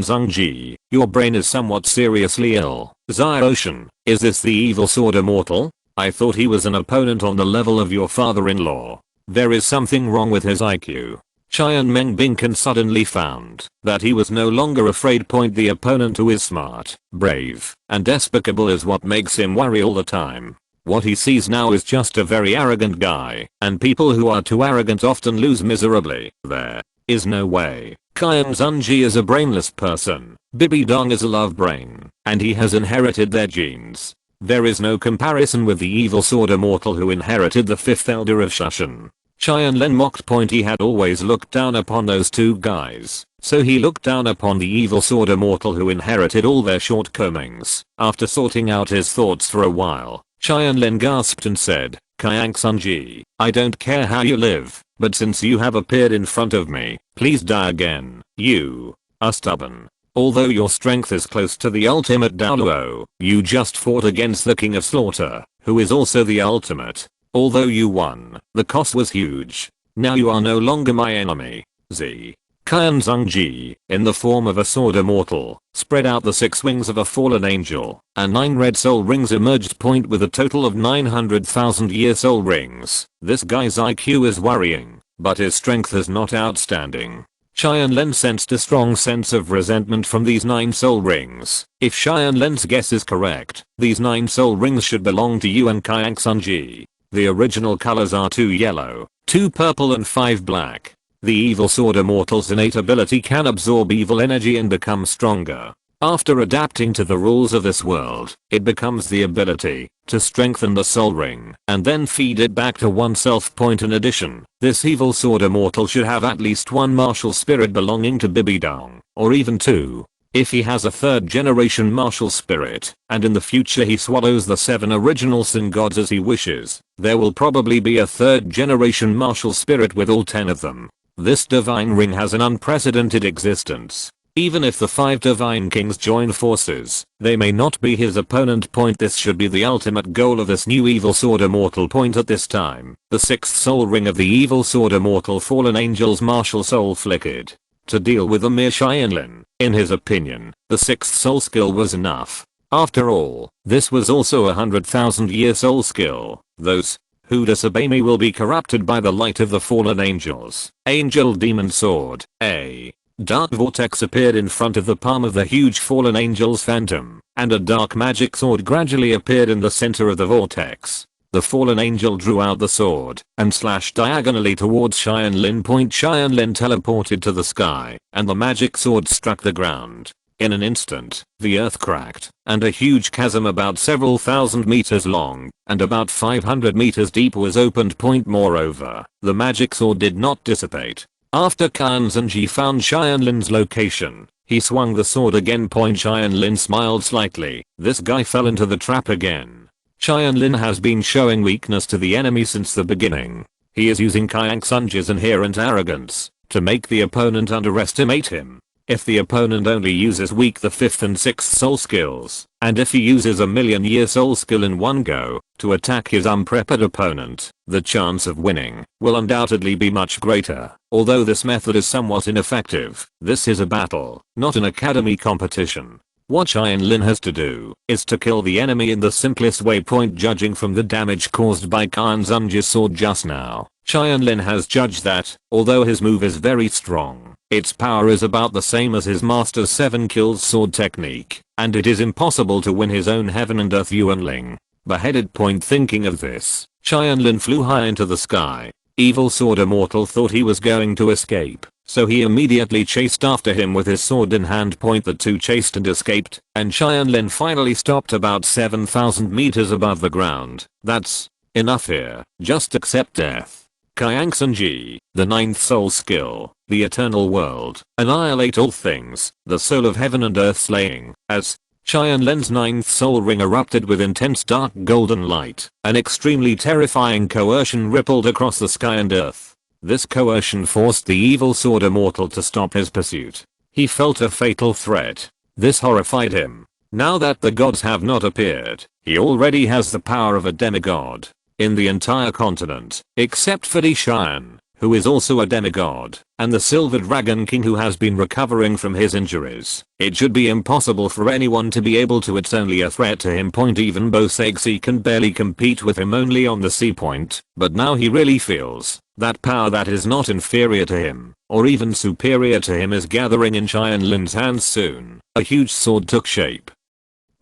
[SPEAKER 1] Zhongji, your brain is somewhat seriously ill. Xiaoshan, is this the evil sword immortal? I thought he was an opponent on the level of your father-in-law. There is something wrong with his IQ. Qian Mengbinken suddenly found that he was no longer afraid. The opponent who is smart, brave, and despicable is what makes him worry all the time. What he sees now is just a very arrogant guy, and people who are too arrogant often lose miserably. There is no way. Kan Zhongji is a brainless person. Bibi Dong is a love brain, and he has inherited their genes. There is no comparison with the evil sword immortal who inherited the fifth elder of Shushan. Tianlin mocked. He had always looked down upon those two guys, so he looked down upon the evil sword immortal who inherited all their shortcomings. After sorting out his thoughts for a while, Tianlin gasped and said, "Kang Zhongji, I don't care how you live, but since you have appeared in front of me, please die again. You are stubborn. Although your strength is close to the ultimate Douluo, you just fought against the King of Slaughter, who is also the ultimate. Although you won, the cost was huge. Now you are no longer my enemy. Z. Qian Zhengji, in the form of a sword immortal, spread out the 6 wings of a fallen angel, and 9 red soul rings emerged. With a total of 900,000 year soul rings, this guy's IQ is worrying, but his strength is not outstanding. Tianlin sensed a strong sense of resentment from these 9 soul rings. If Tianlin's guess is correct, these 9 soul rings should belong to Yuan Qiang Zhengji. The original colors are 2 yellow, 2 purple and 5 black. The evil sword immortal's innate ability can absorb evil energy and become stronger. After adapting to the rules of this world, it becomes the ability to strengthen the soul ring and then feed it back to oneself. In addition, this evil sword immortal should have at least 1 martial spirit belonging to Bibidong, or even 2. If he has a 3rd generation martial spirit, and in the future he swallows the 7 original Sun gods as he wishes, there will probably be a 3rd generation martial spirit with all 10 of them. This divine ring has an unprecedented existence. Even if the 5 divine kings join forces, they may not be his opponent. This should be the ultimate goal of this new evil sword immortal. At this time, the 6th soul ring of the evil sword immortal fallen angel's martial soul flickered. To deal with a mere Tianlin, in his opinion, the 6th soul skill was enough. After all, this was also 100,000 year soul skill. Those who disobey me will be corrupted by the light of the fallen angels. Angel Demon Sword. A dark vortex appeared in front of the palm of the huge fallen angel's phantom, and a dark magic sword gradually appeared in the center of the vortex. The fallen angel drew out the sword and slashed diagonally towards Tianlin. Tianlin teleported to the sky, and the magic sword struck the ground. In an instant, the earth cracked, and a huge chasm about several thousand meters long and about 500 meters deep was opened. Moreover, the magic sword did not dissipate. After Qian Zhengji found Tianlin's location, he swung the sword again. Tianlin smiled slightly. This guy fell into the trap again. Tianlin has been showing weakness to the enemy since the beginning. He is using Qiang Zhengji's inherent arrogance to make the opponent underestimate him. If the opponent only uses weak the 5th and 6th soul skills, and if he uses a million-year soul skill in one go to attack his unprepared opponent, the chance of winning will undoubtedly be much greater. Although this method is somewhat ineffective, this is a battle, not an academy competition. What Tianlin has to do is to kill the enemy in the simplest way. Judging from the damage caused by Qian Zhengji's sword just now, Tianlin has judged that, although his move is very strong, its power is about the same as his master's 7 kills sword technique, and it is impossible to win his own heaven and earth Yuanling. Beheaded. Thinking of this, Tianlin flew high into the sky. Evil sword immortal thought he was going to escape, so he immediately chased after him with his sword in hand. The 2 chased and escaped, and Tianlin finally stopped about 7,000 meters above the ground. That's enough here, just accept death. Qiang Zhengji, the 9th soul skill, the eternal world, annihilate all things, the soul of heaven and earth slaying. As Tianlin's 9th soul ring erupted with intense dark golden light, an extremely terrifying coercion rippled across the sky and earth. This coercion forced the evil sword immortal to stop his pursuit. He felt a fatal threat. This horrified him. Now that the gods have not appeared, he already has the power of a demigod. In the entire continent, except for Di Xian, who is also a demigod, and the Silver Dragon King who has been recovering from his injuries, it should be impossible for anyone to be able to. It's only a threat to him. Even Bo Sexy can barely compete with him only on the sea point, but now he really feels that power that is not inferior to him, or even superior to him, is gathering in Tianlin's hands. Soon, a huge sword took shape.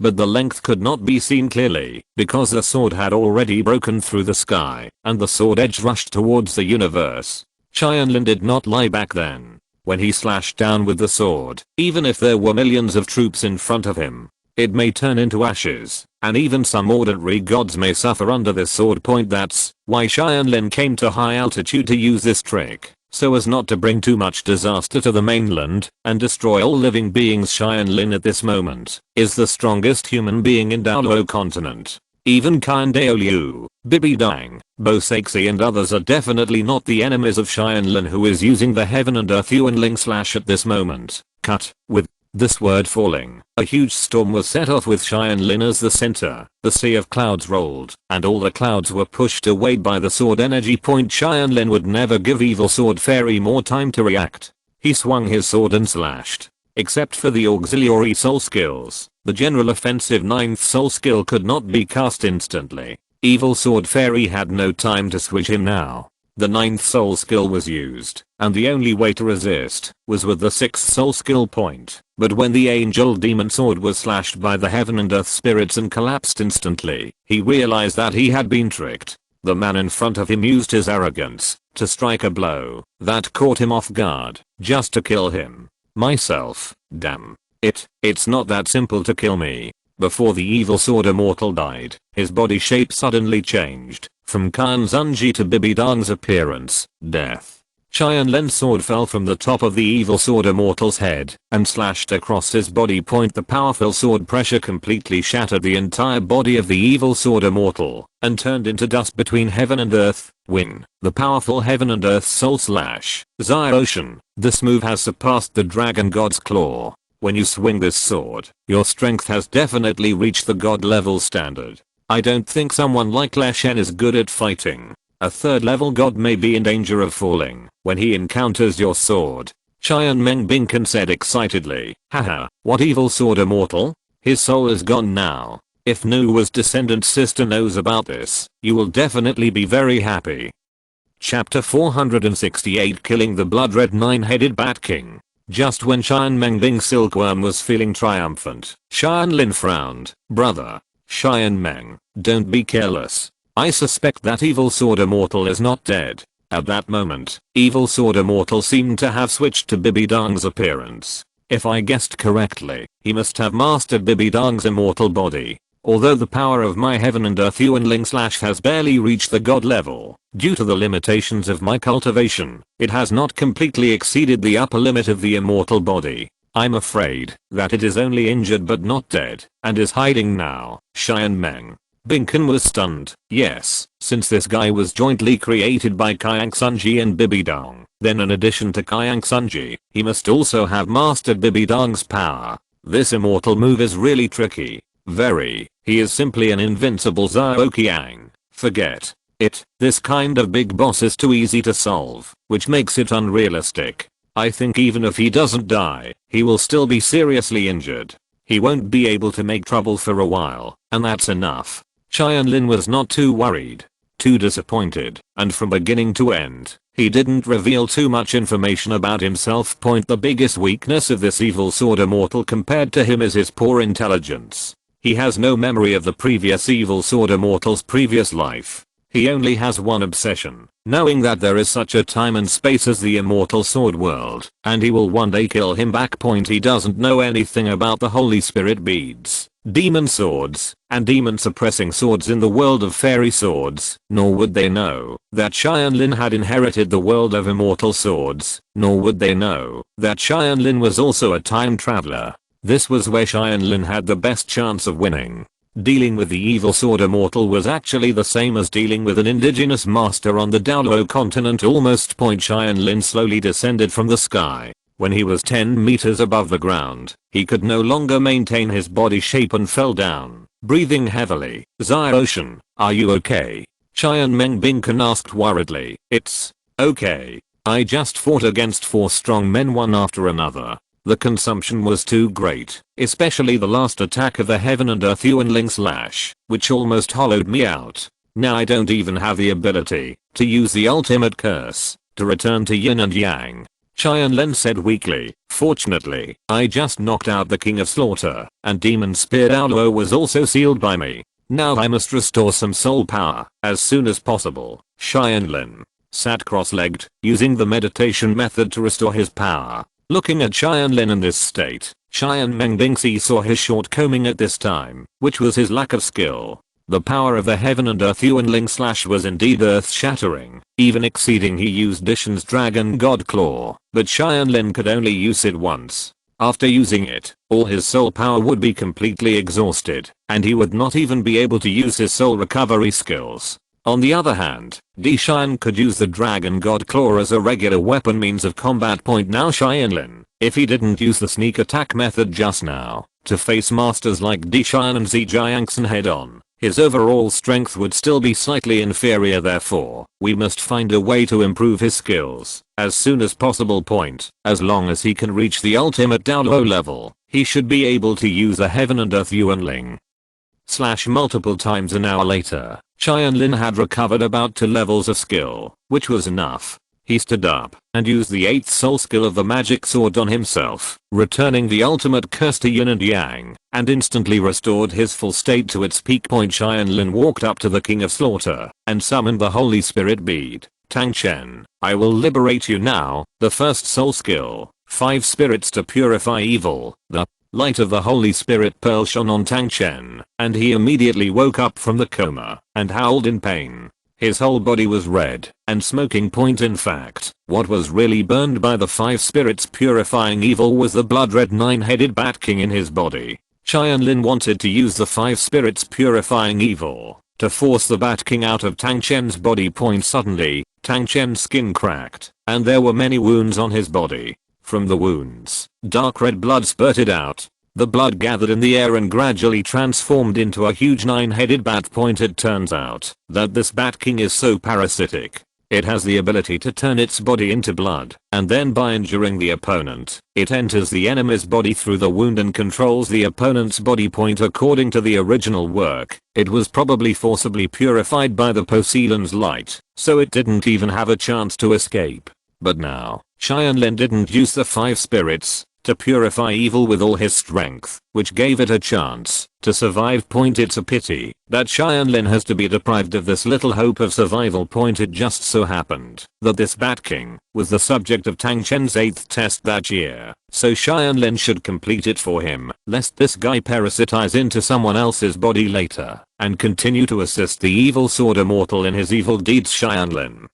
[SPEAKER 1] But the length could not be seen clearly, because the sword had already broken through the sky, and the sword edge rushed towards the universe. Tianlin did not lie back then. When he slashed down with the sword, even if there were millions of troops in front of him, it may turn into ashes, and even some ordinary gods may suffer under this sword. That's why Tianlin came to high altitude to use this trick, so as not to bring too much disaster to the mainland and destroy all living beings. Tianlin at this moment is the strongest human being in Douluo Continent. Even Qian Douluo, Bibidang, Bo Sexy and others are definitely not the enemies of Tianlin, who is using the heaven and earth Yuanling slash at this moment. Cut. With this word falling, a huge storm was set off with Tianlin as the center. The sea of clouds rolled, and all the clouds were pushed away by the sword energy. Tianlin would never give evil sword fairy more time to react. He swung his sword and slashed. Except for the auxiliary soul skills, the general offensive 9th soul skill could not be cast instantly. Evil Sword Fairy had no time to switch him now. The 9th soul skill was used, and the only way to resist was with the 6th soul skill point. But when the angel demon sword was slashed by the heaven and earth spirits and collapsed instantly, he realized that he had been tricked. The man in front of him used his arrogance to strike a blow that caught him off guard, just to kill him. Myself, damn. It's not that simple to kill me. Before the evil sword immortal died, his body shape suddenly changed, from Kanzunji to Bibidang's appearance, death. Tianlin's sword fell from the top of the evil sword immortal's head and slashed across his body. The powerful sword pressure completely shattered the entire body of the evil sword immortal and turned into dust between heaven and earth. Win. The powerful heaven and earth soul slash. Ocean. This move has surpassed the dragon god's claw. When you swing this sword, your strength has definitely reached the god level standard. I don't think someone like Le Shen is good at fighting. A 3rd level god may be in danger of falling when he encounters your sword. Qian Meng Binkan said excitedly. Haha, what evil sword immortal? His soul is gone now. If Nuwa's descendant sister knows about this, you will definitely be very happy. Chapter 468, Killing the Blood-Red 9-Headed Bat King. Just when Qian Meng Bing Silkworm was feeling triumphant, Tianlin frowned. Brother. Qian Meng, don't be careless. I suspect that evil sword immortal is not dead. At that moment, evil sword immortal seemed to have switched to Bibidang's appearance. If I guessed correctly, he must have mastered Bibidang's immortal body. Although the power of my heaven and earth Yuanling slash has barely reached the god level, due to the limitations of my cultivation, it has not completely exceeded the upper limit of the immortal body. I'm afraid that it is only injured but not dead, and is hiding now. Qian Meng Binkan was stunned. Yes, since this guy was jointly created by Kayang Sunji and Bibidang, then in addition to Kayang Sunji, he must also have mastered Bibidang's power. This immortal move is really tricky. Very. He is simply an invincible Zhao Qiang. Forget it. This kind of big boss is too easy to solve, which makes it unrealistic. I think even if he doesn't die, he will still be seriously injured. He won't be able to make trouble for a while, and that's enough. Tianlin was not too worried, too disappointed, and from beginning to end, he didn't reveal too much information about himself. The biggest weakness of this evil sword immortal compared to him is his poor intelligence. He has no memory of the previous evil sword immortal's previous life. He only has one obsession, knowing that there is such a time and space as the immortal sword world, and he will one day kill him back. He doesn't know anything about the holy spirit beads, demon swords, and demon suppressing swords in the world of fairy swords, nor would they know that Tianlin had inherited the world of immortal swords, nor would they know that Tianlin was also a time traveler. This was where Tianlin had the best chance of winning. Dealing with the evil sword immortal was actually the same as dealing with an indigenous master on the Douluo Continent. Almost. Tianlin slowly descended from the sky. When he was 10 meters above the ground, he could no longer maintain his body shape and fell down, breathing heavily. Ocean, are you okay? Qian Meng Binkan asked worriedly. It's okay. I just fought against 4 strong men one after another. The consumption was too great, especially the last attack of the heaven and earth Yuanling slash, which almost hollowed me out. Now I don't even have the ability to use the ultimate curse to return to yin and yang. Tianlin said weakly. Fortunately, I just knocked out the king of slaughter, and demon spear Douluo was also sealed by me. Now I must restore some soul power as soon as possible. Tianlin sat cross-legged, using the meditation method to restore his power. Looking at Tianlin in this state, Qian Meng Bingxi saw his shortcoming at this time, which was his lack of skill. The power of the heaven and earth Yuanling slash was indeed earth-shattering, even exceeding he used Dishan's dragon god claw, but Tianlin could only use it once. After using it, all his soul power would be completely exhausted, and he would not even be able to use his soul recovery skills. On the other hand, Dishan could use the dragon god claw as a regular weapon means of combat. Now Tianlin, if he didn't use the sneak attack method just now, to face masters like Dishan and Zijiangxin head on, his overall strength would still be slightly inferior. Therefore, we must find a way to improve his skills as soon as possible. As long as he can reach the ultimate Douluo level, he should be able to use a heaven and earth Yuanling. Multiple times. An hour later, Tianlin had recovered about 2 levels of skill, which was enough. He stood up and used the 8th soul skill of the magic sword on himself, returning the ultimate curse to yin and yang, and instantly restored his full state to its peak point. Tianlin walked up to the King of Slaughter and summoned the Holy Spirit bead. Tang Chen, I will liberate you now. The first soul skill, 5 spirits to purify evil. The light of the Holy Spirit pearl shone on Tang Chen, and he immediately woke up from the coma and howled in pain. His whole body was red and smoking. In fact, what was really burned by the 5 spirits purifying evil was the blood-red 9-headed Bat King in his body. Tianlin wanted to use the 5 spirits purifying evil to force the Bat King out of Tang Chen's body. Suddenly, Tang Chen's skin cracked, and there were many wounds on his body. From the wounds, dark red blood spurted out. The blood gathered in the air and gradually transformed into a huge 9-headed bat. It turns out that this Bat King is so parasitic. It has the ability to turn its body into blood, and then by injuring the opponent, it enters the enemy's body through the wound and controls the opponent's body. According to the original work, it was probably forcibly purified by the Poseidon's light, so it didn't even have a chance to escape. But now, Tianlin didn't use the 5 spirits to purify evil with all his strength, which gave it a chance to survive. It's a pity that Tianlin has to be deprived of this little hope of survival. It just so happened that this Bat King was the subject of Tang Chen's 8th test that year, so Tianlin should complete it for him, lest this guy parasitize into someone else's body later and continue to assist the evil sword immortal in his evil deeds. Tianlin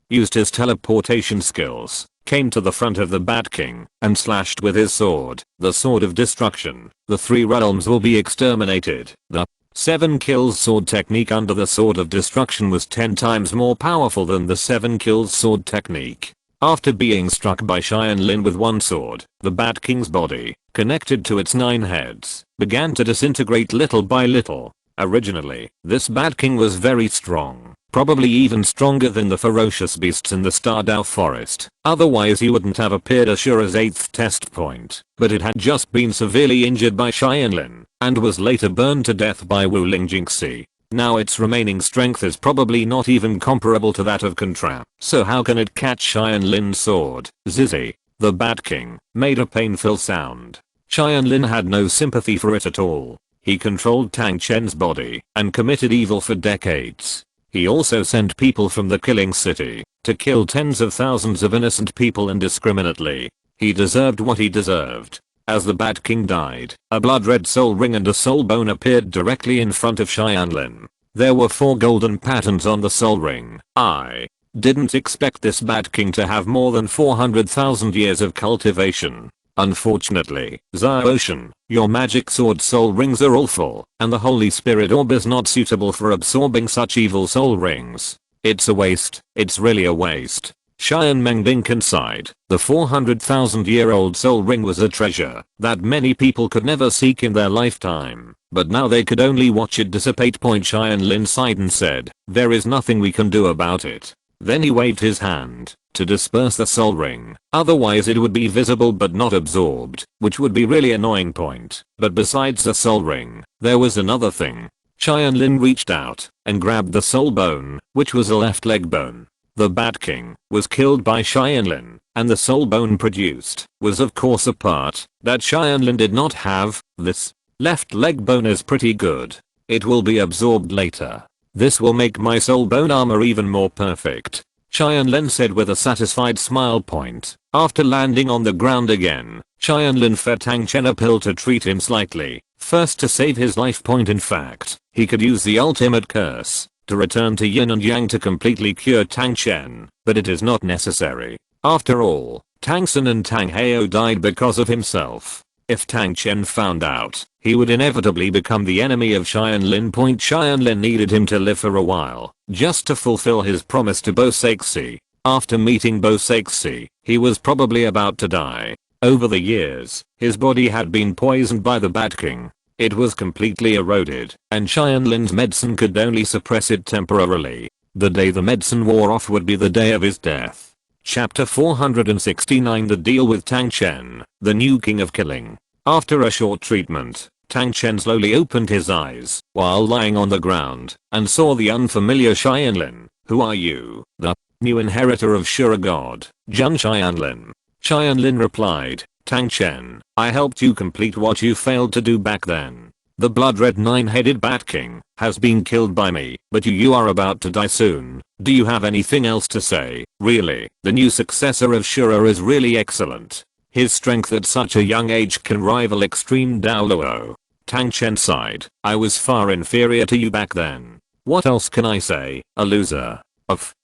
[SPEAKER 1] used his teleportation skills, came to the front of the Bat King, and slashed with his sword, the Sword of Destruction. The 3 realms will be exterminated. The 7 kills sword technique under the Sword of Destruction was 10 times more powerful than the 7 kills sword technique. After being struck by Tianlin with one sword, the Bat King's body, connected to its 9 heads, began to disintegrate little by little. Originally, this Bat King was very strong, probably even stronger than the ferocious beasts in the Stardow forest, otherwise he wouldn't have appeared as Shura's 8th test point. But it had just been severely injured by Tianlin, and was later burned to death by Wuling Jinxi. Now its remaining strength is probably not even comparable to that of Contra. So how can it catch Tianlin's sword? Zizzy, the Bat King, made a painful sound. Tianlin had no sympathy for it at all. He controlled Tang Chen's body and committed evil for decades. He also sent people from the Killing City to kill tens of thousands of innocent people indiscriminately. He deserved what he deserved. As the Bat King died, a blood-red soul ring and a soul bone appeared directly in front of Tianlin. There were 4 golden patterns on the soul ring. I didn't expect this Bat King to have more than 400,000 years of cultivation. Unfortunately, Ocean, your magic sword soul rings are all full, and the Holy Spirit orb is not suitable for absorbing such evil soul rings. It's a waste. It's really a waste. Xian Mengding sighed. The 400,000-year-old soul ring was a treasure that many people could never seek in their lifetime, but now they could only watch it dissipate. Tianlin sighed and said, there is nothing we can do about it. Then he waved his hand to disperse the soul ring, otherwise it would be visible but not absorbed, which would be really annoying. But besides the soul ring, there was another thing. Tianlin reached out and grabbed the soul bone, which was a left leg bone. The Bat King was killed by Tianlin, and the soul bone produced was of course a part that Tianlin did not have. This left leg bone is pretty good. It will be absorbed later. This will make my soul bone armor even more perfect, Tianlin said with a satisfied smile. After landing on the ground again, Tianlin fed Tang Chen a pill to treat him slightly, first to save his life. In fact, he could use the ultimate curse to return to yin and yang to completely cure Tang Chen, but it is not necessary. After all, Tang Sen and Tang Heo died because of himself. If Tang Chen found out, he would inevitably become the enemy of Tianlin. Tianlin needed him to live for a while, just to fulfill his promise to Bo Saixi. After meeting Bo Saixi, he was probably about to die. Over the years, his body had been poisoned by the Bat King. It was completely eroded, and Tianlin's medicine could only suppress it temporarily. The day the medicine wore off would be the day of his death. Chapter 469 The Deal with Tang Chen, the new king of killing. After a short treatment, Tang Chen slowly opened his eyes while lying on the ground and saw the unfamiliar Tianlin. Who are you? The new inheritor of Shura God, Zhang Tianlin. Tianlin replied, Tang Chen, I helped you complete what you failed to do back then. The blood-red nine-headed Bat King has been killed by me, but you are about to die soon. Do you have anything else to say? Really, the new successor of Shura is really excellent. His strength at such a young age can rival extreme Douluo. Tang Chen sighed, I was far inferior to you back then. What else can I say? A loser.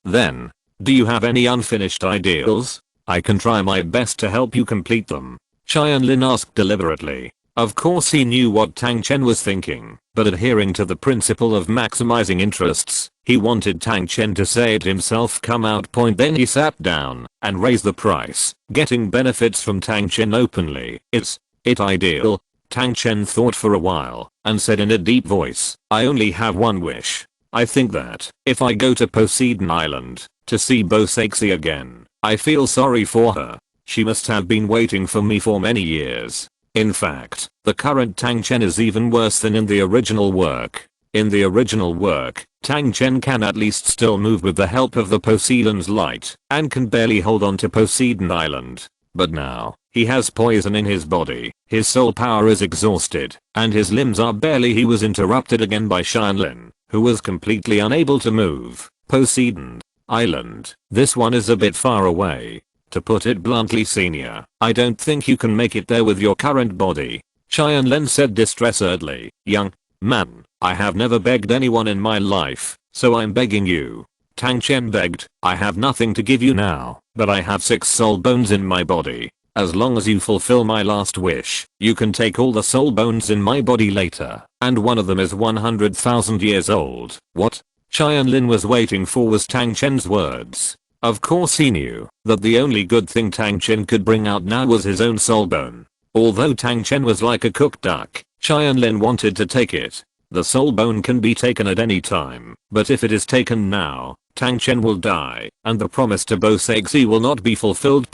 [SPEAKER 1] Then. Do you have any unfinished ideals? I can try my best to help you complete them. Tianlin asked deliberately. Of course he knew what Tang Chen was thinking, but adhering to the principle of maximizing interests, he wanted Tang Chen to say it himself. Then he sat down and raised the price, getting benefits from Tang Chen openly. Is it ideal? Tang Chen thought for a while and said in a deep voice, I only have one wish. I think that if I go to Poseidon Island to see Bosexi again, I feel sorry for her. She must have been waiting for me for many years. In fact, the current Tang Chen is even worse than in the original work. In the original work, Tang Chen can at least still move with the help of the Poseidon's light and can barely hold on to Poseidon Island. But now, he has poison in his body, his soul power is exhausted, and his limbs are barely. He was interrupted again by Tianlin, who was completely unable to move. Poseidon Island. This one is a bit far away. To put it bluntly, senior, I don't think you can make it there with your current body. Tianlin said distressedly. Young man, I have never begged anyone in my life, so I'm begging you. Tang Chen begged, I have nothing to give you now, but I have 6 soul bones in my body. As long as you fulfill my last wish, you can take all the soul bones in my body later, and one of them is 100,000 years old. What Tianlin was waiting for was Tang Chen's words. Of course he knew that the only good thing Tang Chen could bring out now was his own soul bone. Although Tang Chen was like a cooked duck, Tianlin wanted to take it. The soul bone can be taken at any time, but if it is taken now, Tang Chen will die, and the promise to Bosexi will not be fulfilled.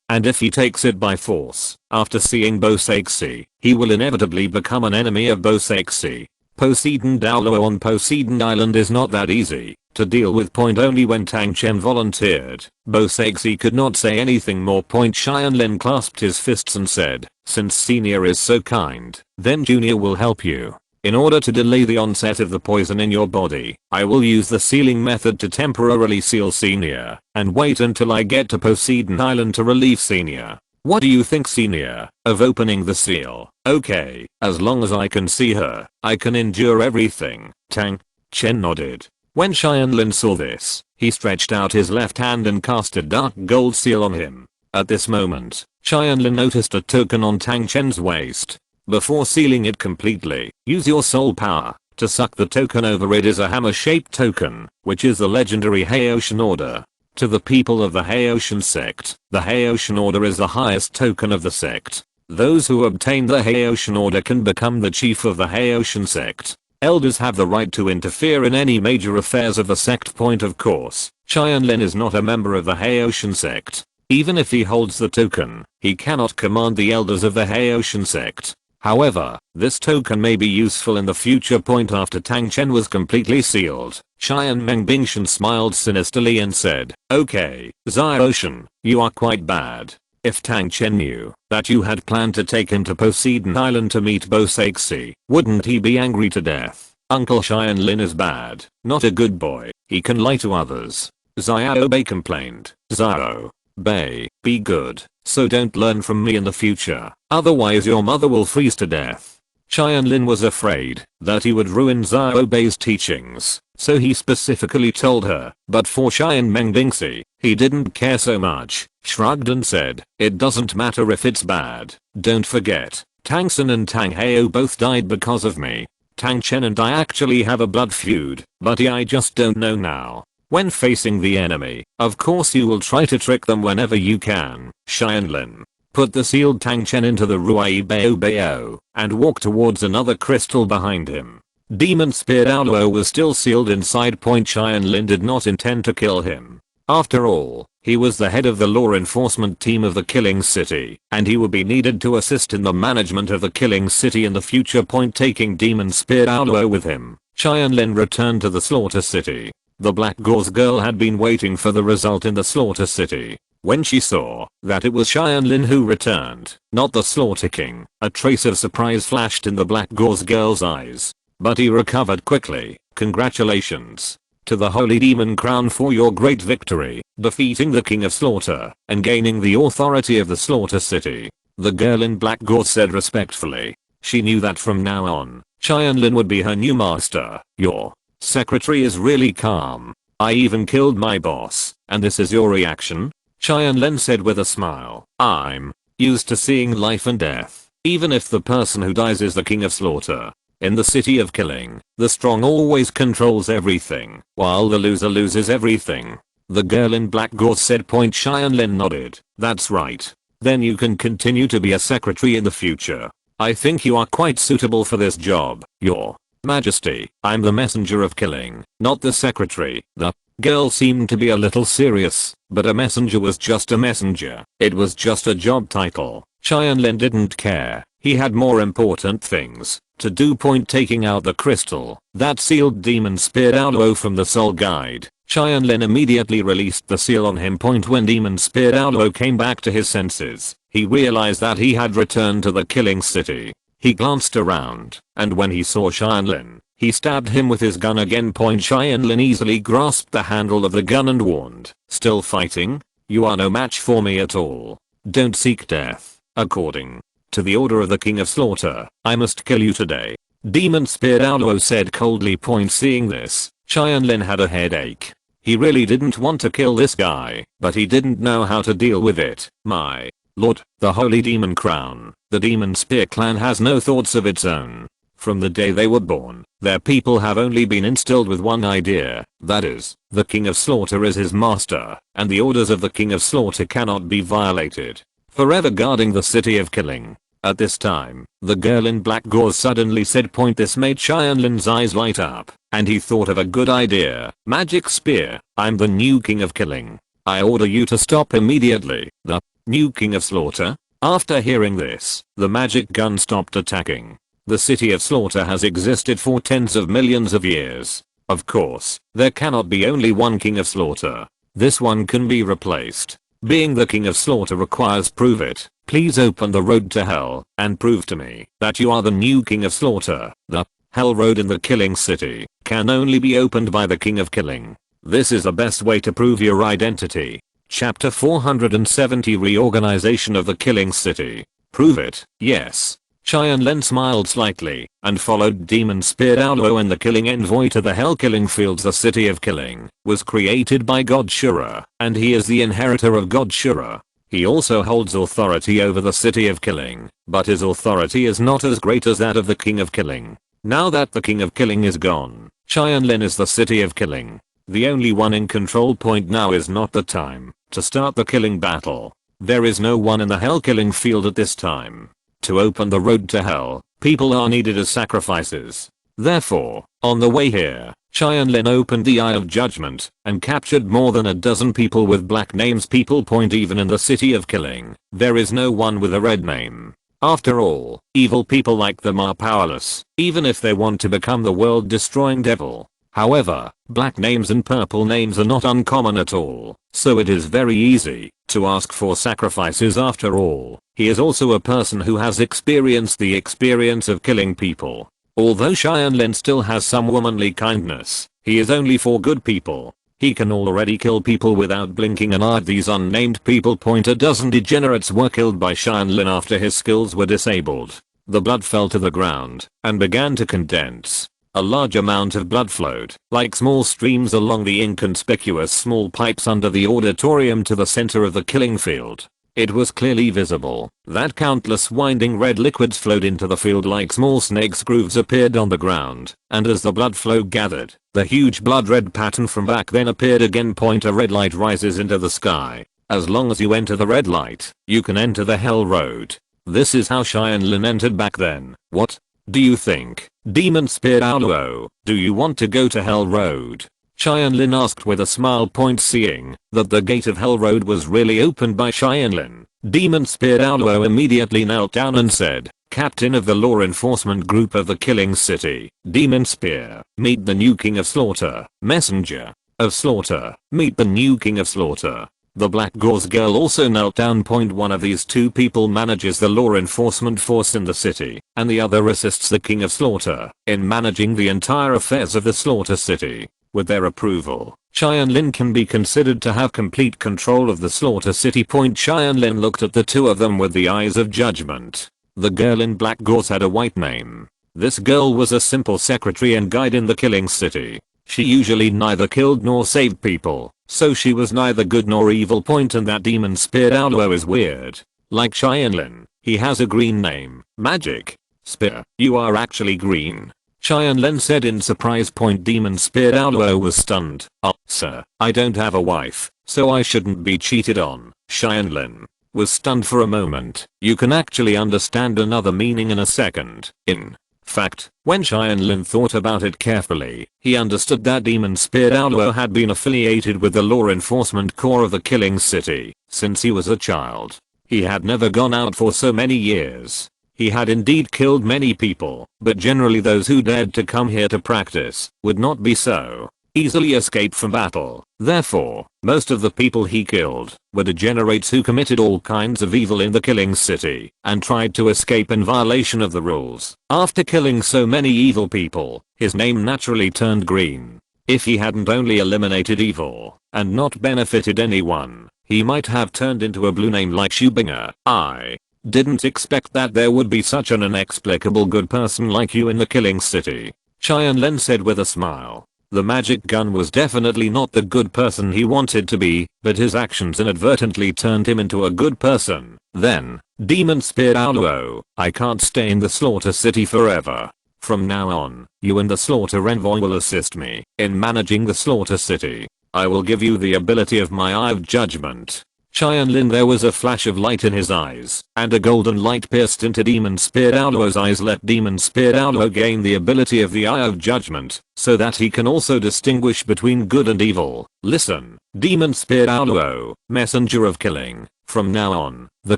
[SPEAKER 1] And if he takes it by force, after seeing Bosexi, he will inevitably become an enemy of Bosexi. Poseidon Douluo on Poseidon Island is not that easy to deal with. Only when Tang Chen volunteered, Bosexi could not say anything more. Tianlin clasped his fists and said, since senior is so kind, then junior will help you. In order to delay the onset of the poison in your body, I will use the sealing method to temporarily seal senior, and wait until I get to Poseidon Island to relieve senior. What do you think, senior, of opening the seal? Okay, as long as I can see her, I can endure everything. Tang Chen nodded. When Tianlin saw this, he stretched out his left hand and cast a dark gold seal on him. At this moment, Tianlin noticed a token on Tang Chen's waist. Before sealing it completely, use your soul power to suck the token over. It is a hammer-shaped token, which is the legendary Haotian Order. To the people of the Haotian sect, the Haotian Order is the highest token of the sect. Those who obtain the Haotian Order can become the chief of the Haotian sect. Elders have the right to interfere in any major affairs of the sect. Of course, Tianlin is not a member of the Haotian sect. Even if he holds the token, he cannot command the elders of the Haotian sect. However, this token may be useful in the future. After Tang Chen was completely sealed, Qian Mengbingshan smiled sinisterly and said, okay, Xiaoshan, you are quite bad. If Tang Chen knew that you had planned to take him to Poseidon Island to meet Bosexi, wouldn't he be angry to death? Uncle Tianlin is bad, not a good boy. He can lie to others. Xiao Bei complained. Xiao Bei, be good, so don't learn from me in the future, otherwise your mother will freeze to death. Tianlin was afraid that he would ruin Xiao Bei's teachings, so he specifically told her, but for Qian Mengbingsi, he didn't care so much, shrugged and said, it doesn't matter if it's bad. Don't forget, Tang San and Tang Hao both died because of me. Tang Chen and I actually have a blood feud, but I just don't know now. When facing the enemy, of course you will try to trick them whenever you can. Tianlin put the sealed Tangchen into the Ruai Bao Bao and walked towards another crystal behind him. Demon Spear Douluo was still sealed inside. Tianlin did not intend to kill him. After all, he was the head of the law enforcement team of the Killing City, and he would be needed to assist in the management of the Killing City in the future. Taking Demon Spear Douluo with him, Tianlin returned to the Slaughter City. The Black Gauze girl had been waiting for the result in the Slaughter City. When she saw that it was Tianlin who returned, not the Slaughter King, a trace of surprise flashed in the Black Gauze girl's eyes. But he recovered quickly. Congratulations to the Holy Demon Crown for your great victory, defeating the King of Slaughter and gaining the authority of the Slaughter City. The girl in black gauze said respectfully. She knew that from now on, Tianlin would be her new master. Your secretary is really calm. I even killed my boss, and this is your reaction? Tianlin said with a smile. I'm used to seeing life and death, even if the person who dies is the King of Slaughter. In the city of killing, the strong always controls everything, while the loser loses everything. The girl in black gauze said. Tianlin nodded. That's right. Then you can continue to be a secretary in the future. I think you are quite suitable for this job, Your Majesty. I'm the messenger of killing, not the secretary. The girl seemed to be a little serious, but a messenger was just a messenger. It was just a job title. Tianlin didn't care. He had more important things to do. Taking out the crystal that sealed Demon Spear Douluo from the Soul Guide, Tianlin immediately released the seal on him. When Demon Spear Douluo came back to his senses, he realized that he had returned to the Killing City. He glanced around, and when he saw Tianlin, he stabbed him with his gun again. Tianlin easily grasped the handle of the gun and warned, still fighting? You are no match for me at all. Don't seek death. According to the order of the King of Slaughter, I must kill you today. Demon Spear Douluo said coldly. Seeing this, Tianlin had a headache. He really didn't want to kill this guy, but he didn't know how to deal with it. My lord, the Holy Demon Crown, the Demon Spear Clan has no thoughts of its own. From the day they were born, their people have only been instilled with one idea, that is, the King of Slaughter is his master, and the orders of the King of Slaughter cannot be violated. Forever guarding the city of killing. At this time, the girl in black gauze suddenly said. This made Tianlin's eyes light up, and he thought of a good idea. Magic spear, I'm the new King of Killing. I order you to stop immediately. The new King of Slaughter? After hearing this, the magic gun stopped attacking. The city of Slaughter has existed for tens of millions of years. Of course, there cannot be only one King of Slaughter. This one can be replaced. Being the King of Slaughter requires prove it. Please open the road to hell and prove to me that you are the new King of Slaughter. The Hell Road in the Killing City can only be opened by the King of Killing. This is the best way to prove your identity. Chapter 470 Reorganization of the Killing City. Prove it. Yes. Tianlin smiled slightly and followed Demon Spear Douluo and the Killing Envoy to the Hell Killing Fields. The City of Killing was created by God Shura, and he is the inheritor of God Shura. He also holds authority over the City of Killing, but his authority is not as great as that of the King of Killing. Now that the King of Killing is gone, Tianlin is the City of Killing. The only one in control. Now is not the time to start the killing battle. There is no one in the Hell Killing Field at this time. To open the road to hell, people are needed as sacrifices. Therefore, on the way here, Tianlin opened the Eye of Judgment and captured more than a dozen people with black names. Even in the City of Killing, there is no one with a red name. After all, evil people like them are powerless, even if they want to become the world-destroying devil. However, black names and purple names are not uncommon at all, so it is very easy to ask for sacrifices. After all, he is also a person who has experienced the experience of killing people. Although Tianlin still has some womanly kindness, he is only for good people. He can already kill people without blinking an eye. These unnamed people. A dozen degenerates were killed by Tianlin after his skills were disabled. The blood fell to the ground and began to condense. A large amount of blood flowed, like small streams along the inconspicuous small pipes under the auditorium to the center of the killing field. It was clearly visible that countless winding red liquids flowed into the field like small snakes. Grooves appeared on the ground, and as the blood flow gathered, the huge blood red pattern from back then appeared again. A red light rises into the sky. As long as you enter the red light, you can enter the hell road. This is how Tianlin entered back then. What do you think? Demon Spear Douluo, do you want to go to hell road? Tianlin asked with a smile. Seeing that the gate of hell road was really opened by Tianlin, Demon Spear Douluo immediately knelt down and said, Captain of the law enforcement group of the killing city, Demon Spear, meet the new king of slaughter. Messenger of slaughter, meet the new king of slaughter. The black gauze girl also knelt down. One of these two people manages the law enforcement force in the city, and the other assists the king of slaughter in managing the entire affairs of the slaughter city. With their approval, Tianlin can be considered to have complete control of the slaughter city. Tianlin looked at the two of them with the eyes of judgment. The girl in black gauze had a white name. This girl was a simple secretary and guide in the killing city. She usually neither killed nor saved people, so she was neither good nor evil. And that Demon Spear Douluo is weird. Like Tianlin, he has a green name. Magic Spear, you are actually green. Tianlin said in surprise. Demon Spear Douluo was stunned. Sir, I don't have a wife, so I shouldn't be cheated on. Tianlin was stunned for a moment. You can actually understand another meaning in a second. In fact, when Tianlin thought about it carefully, he understood that Demon Spear Douluo had been affiliated with the law enforcement corps of the killing city since he was a child. He had never gone out for so many years. He had indeed killed many people, but generally those who dared to come here to practice would not be so easily escape from battle. Therefore, most of the people he killed were degenerates who committed all kinds of evil in the killing city and tried to escape in violation of the rules. After killing so many evil people, his name naturally turned green. If he hadn't only eliminated evil and not benefited anyone, he might have turned into a blue name like Qibao. I didn't expect that there would be such an inexplicable good person like you in the killing city, Tianlin said with a smile. The magic gun was definitely not the good person he wanted to be, but his actions inadvertently turned him into a good person. Then, Demon Spear Douluo, I can't stay in the slaughter city forever. From now on, you and the slaughter envoy will assist me in managing the slaughter city. I will give you the ability of my Eye of Judgment. Tianlin, there was a flash of light in his eyes, and a golden light pierced into Demon Spear Douluo's eyes. Let Demon Spear Douluo gain the ability of the Eye of Judgment, so that he can also distinguish between good and evil. Listen, Demon Spear Douluo, messenger of killing. From now on, the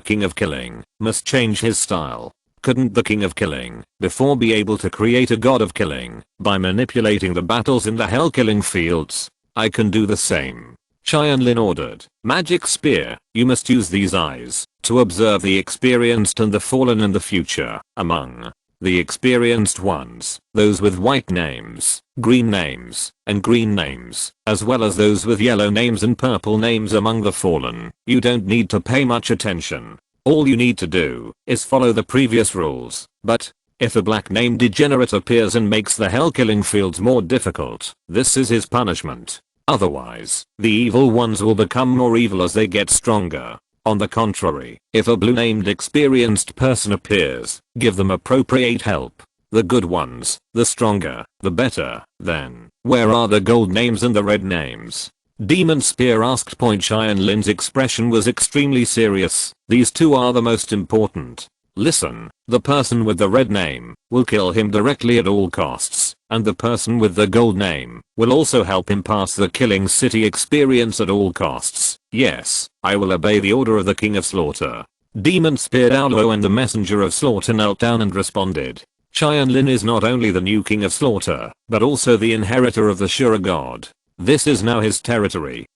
[SPEAKER 1] king of killing must change his style. Couldn't the king of killing before be able to create a god of killing by manipulating the battles in the hell killing fields? I can do the same. Tianlin ordered. Magic Spear, you must use these eyes to observe the experienced and the fallen in the future. Among the experienced ones, those with white names, green names, and green names, as well as those with yellow names and purple names. Among the fallen, you don't need to pay much attention. All you need to do is follow the previous rules. But if a black name degenerate appears and makes the hell killing fields more difficult, this is his punishment. Otherwise, the evil ones will become more evil as they get stronger. On the contrary, if a blue named experienced person appears, give them appropriate help. The good ones, the stronger, the better. Then, where are the gold names and the red names? Demon Spear asked. Tianlin's expression was extremely serious. These two are the most important. Listen, the person with the red name will kill him directly at all costs, and the person with the gold name will also help him pass the killing city experience at all costs. Yes, I will obey the order of the king of slaughter. Demon Spear Douluo and the messenger of slaughter knelt down and responded. Tianlin is not only the new king of slaughter, but also the inheritor of the Shura god. This is now his territory.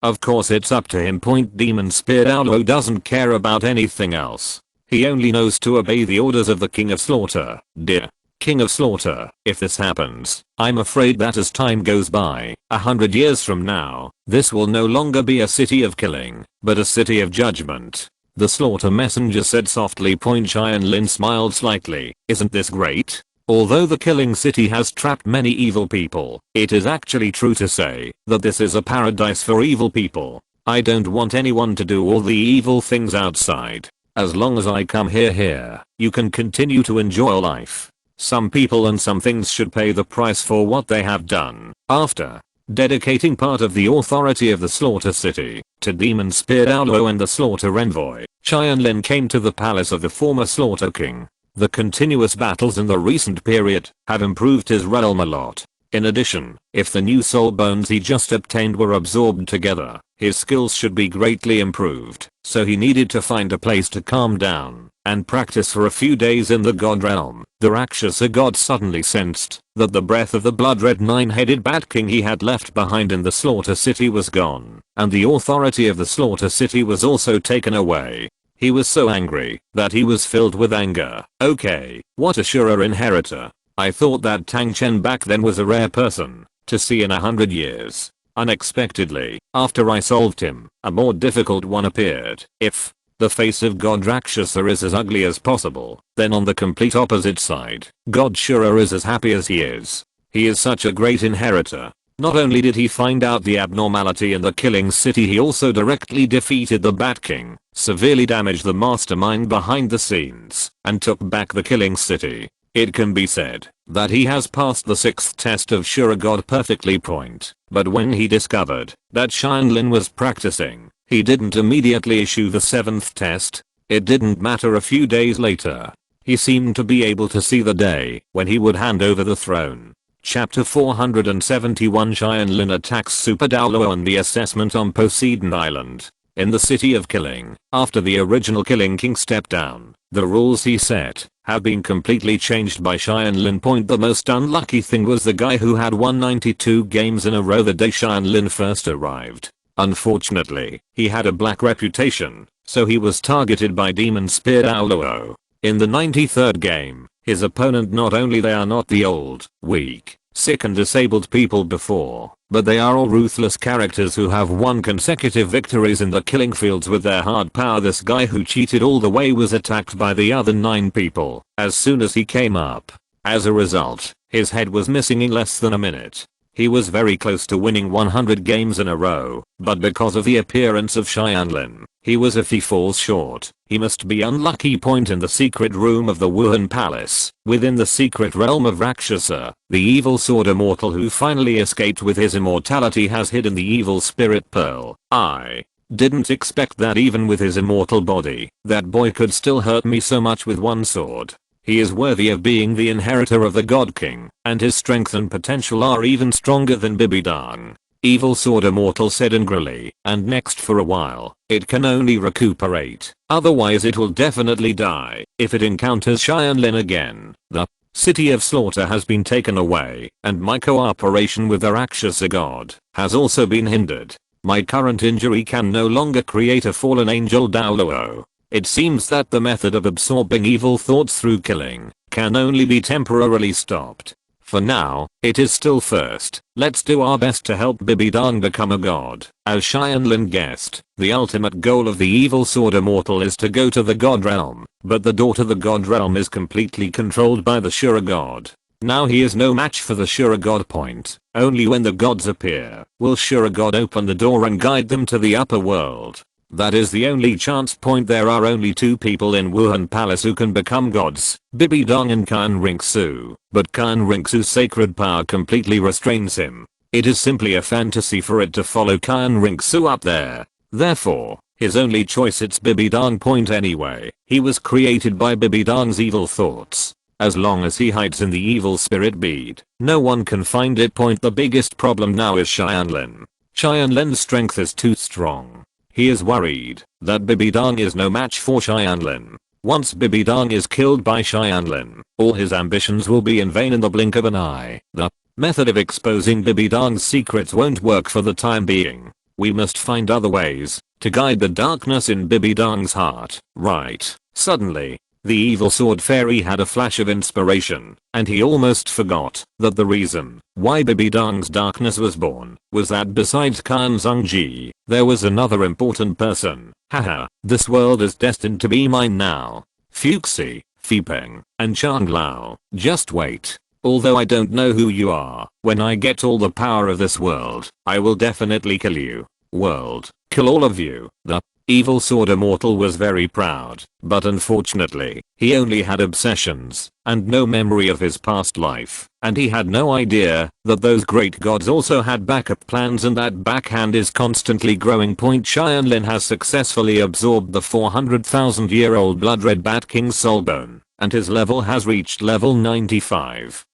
[SPEAKER 1] Of course it's up to him. Demon Spear Douluo doesn't care about anything else. He only knows to obey the orders of the king of slaughter. Dear king of slaughter, if this happens, I'm afraid that as time goes by, 100 years from now, this will no longer be a city of killing, but a city of judgment. The slaughter messenger said softly. Tianlin smiled slightly. Isn't this great? Although the killing city has trapped many evil people, it is actually true to say that this is a paradise for evil people. I don't want anyone to do all the evil things outside. As long as I come here, you can continue to enjoy life. Some people and some things should pay the price for what they have done. After dedicating part of the authority of the Slaughter City to Demon Spear Douluo and the Slaughter Envoy. Tianlin came to the palace of the former Slaughter King. The continuous battles in the recent period have improved his realm a lot. In addition, if the new soul bones he just obtained were absorbed together, his skills should be greatly improved, so he needed to find a place to calm down and practice for a few days in the god realm. The Rakshasa god suddenly sensed that the breath of the blood-red nine-headed bat king he had left behind in the Slaughter City was gone, and the authority of the Slaughter City was also taken away. He was so angry that he was filled with anger. Okay, what a sure inheritor. I thought that Tang Chen back then was a rare person to see in 100 years. Unexpectedly, after I solved him, a more difficult one appeared. If the face of God Rakshasa is as ugly as possible, then on the complete opposite side, God Shura is as happy as he is. He is such a great inheritor. Not only did he find out the abnormality in the killing city, he also directly defeated the Bat King, severely damaged the mastermind behind the scenes, and took back the killing city. It can be said that he has passed the 6th test of Shura God perfectly point, but when he discovered that Tianlin was practicing, he didn't immediately issue the 7th test. It didn't matter a few days later. He seemed to be able to see the day when he would hand over the throne. Chapter 471 Tianlin attacks Super Douluo and the assessment on Poseidon Island. In the city of Killing, after the original Killing King stepped down, the rules he set have been completely changed by Tianlin. The most unlucky thing was the guy who had won 92 games in a row the day Tianlin first arrived. Unfortunately, he had a black reputation, so he was targeted by Demon Spear Douluo. In the 93rd game, his opponent, not only they are not the old, weak, sick and disabled people before, but they are all ruthless characters who have won consecutive victories in the killing fields with their hard power. This guy who cheated all the way was attacked by the other 9 people as soon as he came up. As a result, his head was missing in less than a minute. He was very close to winning 100 games in a row, but because of the appearance of Tianlin, if he falls short, he must be unlucky. In the secret room of the Wuhan Palace, within the secret realm of Rakshasa, the evil sword immortal who finally escaped with his immortality has hidden the evil spirit pearl. I didn't expect that even with his immortal body, that boy could still hurt me so much with one sword. He is worthy of being the inheritor of the God King, and his strength and potential are even stronger than Bibidang. Evil Sword Immortal said angrily, and next for a while, it can only recuperate, otherwise it will definitely die if it encounters Tianlin again. The City of Slaughter has been taken away, and my cooperation with the Rakshasa God has also been hindered. My current injury can no longer create a fallen angel Douluo. It seems that the method of absorbing evil thoughts through killing can only be temporarily stopped. For now, it is still first. Let's do our best to help Bibidang become a god. As Tianlin guessed, the ultimate goal of the evil sword immortal is to go to the god realm, but the door to the god realm is completely controlled by the Shura god. Now he is no match for the Shura god point. Only when the gods appear will Shura god open the door and guide them to the upper world. That is the only chance. There are only 2 people in Wuhan Palace who can become gods, Bibidang and Kan Ringsu, but Kan Ringsu's sacred power completely restrains him. It is simply a fantasy for it to follow Kan Ringsu up there. Therefore, his only choice it's Bibidang. Anyway, he was created by Bibidang's evil thoughts. As long as he hides in the evil spirit bead, no one can find it. The biggest problem now is Tianlin. Tianlin's strength is too strong. He is worried that Bibidang is no match for Tianlin. Once Bibidang is killed by Tianlin, all his ambitions will be in vain in the blink of an eye. The method of exposing Bibidang's secrets won't work for the time being. We must find other ways to guide the darkness in Bibidang's heart. Right. Suddenly, the evil sword fairy had a flash of inspiration, and he almost forgot that the reason why Bibidang's darkness was born was that besides Kan Zhongji, there was another important person. Haha, this world is destined to be mine now. Fuxi, Fipeng, and Changlao, just wait. Although I don't know who you are, when I get all the power of this world, I will definitely kill you. World, kill all of you. The Evil Sword Immortal was very proud, but unfortunately, he only had obsessions, and no memory of his past life, and he had no idea that those great gods also had backup plans and that backhand is constantly growing. Tianlin has successfully absorbed the 400,000-year-old Blood Red Bat King's soul bone, and his level has reached level 95.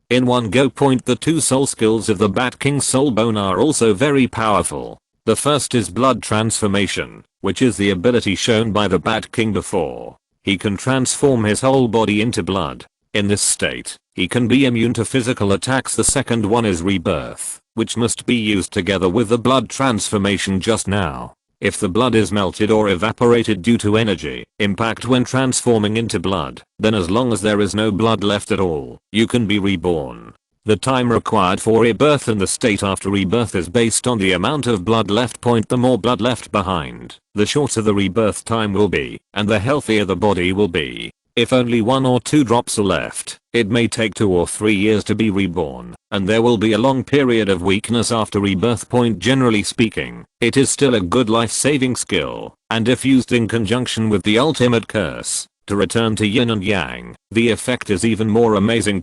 [SPEAKER 1] In one go. The two soul skills of the Bat King's soul bone are also very powerful. The first is blood transformation, which is the ability shown by the Bat King before. He can transform his whole body into blood. In this state, he can be immune to physical attacks. The second one is rebirth, which must be used together with the blood transformation just now. If the blood is melted or evaporated due to energy impact when transforming into blood, then as long as there is no blood left at all, you can be reborn. The time required for rebirth and the state after rebirth is based on the amount of blood left. The more blood left behind, the shorter the rebirth time will be, and the healthier the body will be. If only 1 or 2 drops are left, it may take 2 or 3 years to be reborn, and there will be a long period of weakness after rebirth. Generally speaking, it is still a good life-saving skill, and if used in conjunction with the ultimate curse, to return to yin and yang, the effect is even more amazing.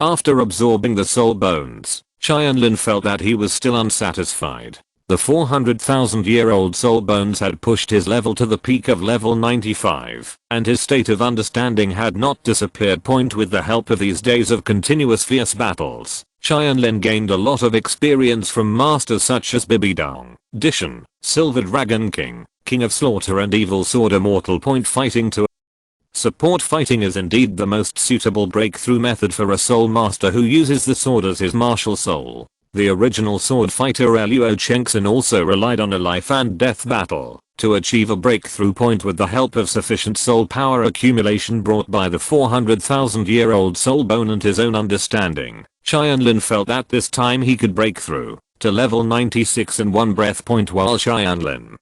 [SPEAKER 1] After absorbing the soul bones, Tianlin felt that he was still unsatisfied. The 400,000-year-old soul bones had pushed his level to the peak of level 95, and his state of understanding had not disappeared. With the help of these days of continuous fierce battles, Tianlin gained a lot of experience from masters such as Bibidong, Dishan, Silver Dragon King, King of Slaughter and Evil Sword Immortal. Fighting to support fighting is indeed the most suitable breakthrough method for a soul master who uses the sword as his martial soul. The original sword fighter Luo Chengxin also relied on a life and death battle to achieve a breakthrough. With the help of sufficient soul power accumulation brought by the 400,000-year-old soul bone and his own understanding, Tianlin felt that this time he could break through to level 96 in one breath. While Tianlin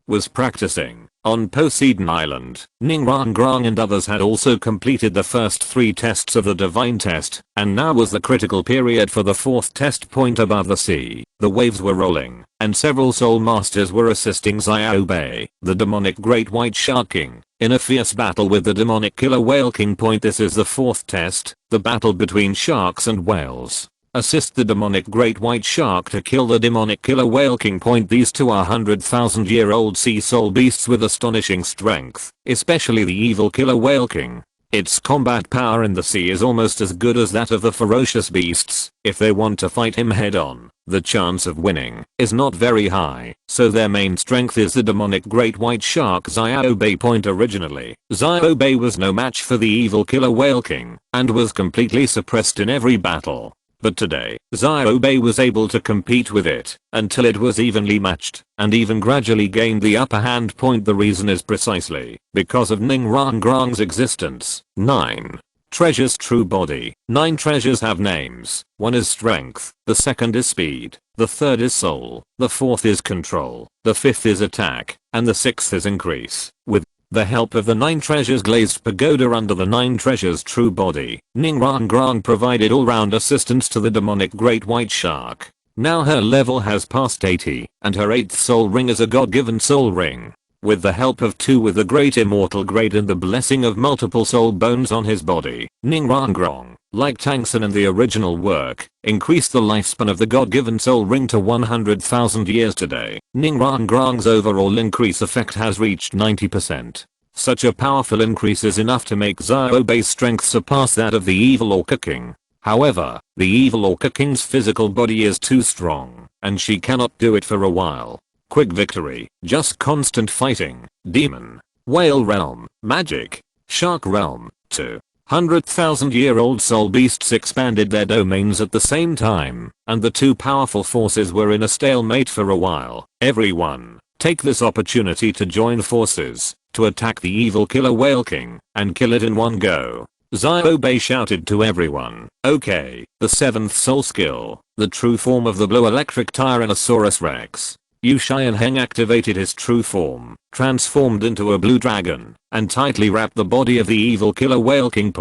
[SPEAKER 1] was practicing on Poseidon Island, Ningrangrang and others had also completed the first 3 tests of the divine test, and now was the critical period for the 4th test. Above the sea, the waves were rolling, and several soul masters were assisting Xiao Bei, the demonic great white shark king, in a fierce battle with the demonic killer whale king. This is the 4th test, the battle between sharks and whales. Assist the demonic great white shark to kill the demonic killer whale king. These two are 100,000-year-old sea soul beasts with astonishing strength, especially the evil killer whale king. Its combat power in the sea is almost as good as that of the ferocious beasts. If they want to fight him head on, the chance of winning is not very high, so their main strength is the demonic great white shark Xiao Bei. Originally, Xiao Bei was no match for the evil killer whale king, and was completely suppressed in every battle. But today, Xiao Bei was able to compete with it, until it was evenly matched, and even gradually gained the upper hand. The reason is precisely because of Ningrangrang's existence. 9. Treasures true body. 9 treasures have names. 1 is strength, the 2nd is speed, the 3rd is soul, the 4th is control, the 5th is attack, and the 6th is increase. With the help of the 9 treasures glazed pagoda under the 9 treasures true body, Ningrangrang provided all-round assistance to the demonic great white shark. Now her level has passed 80, and her 8th soul ring is a god-given soul ring. With the help of 2 with the great immortal grade and the blessing of multiple soul bones on his body, Ningrangrang, like Tangsen in the original work, increased the lifespan of the god-given soul ring to 100,000 years today. Ningrangrang's overall increase effect has reached 90%. Such a powerful increase is enough to make Xiao Bei's strength surpass that of the evil Orca King. However, the evil Orca King's physical body is too strong, and she cannot do it for a while. Quick victory, just constant fighting, demon, whale realm, magic, shark realm, 200,000-year-old soul beasts expanded their domains at the same time, and the 2 powerful forces were in a stalemate for a while. Everyone, take this opportunity to join forces, to attack the evil killer whale king, and kill it in one go. Xiao Bei shouted to everyone. Okay, the 7th soul skill, the true form of the blue electric Tyrannosaurus Rex. Yu Xianheng activated his true form, transformed into a blue dragon, and tightly wrapped the body of the evil killer whale king.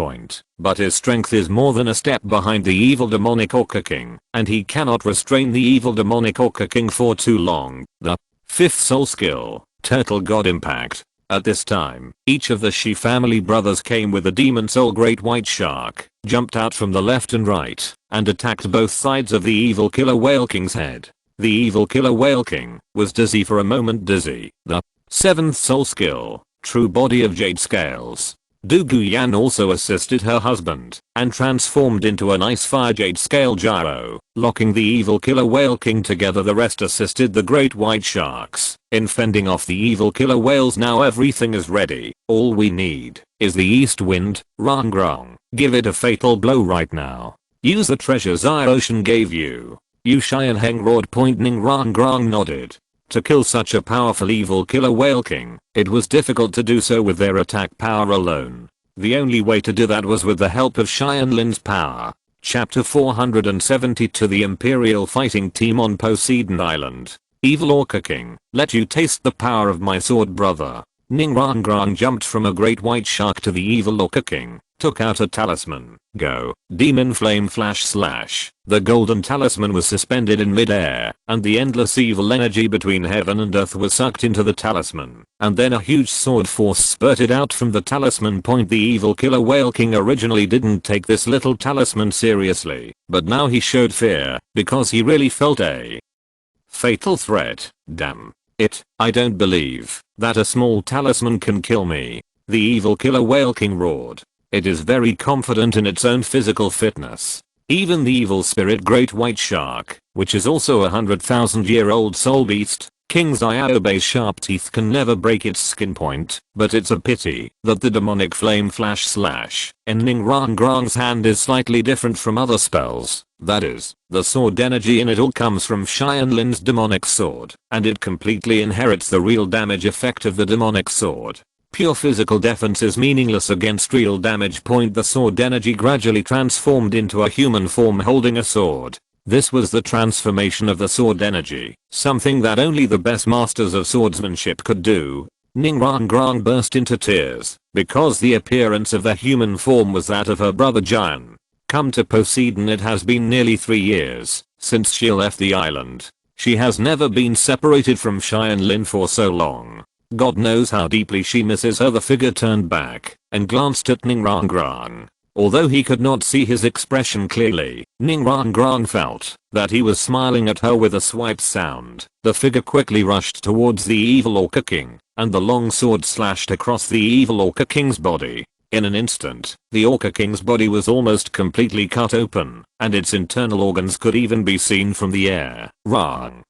[SPEAKER 1] But his strength is more than a step behind the evil demonic orca king, and he cannot restrain the evil demonic orca king for too long. The 5th soul skill, Turtle God Impact. At this time, each of the Shi family brothers came with a demon soul great white shark, jumped out from the left and right, and attacked both sides of the evil killer whale king's head. The evil killer whale king was dizzy for a moment. Dizzy. The 7th soul skill, true body of jade scales. Du Guyan also assisted her husband and transformed into an ice fire jade scale gyro, locking the evil killer whale king together. The rest assisted the great white sharks in fending off the evil killer whales. Now everything is ready. All we need is the east wind. Rang Grong, give it a fatal blow right now. Use the treasures our ocean gave you. Yu Xian Heng roared. Ning Rang Grong nodded. To kill such a powerful evil killer whale king, it was difficult to do so with their attack power alone. The only way to do that was with the help of Tianlin's power. Chapter 472. The Imperial Fighting Team on Poseidon Island. Evil Orca King, let you taste the power of my sword, brother. Ning Rang Grong jumped from a great white shark to the evil Orca King, took out a talisman. Go. Demon Flame Flash Slash. The golden talisman was suspended in midair, and the endless evil energy between heaven and earth was sucked into the talisman, and then a huge sword force spurted out from the talisman point. The evil killer whale king originally didn't take this little talisman seriously, but now he showed fear, because he really felt a fatal threat. Damn it, I don't believe that a small talisman can kill me. The evil killer whale king roared. It is very confident in its own physical fitness. Even the evil spirit great white shark, which is also a 100,000-year-old soul beast, King Xiaobe's sharp teeth can never break its skin point, but it's a pity that the demonic flame flash slash in Ning Rang Grong's hand is slightly different from other spells. That is, the sword energy in it all comes from Tianlin's demonic sword, and it completely inherits the real damage effect of the demonic sword. Pure physical defense is meaningless against real damage. The sword energy gradually transformed into a human form holding a sword. This was the transformation of the sword energy, something that only the best masters of swordsmanship could do. Ning Rang Grong burst into tears, because the appearance of the human form was that of her brother Jian. Come to Poseidon. It has been nearly 3 years since she left the island. She has never been separated from Tianlin for so long. God knows how deeply she misses her. The figure turned back and glanced at Ning Rang Grong. Although he could not see his expression clearly, Ning Rang Grong felt that he was smiling at her with a swipe sound. The figure quickly rushed towards the evil Orca King, and the long sword slashed across the evil Orca King's body. In an instant, the Orca King's body was almost completely cut open, and its internal organs could even be seen from the air. Rang,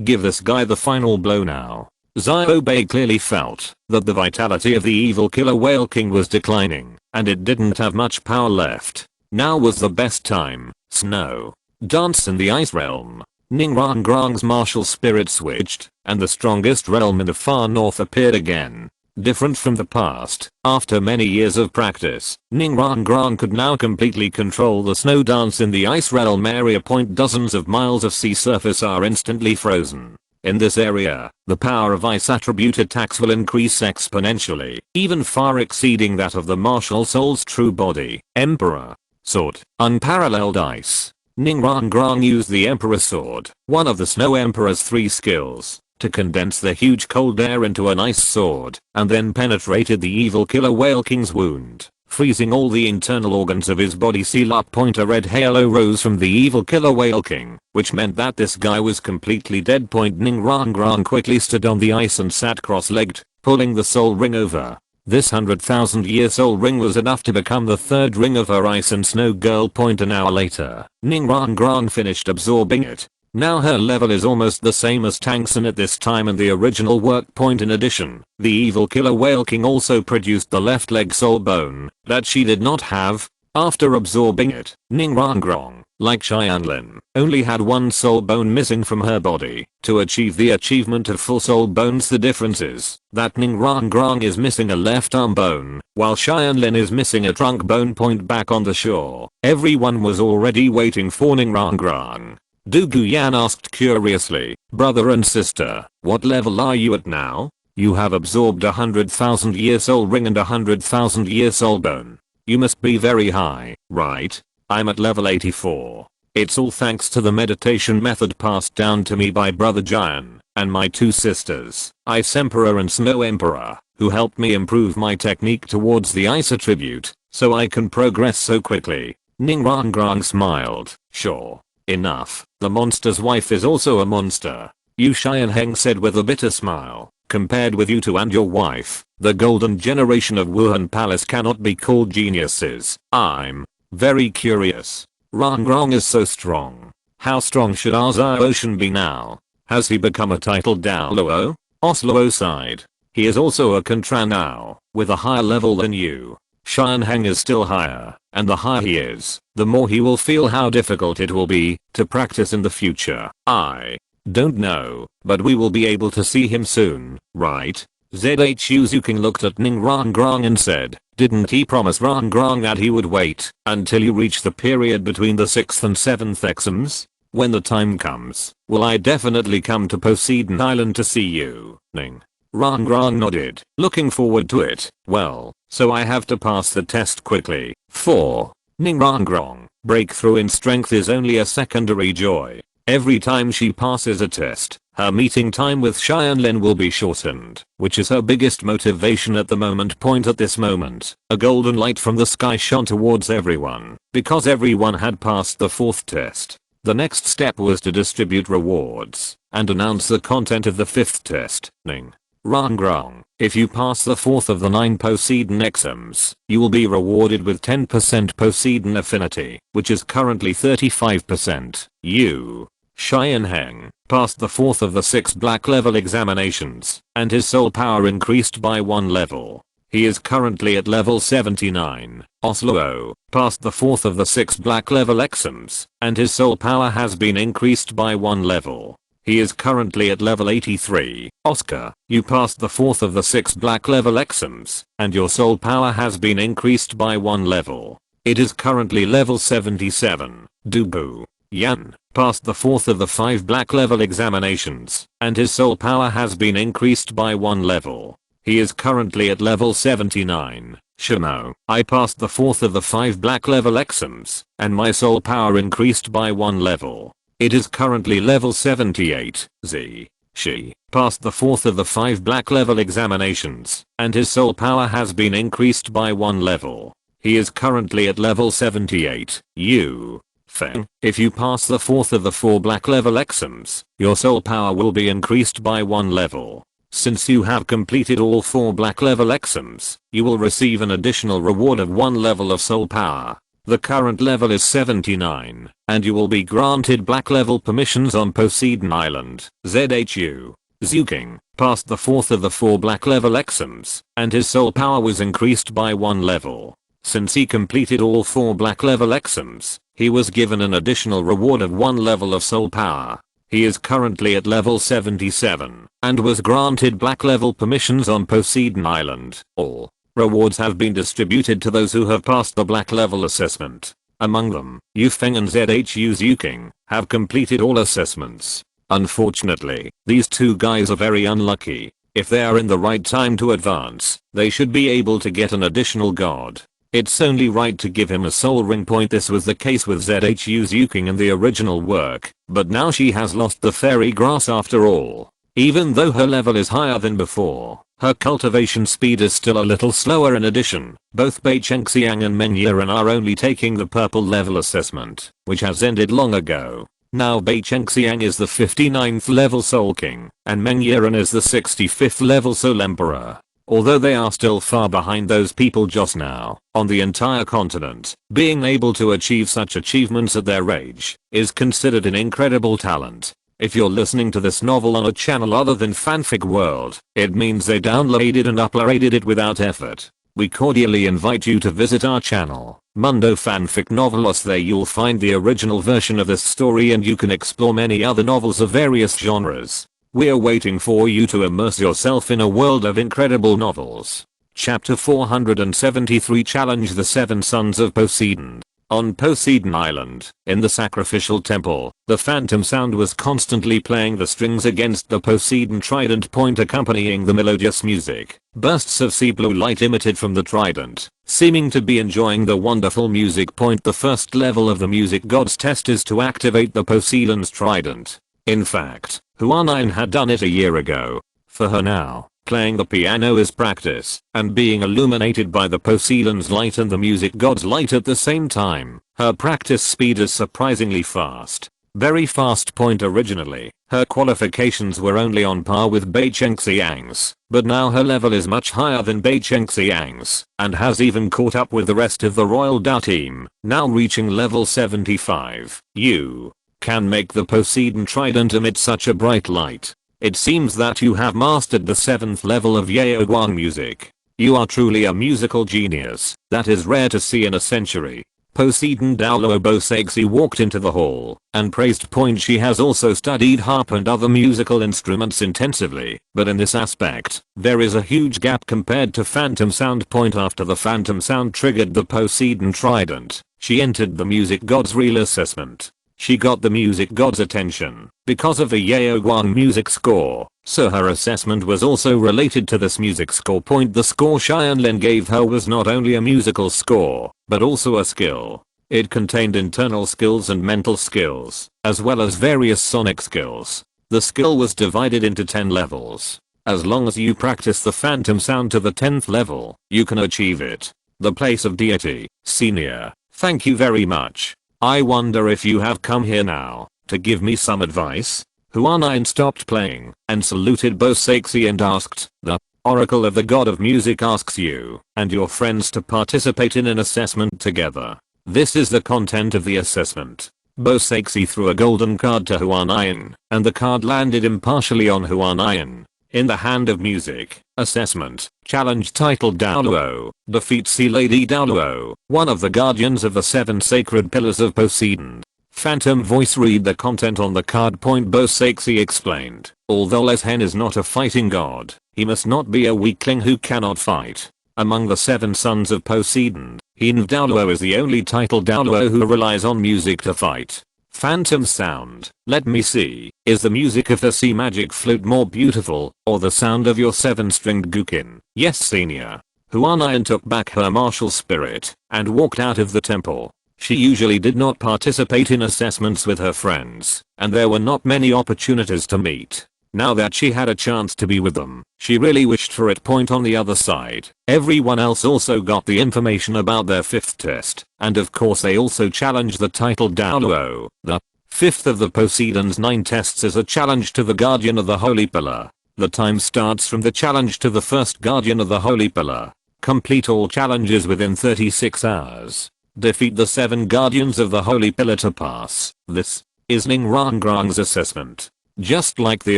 [SPEAKER 1] give this guy the final blow now. Xiaobe clearly felt that the vitality of the evil killer whale king was declining, and it didn't have much power left. Now was the best time. Snow. Dance in the ice realm. Ning Rang Grong's martial spirit switched, and the strongest realm in the far north appeared again. Different from the past, after many years of practice, Ning Rang Grong could now completely control the snow dance in the ice realm area. Dozens of miles of sea surface are instantly frozen. In this area, the power of ice attribute attacks will increase exponentially, even far exceeding that of the martial soul's true body. Emperor Sword. Unparalleled ice. Ning Rang Grong used the Emperor Sword, one of the Snow Emperor's 3 skills, to condense the huge cold air into an ice sword, and then penetrated the evil killer whale king's wound, freezing all the internal organs of his body. Seal up. A red halo rose from the evil killer whale king, which meant that this guy was completely dead. Ning Rang Grong quickly stood on the ice and sat cross-legged, pulling the soul ring over. This 100,000-year soul ring was enough to become the 3rd ring of her ice and snow girl. An hour later, Ning Rang Grong finished absorbing it. Now her level is almost the same as Tangsun at this time and the original work. In addition, the evil killer whale king also produced the left leg soul bone that she did not have. After absorbing it, Ning Rang Grong, like Tianlin, only had 1 soul bone missing from her body. To achieve the achievement of full soul bones, the difference is that Ning Rang Grong is missing a left arm bone, while Tianlin is missing a trunk bone. Back on the shore, everyone was already waiting for Ning Rang Grong. Du Guyan asked curiously, brother and sister, what level are you at now? You have absorbed 100,000-year soul ring and 100,000-year soul bone. You must be very high, right? I'm at level 84. It's all thanks to the meditation method passed down to me by brother Jian. and my 2 sisters, Ice Emperor and Snow Emperor, who helped me improve my technique towards the ice attribute, so I can progress so quickly. Ningrangrang smiled. Sure. Enough. The monster's wife is also a monster. Yu Xianheng said with a bitter smile. Compared with you two and your wife, the golden generation of Wuhan Palace cannot be called geniuses. I'm very curious. Rangrang is so strong. How strong should our Ocean be now? Has he become a titled Douluo? Osluo sighed. He is also a Contran now, with a higher level than you. Xianheng is still higher, and the higher he is, the more he will feel how difficult it will be to practice in the future. I don't know, but we will be able to see him soon, right? ZHU Zuking looked at Ning Rangrang and said, didn't he promise Rangrang that he would wait until you reach the period between the 6th and 7th exams? When the time comes, will I definitely come to Poseidon Island to see you, Ning? Rangrang nodded, looking forward to it. Well, so I have to pass the test quickly. 4. Ning Rangrang, breakthrough in strength is only a secondary joy. Every time she passes a test, her meeting time with Tianlin will be shortened, which is her biggest motivation at the moment. At this moment, a golden light from the sky shone towards everyone, because everyone had passed the 4th test. The next step was to distribute rewards, and announce the content of the 5th test. Ning Rangrang, if you pass the 4th of the 9 Poseidon exams, you will be rewarded with 10% Poseidon affinity, which is currently 35%. You, Xianheng, passed the 4th of the 6 black level examinations, and his soul power increased by 1 level. He is currently at level 79. Osluo passed the 4th of the 6 black level exams, and his soul power has been increased by 1 level. He is currently at level 83. Oscar, you passed the 4th of the 6 black level exams, and your soul power has been increased by 1 level. It is currently level 77. Dubu Yan passed the 4th of the 5 black level examinations, and his soul power has been increased by 1 level. He is currently at level 79. Shimo, I passed the 4th of the 5 black level exams, and my soul power increased by 1 level. It is currently level 78. Z. She passed the 4th of the 5 black level examinations, and his soul power has been increased by 1 level. He is currently at level 78. You, Feng, if you pass the 4th of the 4 black level exams, your soul power will be increased by 1 level. Since you have completed all 4 black level exams, you will receive an additional reward of 1 level of soul power. The current level is 79, and you will be granted black level permissions on Poseidon Island. ZHU Zuking passed the 4th of the 4 black level exams, and his soul power was increased by 1 level. Since he completed all 4 black level exams, he was given an additional reward of 1 level of soul power. He is currently at level 77, and was granted black level permissions on Poseidon Island. All rewards have been distributed to those who have passed the black level assessment. Among them, Yufeng and ZHU Zuking have completed all assessments. Unfortunately, these 2 guys are very unlucky. If they are in the right time to advance, they should be able to get an additional god. It's only right to give him a soul ring point. This was the case with ZHU Zuking in the original work, but now she has lost the fairy grass after all. Even though her level is higher than before, her cultivation speed is still a little slower. In addition, both Bei Chengxiang and Meng Yiren are only taking the purple level assessment, which has ended long ago. Now Bei Chengxiang is the 59th level Soul King, and Meng Yiren is the 65th level Soul Emperor. Although they are still far behind those people just now, on the entire continent, being able to achieve such achievements at their age is considered an incredible talent. If you're listening to this novel on a channel other than Fanfic World, it means they downloaded and uploaded it without effort. We cordially invite you to visit our channel, Mundo Fanfic Novelos. There you'll find the original version of this story, and you can explore many other novels of various genres. We're waiting for you to immerse yourself in a world of incredible novels. Chapter 473 Challenge the 7 Sons of Poseidon. On Poseidon Island, in the sacrificial temple, the phantom sound was constantly playing the strings against the Poseidon trident point, accompanying the melodious music. Bursts of sea blue light emitted from the trident, seeming to be enjoying the wonderful music point. The first level of the music god's test is to activate the Poseidon's trident. In fact, Huanine had done it a year ago. For her now, playing the piano is practice, and being illuminated by the Poseidon's light and the music god's light at the same time, her practice speed is surprisingly fast. Very fast. Originally, her qualifications were only on par with Bei Chengxiang's, but now her level is much higher than Bei Chengxiang's, and has even caught up with the rest of the Royal Dao team, now reaching level 75. You can make the Poseidon trident emit such a bright light. It seems that you have mastered the 7th level of Yaoguang music. You are truly a musical genius that is rare to see in a century. Poseidon Douluo Bosexi walked into the hall and praised. She has also studied harp and other musical instruments intensively, but in this aspect, there is a huge gap compared to Phantom Sound. After the Phantom Sound triggered the Poseidon trident, she entered the music god's real assessment. She got the music god's attention because of the Yaoguang music score, so her assessment was also related to this music score. The score Tianlin gave her was not only a musical score, but also a skill. It contained internal skills and mental skills, as well as various sonic skills. The skill was divided into 10 levels. As long as you practice the Phantom Sound to the 10th level, you can achieve it. The place of deity, senior. Thank you very much. I wonder if you have come here now to give me some advice? Huanine stopped playing and saluted Bosexi and asked, the Oracle of the God of Music asks you and your friends to participate in an assessment together. This is the content of the assessment. Bosexi threw a golden card to Huanine, and the card landed impartially on Huanine. In the hand of music, assessment, challenge titled Douluo, defeat Sea Lady Douluo, one of the guardians of the 7 sacred pillars of Poseidon. Phantom voice read the content on the card. Bosexi explained, although Leshen is not a fighting god, he must not be a weakling who cannot fight. Among the 7 sons of Poseidon, Douluo is the only titled Douluo who relies on music to fight. Phantom Sound, let me see, is the music of the sea magic flute more beautiful, or the sound of your 7-stringed gukin? Yes, senior. Huanine took back her martial spirit and walked out of the temple. She usually did not participate in assessments with her friends, and there were not many opportunities to meet. Now that she had a chance to be with them, she really wished for it. On the other side, everyone else also got the information about their 5th test, and of course they also challenged the title Douluo. The 5th of the Poseidon's 9 tests is a challenge to the Guardian of the Holy Pillar. The time starts from the challenge to the first Guardian of the Holy Pillar. Complete all challenges within 36 hours. Defeat the 7 Guardians of the Holy Pillar to pass. This is Ningrangrang's assessment. Just like the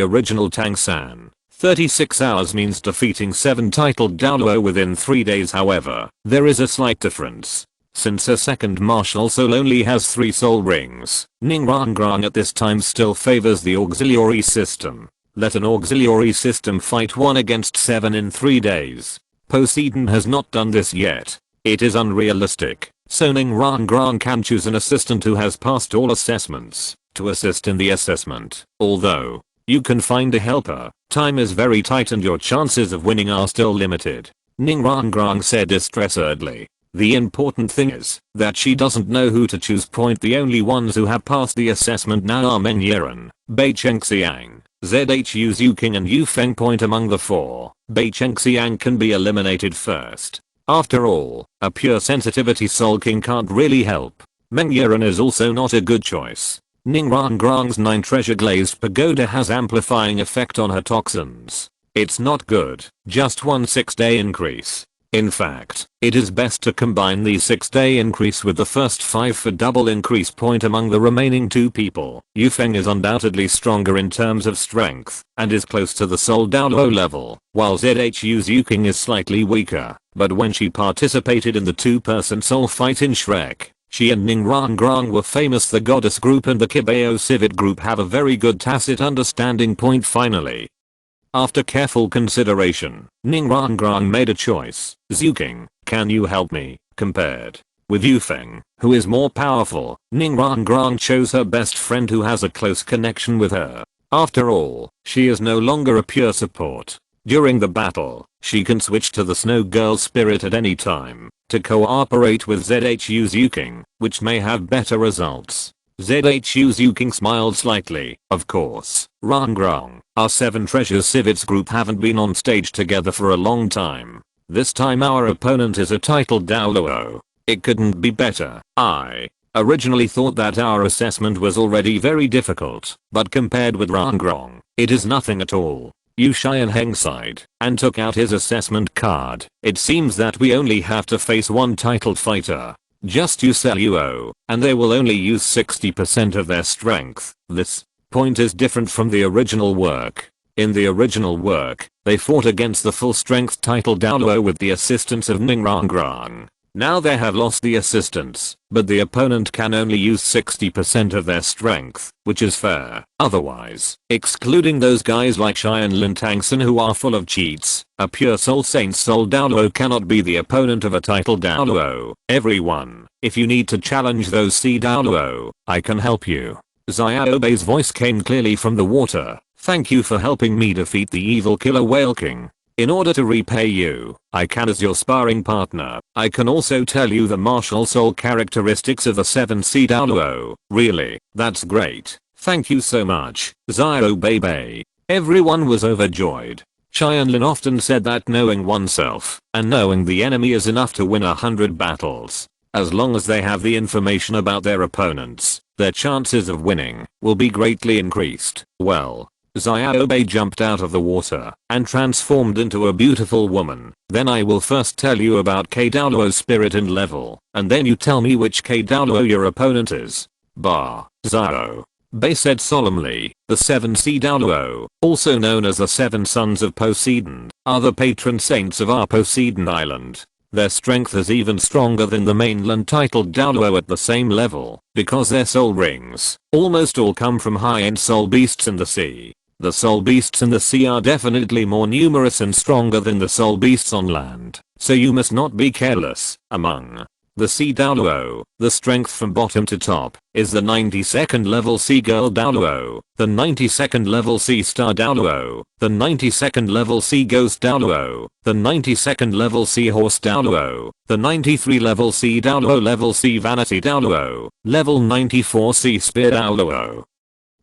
[SPEAKER 1] original Tangsan, 36 hours means defeating 7 titled Douluo within 3 days. However, there is a slight difference. Since her second martial soul only has 3 soul rings, Ningrangrang at this time still favors the auxiliary system. Let an auxiliary system fight 1 against 7 in 3 days. Poseidon has not done this yet. It is unrealistic, so Ningrangrang can choose an assistant who has passed all assessments to assist in the assessment. Although you can find a helper, time is very tight and your chances of winning are still limited. Ningrangrang said distressedly. The important thing is that she doesn't know who to choose. The only ones who have passed the assessment now are Meng Yiren, Bei Chengxiang, Zhu Zuking and Yu Feng. Among the 4, Bei Chengxiang can be eliminated first. After all, a pure sensitivity soul king can't really help. Meng Yiren is also not a good choice. Ningrangrang's 9 treasure glazed pagoda has amplifying effect on her toxins. It's not good, just 1 6-day increase. In fact, it is best to combine the 6-day increase with the first 5 for double increase. Among the remaining 2 people, Yu Feng is undoubtedly stronger in terms of strength and is close to the Soul Douluo level, while Zhu Zuking is slightly weaker, but when she participated in the 2-person soul fight in Shrek, she and Ningrangrang were famous. The goddess group and the Qibao civet group have a very good tacit understanding. Finally, after careful consideration, Ningrangrang made a choice. Zuking, can you help me? Compared with Yu Feng, who is more powerful, Ningrangrang chose her best friend who has a close connection with her. After all, she is no longer a pure support. During the battle, she can switch to the Snow Girl spirit at any time to cooperate with Zhu Zuking, which may have better results. ZHU Zuking smiled slightly. Of course, Rangrong, our 7 Treasures Civets group haven't been on stage together for a long time. This time our opponent is a titled Douluo. It couldn't be better. I originally thought that our assessment was already very difficult, but compared with Rangrong, it is nothing at all. Yu Xianheng sighed and took out his assessment card. It seems that we only have to face one titled fighter. Just use Luo, and they will only use 60% of their strength. This point is different from the original work. In the original work, they fought against the full strength titled Douluo with the assistance of Ning Rangrang. Now they have lost the assistance, but the opponent can only use 60% of their strength, which is fair. Otherwise, excluding those guys like Tianlin Tangsun who are full of cheats, a pure Soul Saint Soul Douluo cannot be the opponent of a titled Douluo. Everyone, if you need to challenge those C Douluo, I can help you. Xiaobei's voice came clearly from the water. Thank you for helping me defeat the evil killer Whale King. In order to repay you, I can as your sparring partner. I can also tell you the martial soul characteristics of the 7C Douluo. Really, that's great. Thank you so much, Xiaobei. Everyone was overjoyed. Tianlin often said that knowing oneself and knowing the enemy is enough to win 100 battles. As long as they have the information about their opponents, their chances of winning will be greatly increased. Well, Xiaobei jumped out of the water and transformed into a beautiful woman. Then I will first tell you about K Douluo's spirit and level, and then you tell me which K Douluo your opponent is. Bah, Xiaobei said solemnly. The 7C Douluo, also known as the 7 Sons of Poseidon, are the patron saints of our Poseidon Island. Their strength is even stronger than the mainland titled Douluo at the same level, because their soul rings almost all come from high-end soul beasts in the sea. The soul beasts in the sea are definitely more numerous and stronger than the soul beasts on land, so you must not be careless. Among the Sea Douluo, the strength from bottom to top is the 92nd level Sea Girl Douluo, the 92nd level Sea Star Douluo, the 92nd level Sea Ghost Douluo, the 92nd level Sea Horse Douluo, the 93 level Sea Douluo, level Sea Vanity Douluo, level 94 Sea Spear Douluo,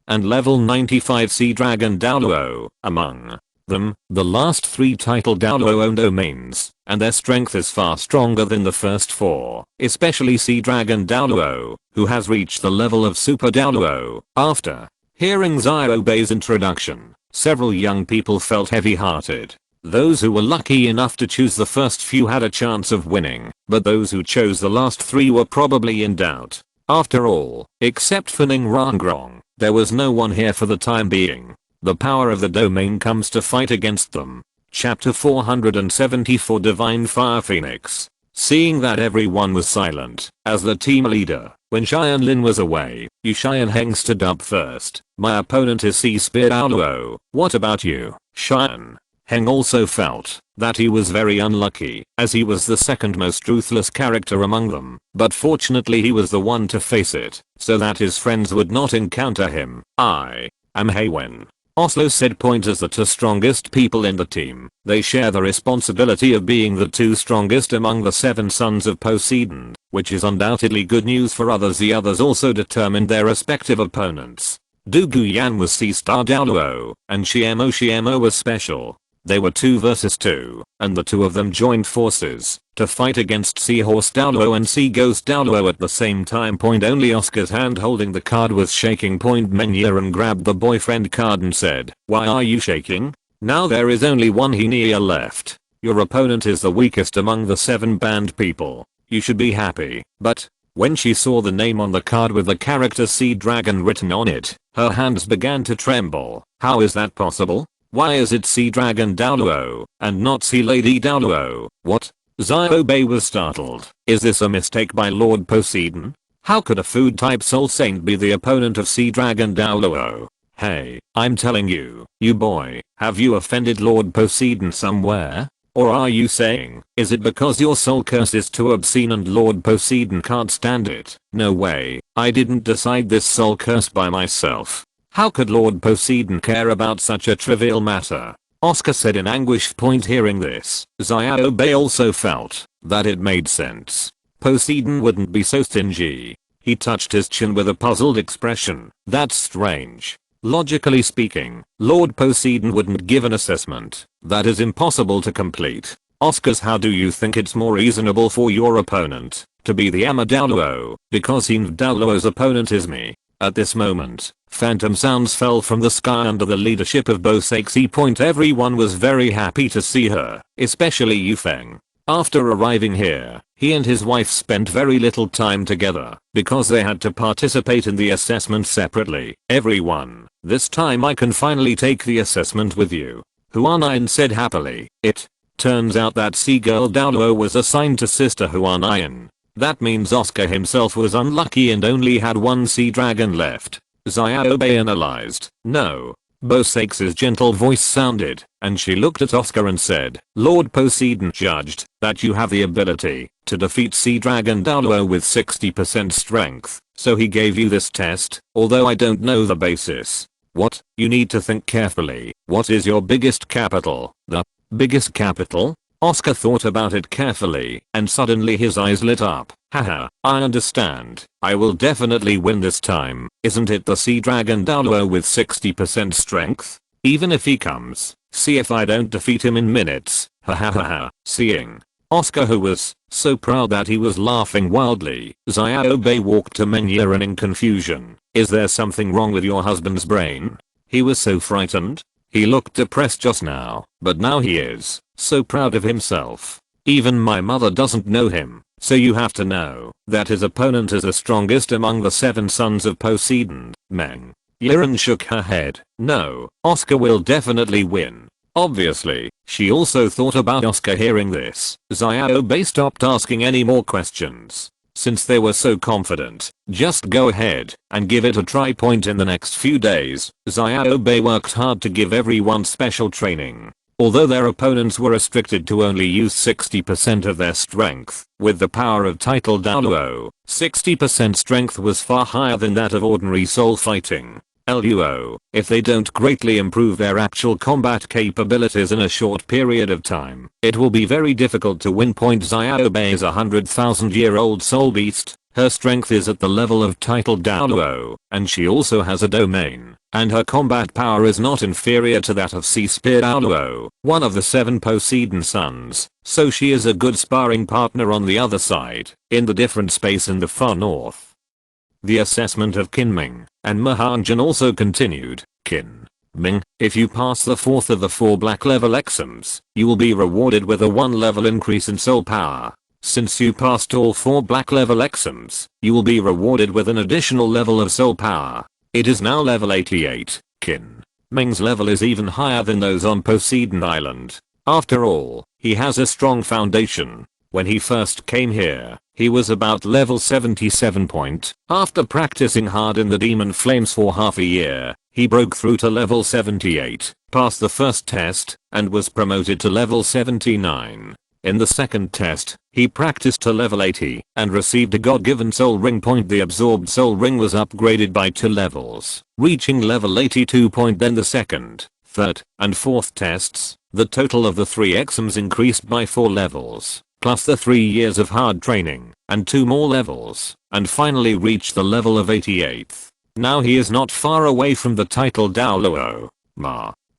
[SPEAKER 1] and level 95 Sea Dragon Douluo. Among them, the last 3 title Douluo own domains, and their strength is far stronger than the first 4, especially Sea Dragon Douluo, who has reached the level of Super Douluo. After hearing Xiaobei's introduction, several young people felt heavy-hearted. Those who were lucky enough to choose the first few had a chance of winning, but those who chose the last 3 were probably in doubt. After all, except for Ning Rangrong, there was no one here for the time being. The power of the domain comes to fight against them. Chapter 474 Divine Fire Phoenix. Seeing that everyone was silent, as the team leader, when Tianlin was away, Yu Xianheng stood up first. My opponent is Sea Spear Douluo. What about you? Xianheng also felt that he was very unlucky, as he was the second most ruthless character among them, but fortunately he was the one to face it, so that his friends would not encounter him. I am Heiwen. Oslo said, point as the 2 strongest people in the team. They share the responsibility of being the 2 strongest among the 7 sons of Poseidon, which is undoubtedly good news for others. The others also determined their respective opponents. Du Guyan was Sea Star Douluo, and Xiemo was special. They were 2 versus 2, and the 2 of them joined forces to fight against Sea Horse Douluo and Sea Ghost Douluo at the same time. Only Oscar's hand holding the card was shaking. Menyeran grabbed the boyfriend card and said, why are you shaking? Now there is only one Henia left. Your opponent is the weakest among the 7 banned people. You should be happy. But when she saw the name on the card with the character Sea Dragon written on it, her hands began to tremble. How is that possible? Why is it Sea Dragon Douluo and not Sea Lady Douluo? What? Xiaobei was startled. Is this a mistake by Lord Poseidon? How could a food type soul saint be the opponent of Sea Dragon Douluo? Hey, I'm telling you, you boy, have you offended Lord Poseidon somewhere? Or are you saying, is it because your soul curse is too obscene and Lord Poseidon can't stand it? No way, I didn't decide this soul curse by myself. How could Lord Poseidon care about such a trivial matter? Oscar said in anguish. Hearing this, Xiaobei also felt that it made sense. Poseidon wouldn't be so stingy. He touched his chin with a puzzled expression. That's strange. Logically speaking, Lord Poseidon wouldn't give an assessment. That is impossible to complete. Oscars, how do you think it's more reasonable for your opponent to be the Douluo, because Douluo's opponent is me? At this moment, phantom sounds fell from the sky under the leadership of Bosexi. Everyone was very happy to see her, especially Yufeng. After arriving here, he and his wife spent very little time together because they had to participate in the assessment separately. Everyone, this time I can finally take the assessment with you, Huanayan said happily. It turns out that Sea Girl Douluo was assigned to Sister Huanayan. That means Oscar himself was unlucky and only had one sea dragon left. Xiaobe analyzed. No. Bosexi's gentle voice sounded, and she looked at Oscar and said, Lord Poseidon judged that you have the ability to defeat Sea Dragon Douluo with 60% strength, so he gave you this test, although I don't know the basis. What? You need to think carefully. What is your biggest capital? The biggest capital? Oscar thought about it carefully, and suddenly his eyes lit up. Haha, I understand. I will definitely win this time. Isn't it the Sea Dragon Douluo with 60% strength? Even if he comes, see if I don't defeat him in minutes. Ha ha ha ha. Seeing Oscar, who was so proud that he was laughing wildly, Xiaobe walked to Menyaran in confusion. Is there something wrong with your husband's brain? He was so frightened. He looked depressed just now, but now he is so proud of himself. Even my mother doesn't know him, so you have to know that his opponent is the strongest among the 7 sons of Poseidon. Meng Yiran shook her head. No, Oscar will definitely win. Obviously, she also thought about Oscar hearing this. Xiaobe stopped asking any more questions. Since they were so confident, just go ahead and give it a try. In the next few days, Xiaobe worked hard to give everyone special training. Although their opponents were restricted to only use 60% of their strength, with the power of title Douluo, 60% strength was far higher than that of ordinary soul fighting. Luo, if they don't greatly improve their actual combat capabilities in a short period of time, it will be very difficult to win. Xiaobe is a 100,000-year-old soul beast. Her strength is at the level of title Douluo, and she also has a domain, and her combat power is not inferior to that of Sea Spear Douluo, one of the 7 Poseidon sons, so she is a good sparring partner on the other side, in the different space in the far north. The assessment of Kinming and Mahanjan also continued. Kinming, if you pass the 4th of the 4 black level exams, you will be rewarded with a 1 level increase in soul power. Since you passed all 4 black level exams, you will be rewarded with an additional level of soul power. It is now level 88. Kinming's level is even higher than those on Poseidon Island. After all, he has a strong foundation. When he first came here, he was about level 77. After practicing hard in the demon flames for half a year, he broke through to level 78, passed the first test, and was promoted to level 79. In the second test, he practiced to level 80 and received a god-given soul ring. The absorbed soul ring was upgraded by 2 levels, reaching level 82. Then the second, third, and fourth tests, the total of the 3 exams increased by 4 levels, plus the 3 years of hard training, and 2 more levels, and finally reached the level of 88th. Now he is not far away from the title Douluo.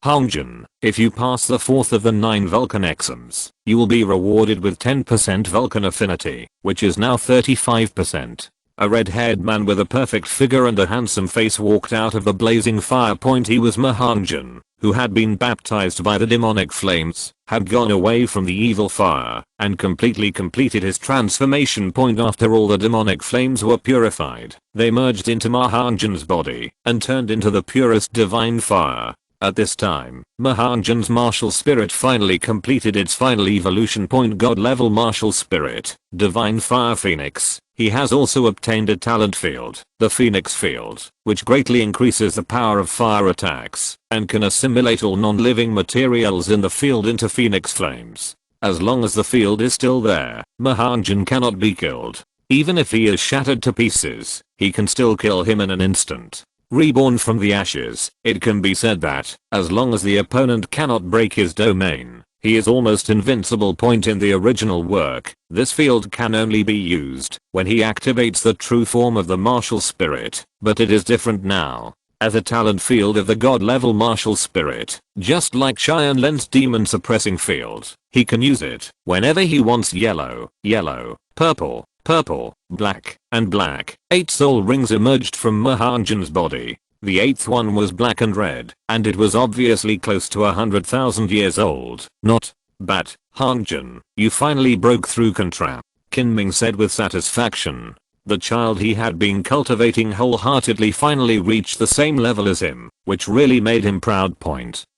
[SPEAKER 1] Hongjin, if you pass the 4th of the 9 Vulcan exams, you will be rewarded with 10% Vulcan affinity, which is now 35%. A red-haired man with a perfect figure and a handsome face walked out of the blazing fire. He was Mahanjan, who had been baptized by the demonic flames, had gone away from the evil fire, and completely completed his transformation. After all the demonic flames were purified, they merged into Mahanjan's body, and turned into the purest divine fire. At this time, Mahanjan's martial spirit finally completed its final evolution. God level martial spirit, divine fire phoenix. He has also obtained a talent field, the Phoenix Field, which greatly increases the power of fire attacks, and can assimilate all non-living materials in the field into phoenix flames. As long as the field is still there, Mahanjan cannot be killed. Even if he is shattered to pieces, he can still kill him in an instant. Reborn from the ashes, it can be said that, as long as the opponent cannot break his domain, He is almost invincible. Point in the original work, this field can only be used when he activates the true form of the martial spirit, but it is different now. As a talent field of the god level martial spirit, just like Tianlin's demon suppressing field, he can use it whenever he wants. Yellow, yellow, purple, purple, black, and black. 8 soul rings emerged from Mahanjan's body. The 8th one was black and red, and it was obviously close to 100,000 years old. Not bad, Hanjan, you finally broke through Contrap, Kinming said with satisfaction. The child he had been cultivating wholeheartedly finally reached the same level as him, which really made him proud.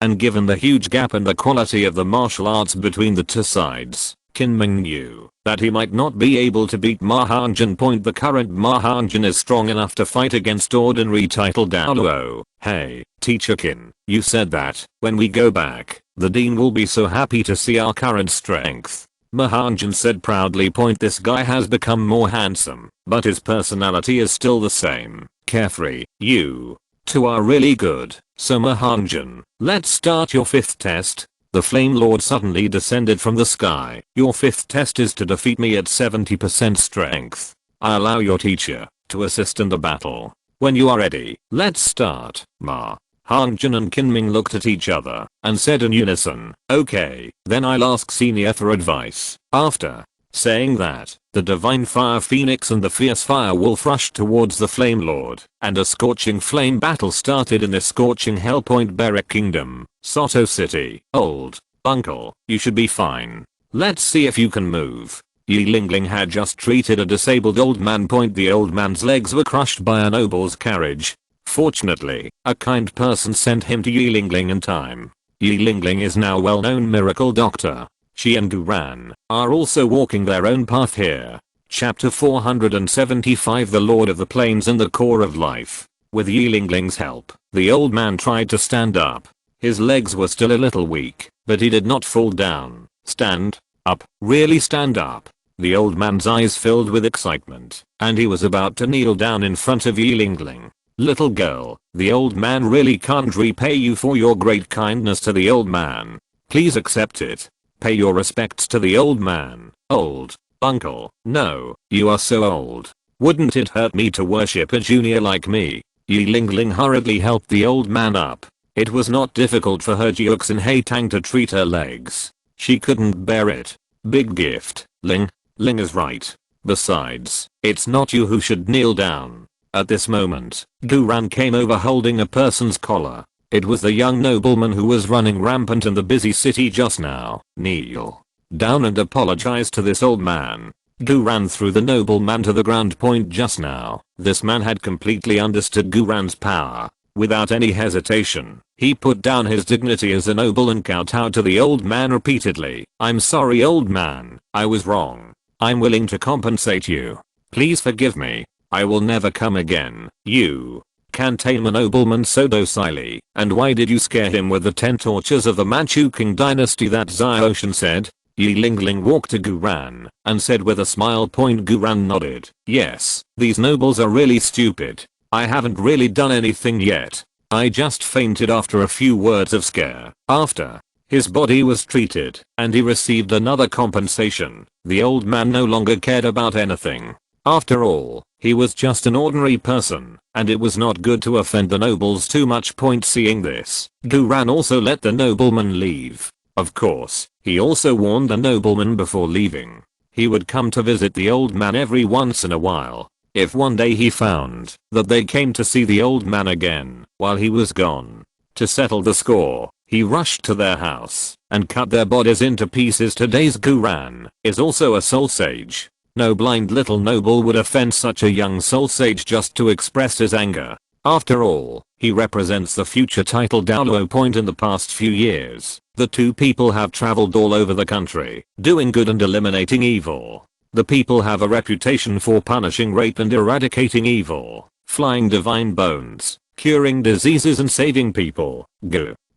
[SPEAKER 1] And given the huge gap in the quality of the martial arts between the two sides, Kinming knew that he might not be able to beat Mahanjan. The current Mahanjan is strong enough to fight against ordinary title Douluo. Hey, Teacher Kin, you said that when we go back, the dean will be so happy to see our current strength. Mahanjan said proudly. This guy has become more handsome, but his personality is still the same, carefree. You two are really good. So Mahanjan, let's start your 5th test. The Flame Lord suddenly descended from the sky. Your 5th test is to defeat me at 70% strength. I allow your teacher to assist in the battle. When you are ready, let's start. Hanjan and Kinming looked at each other and said in unison, okay, then I'll ask Senior for advice. After saying that, the Divine Fire Phoenix and the Fierce Fire Wolf rushed towards the Flame Lord, and a scorching flame battle started in the scorching Hellpoint Beric Kingdom, Soto City. Old uncle, you should be fine. Let's see if you can move. Yi Lingling had just treated a disabled old man. The old man's legs were crushed by a noble's carriage. Fortunately, a kind person sent him to Yi Lingling in time. Yi Lingling is now well-known miracle doctor. She and Guran are also walking their own path here. Chapter 475 The Lord of the Plains and the Core of Life. With Yi Lingling's help, the old man tried to stand up. His legs were still a little weak, but he did not fall down. Stand up, really stand up. The old man's eyes filled with excitement, and he was about to kneel down in front of Yi Lingling. Little girl, the old man really can't repay you for your great kindness to the old man. Please accept it. Pay your respects to the old man. Old uncle, no, you are so old. Wouldn't it hurt me to worship a junior like me? Yi Lingling hurriedly helped the old man up. It was not difficult for her Jiuxin Haitang to treat her legs. She couldn't bear it. Big gift, Ling is right. Besides, it's not you who should kneel down. At this moment, Guran came over holding a person's collar. It was the young nobleman who was running rampant in the busy city just now. Kneel down and apologize to this old man. Guran threw the nobleman to the ground. Just now, this man had completely understood Guran's power. Without any hesitation, he put down his dignity as a noble and kowtowed to the old man repeatedly. I'm sorry, old man, I was wrong. I'm willing to compensate you. Please forgive me. I will never come again. You can't tame a nobleman so docilely. And why did you scare him with the 10 tortures of the Manchu King dynasty? That Xiaoshan said. Yi Lingling walked to Guran and said with a smile. Guran nodded. Yes, these nobles are really stupid. I haven't really done anything yet. I just fainted after a few words of scare. After his body was treated and he received another compensation, the old man no longer cared about anything. After all, he was just an ordinary person, and it was not good to offend the nobles too much. Seeing this, Guran also let the nobleman leave. Of course, he also warned the nobleman before leaving. He would come to visit the old man every once in a while. If one day he found that they came to see the old man again while he was gone, to settle the score, he rushed to their house and cut their bodies into pieces. Today's Guran is also a soul sage. No blind little noble would offend such a young soul sage just to express his anger. After all, he represents the future title Douluo. In the past few years, the two people have traveled all over the country, doing good and eliminating evil. The people have a reputation for punishing rape and eradicating evil, flying divine bones, curing diseases and saving people.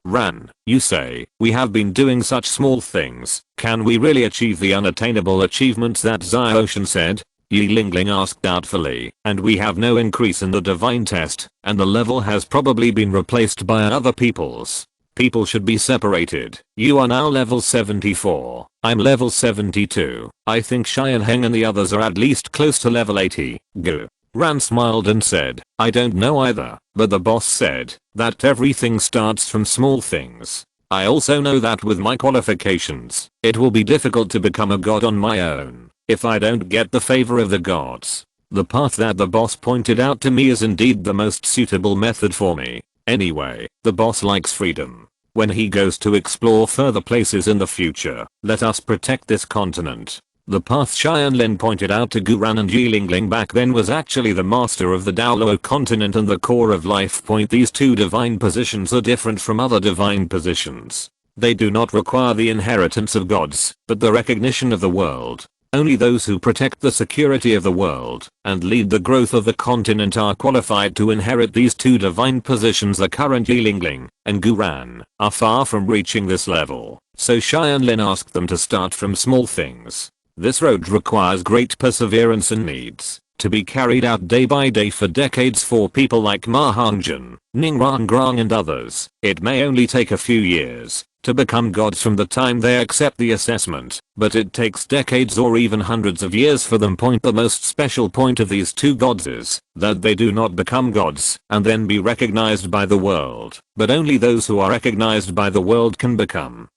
[SPEAKER 1] Ran, you say, we have been doing such small things, can we really achieve the unattainable achievements? That Xiaoshan said. Yi Lingling asked doubtfully, and we have no increase in the divine test, and the level has probably been replaced by other people's. People should be separated. You are now level 74. I'm level 72. I think Xianheng and the others are at least close to level 80. Gu. Ran smiled and said, I don't know either, but the boss said that everything starts from small things. I also know that with my qualifications, it will be difficult to become a god on my own if I don't get the favor of the gods. The path that the boss pointed out to me is indeed the most suitable method for me. Anyway, the boss likes freedom. When he goes to explore further places in the future, let us protect this continent. The path Tianlin pointed out to Guran and Yilingling back then was actually the master of the Douluo Continent and the core of life. These two divine positions are different from other divine positions. They do not require the inheritance of gods, but the recognition of the world. Only those who protect the security of the world and lead the growth of the continent are qualified to inherit these two divine positions. The current Yilingling and Guran are far from reaching this level, so Xianlin asked them to start from small things. This road requires great perseverance and needs to be carried out day by day for decades. For people like Ma Hongjin, Ning Rangrang and others, it may only take a few years to become gods from the time they accept the assessment, but it takes decades or even hundreds of years for them. The most special point of these two gods is that they do not become gods and then be recognized by the world, but only those who are recognized by the world can become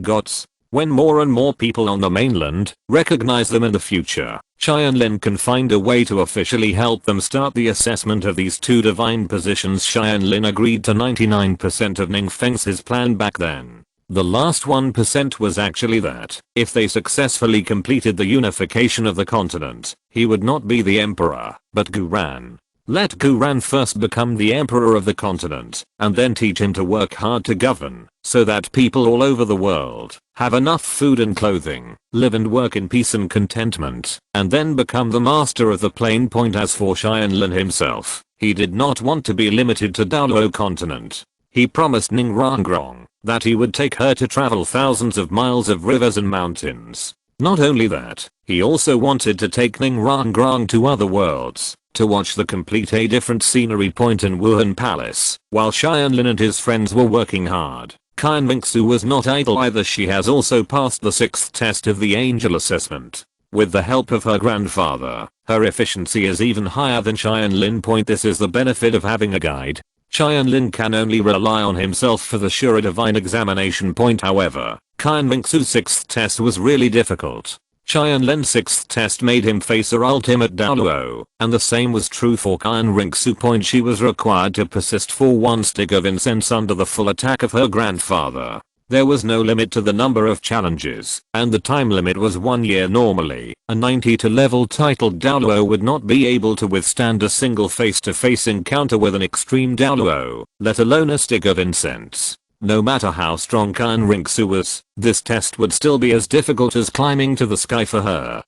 [SPEAKER 1] gods. When more and more people on the mainland recognize them in the future, Xianlin can find a way to officially help them start the assessment of these two divine positions. Xianlin agreed to 99% of Ning Feng's plan back then. The last 1% was actually that, if they successfully completed the unification of the continent, he would not be the emperor, but Guran. Let Guran first become the emperor of the continent, and then teach him to work hard to govern, so that people all over the world have enough food and clothing, live and work in peace and contentment, and then become the master of the plain. As for Xianlin himself, he did not want to be limited to Douluo Continent. He promised Ning Rangrang that he would take her to travel thousands of miles of rivers and mountains. Not only that, he also wanted to take Ning Rangrang to other worlds to watch the complete different scenery. In Wuhan Palace, while Xianlin and his friends were working hard, Qian Mingsu was not idle either. She has also passed the 6th test of the angel assessment. With the help of her grandfather, her efficiency is even higher than Xianlin. This is the benefit of having a guide. Qianlin can only rely on himself for the sure divine examination. However, Qian Mingsu's 6th test was really difficult. Qianlin's 6th test made him face her ultimate Douluo, and the same was true for Qian Mingsu. She was required to persist for 1 stick of incense under the full attack of her grandfather. There was no limit to the number of challenges, and the time limit was 1 year. Normally, a 92 level titled Douluo would not be able to withstand a single face-to-face encounter with an extreme Douluo, let alone a stick of incense. No matter how strong Qian Mingsu was, this test would still be as difficult as climbing to the sky for her.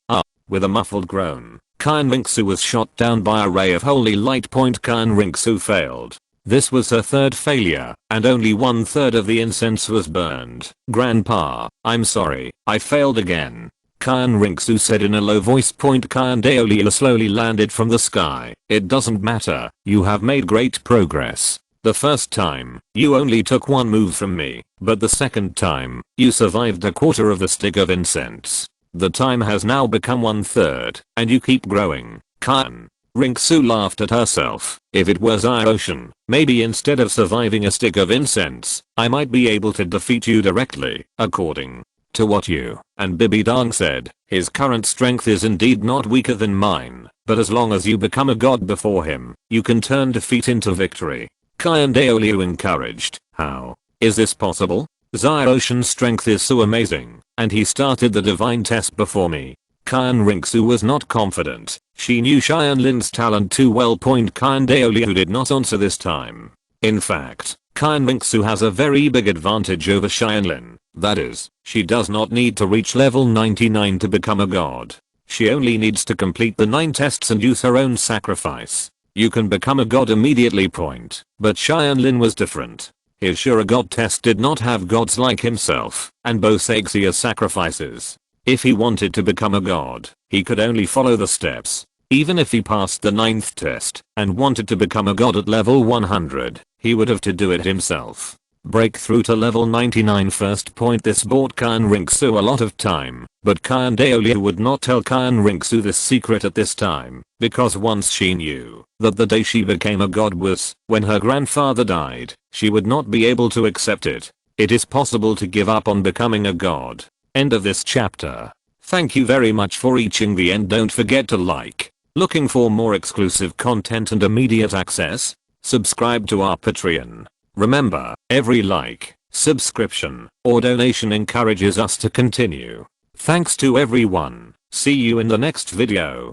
[SPEAKER 1] With a muffled groan, Qian Mingsu was shot down by a ray of holy light. Qian Mingsu failed. This was her 3rd failure, and only 1/3 of the incense was burned. Grandpa, I'm sorry, I failed again. Qian Mingsu said in a low voice. Qian Douluo slowly landed from the sky. It doesn't matter, you have made great progress. The first time, you only took 1 move from me, but the second time, you survived a quarter of the stick of incense. The time has now become 1/3, and you keep growing. Qian Mingsu laughed at herself. If it was our ocean, maybe instead of surviving a stick of incense, I might be able to defeat you directly. According to what you and Bibidang said, his current strength is indeed not weaker than mine, but as long as you become a god before him, you can turn defeat into victory. Qian Douluo encouraged. How is this possible? Ocean's strength is so amazing, and he started the divine test before me. Qian Mingsu was not confident. She knew Xianlin's talent too well. Qian Douluo did not answer this time. In fact, Qian Mingsu has a very big advantage over Xianlin. That is, she does not need to reach level 99 to become a god. She only needs to complete the 9 tests and use her own sacrifice. You can become a god immediately. But Xianlin was different. His Shura god test did not have gods like himself, and both Exia sacrifices. If he wanted to become a god, he could only follow the steps. Even if he passed the 9th test and wanted to become a god at level 100, he would have to do it himself. Break through to level 99. First point, this bought Kyan Rinksu a lot of time, but Kyan Douluo would not tell Kyan Rinksu this secret at this time, because once she knew that the day she became a god was when her grandfather died, she would not be able to accept it. It is possible to give up on becoming a god. End of this chapter. Thank you very much for reaching the end. Don't forget to like. Looking for more exclusive content and immediate access? Subscribe to our Patreon. Remember, every like, subscription, or donation encourages us to continue. Thanks to everyone. See you in the next video.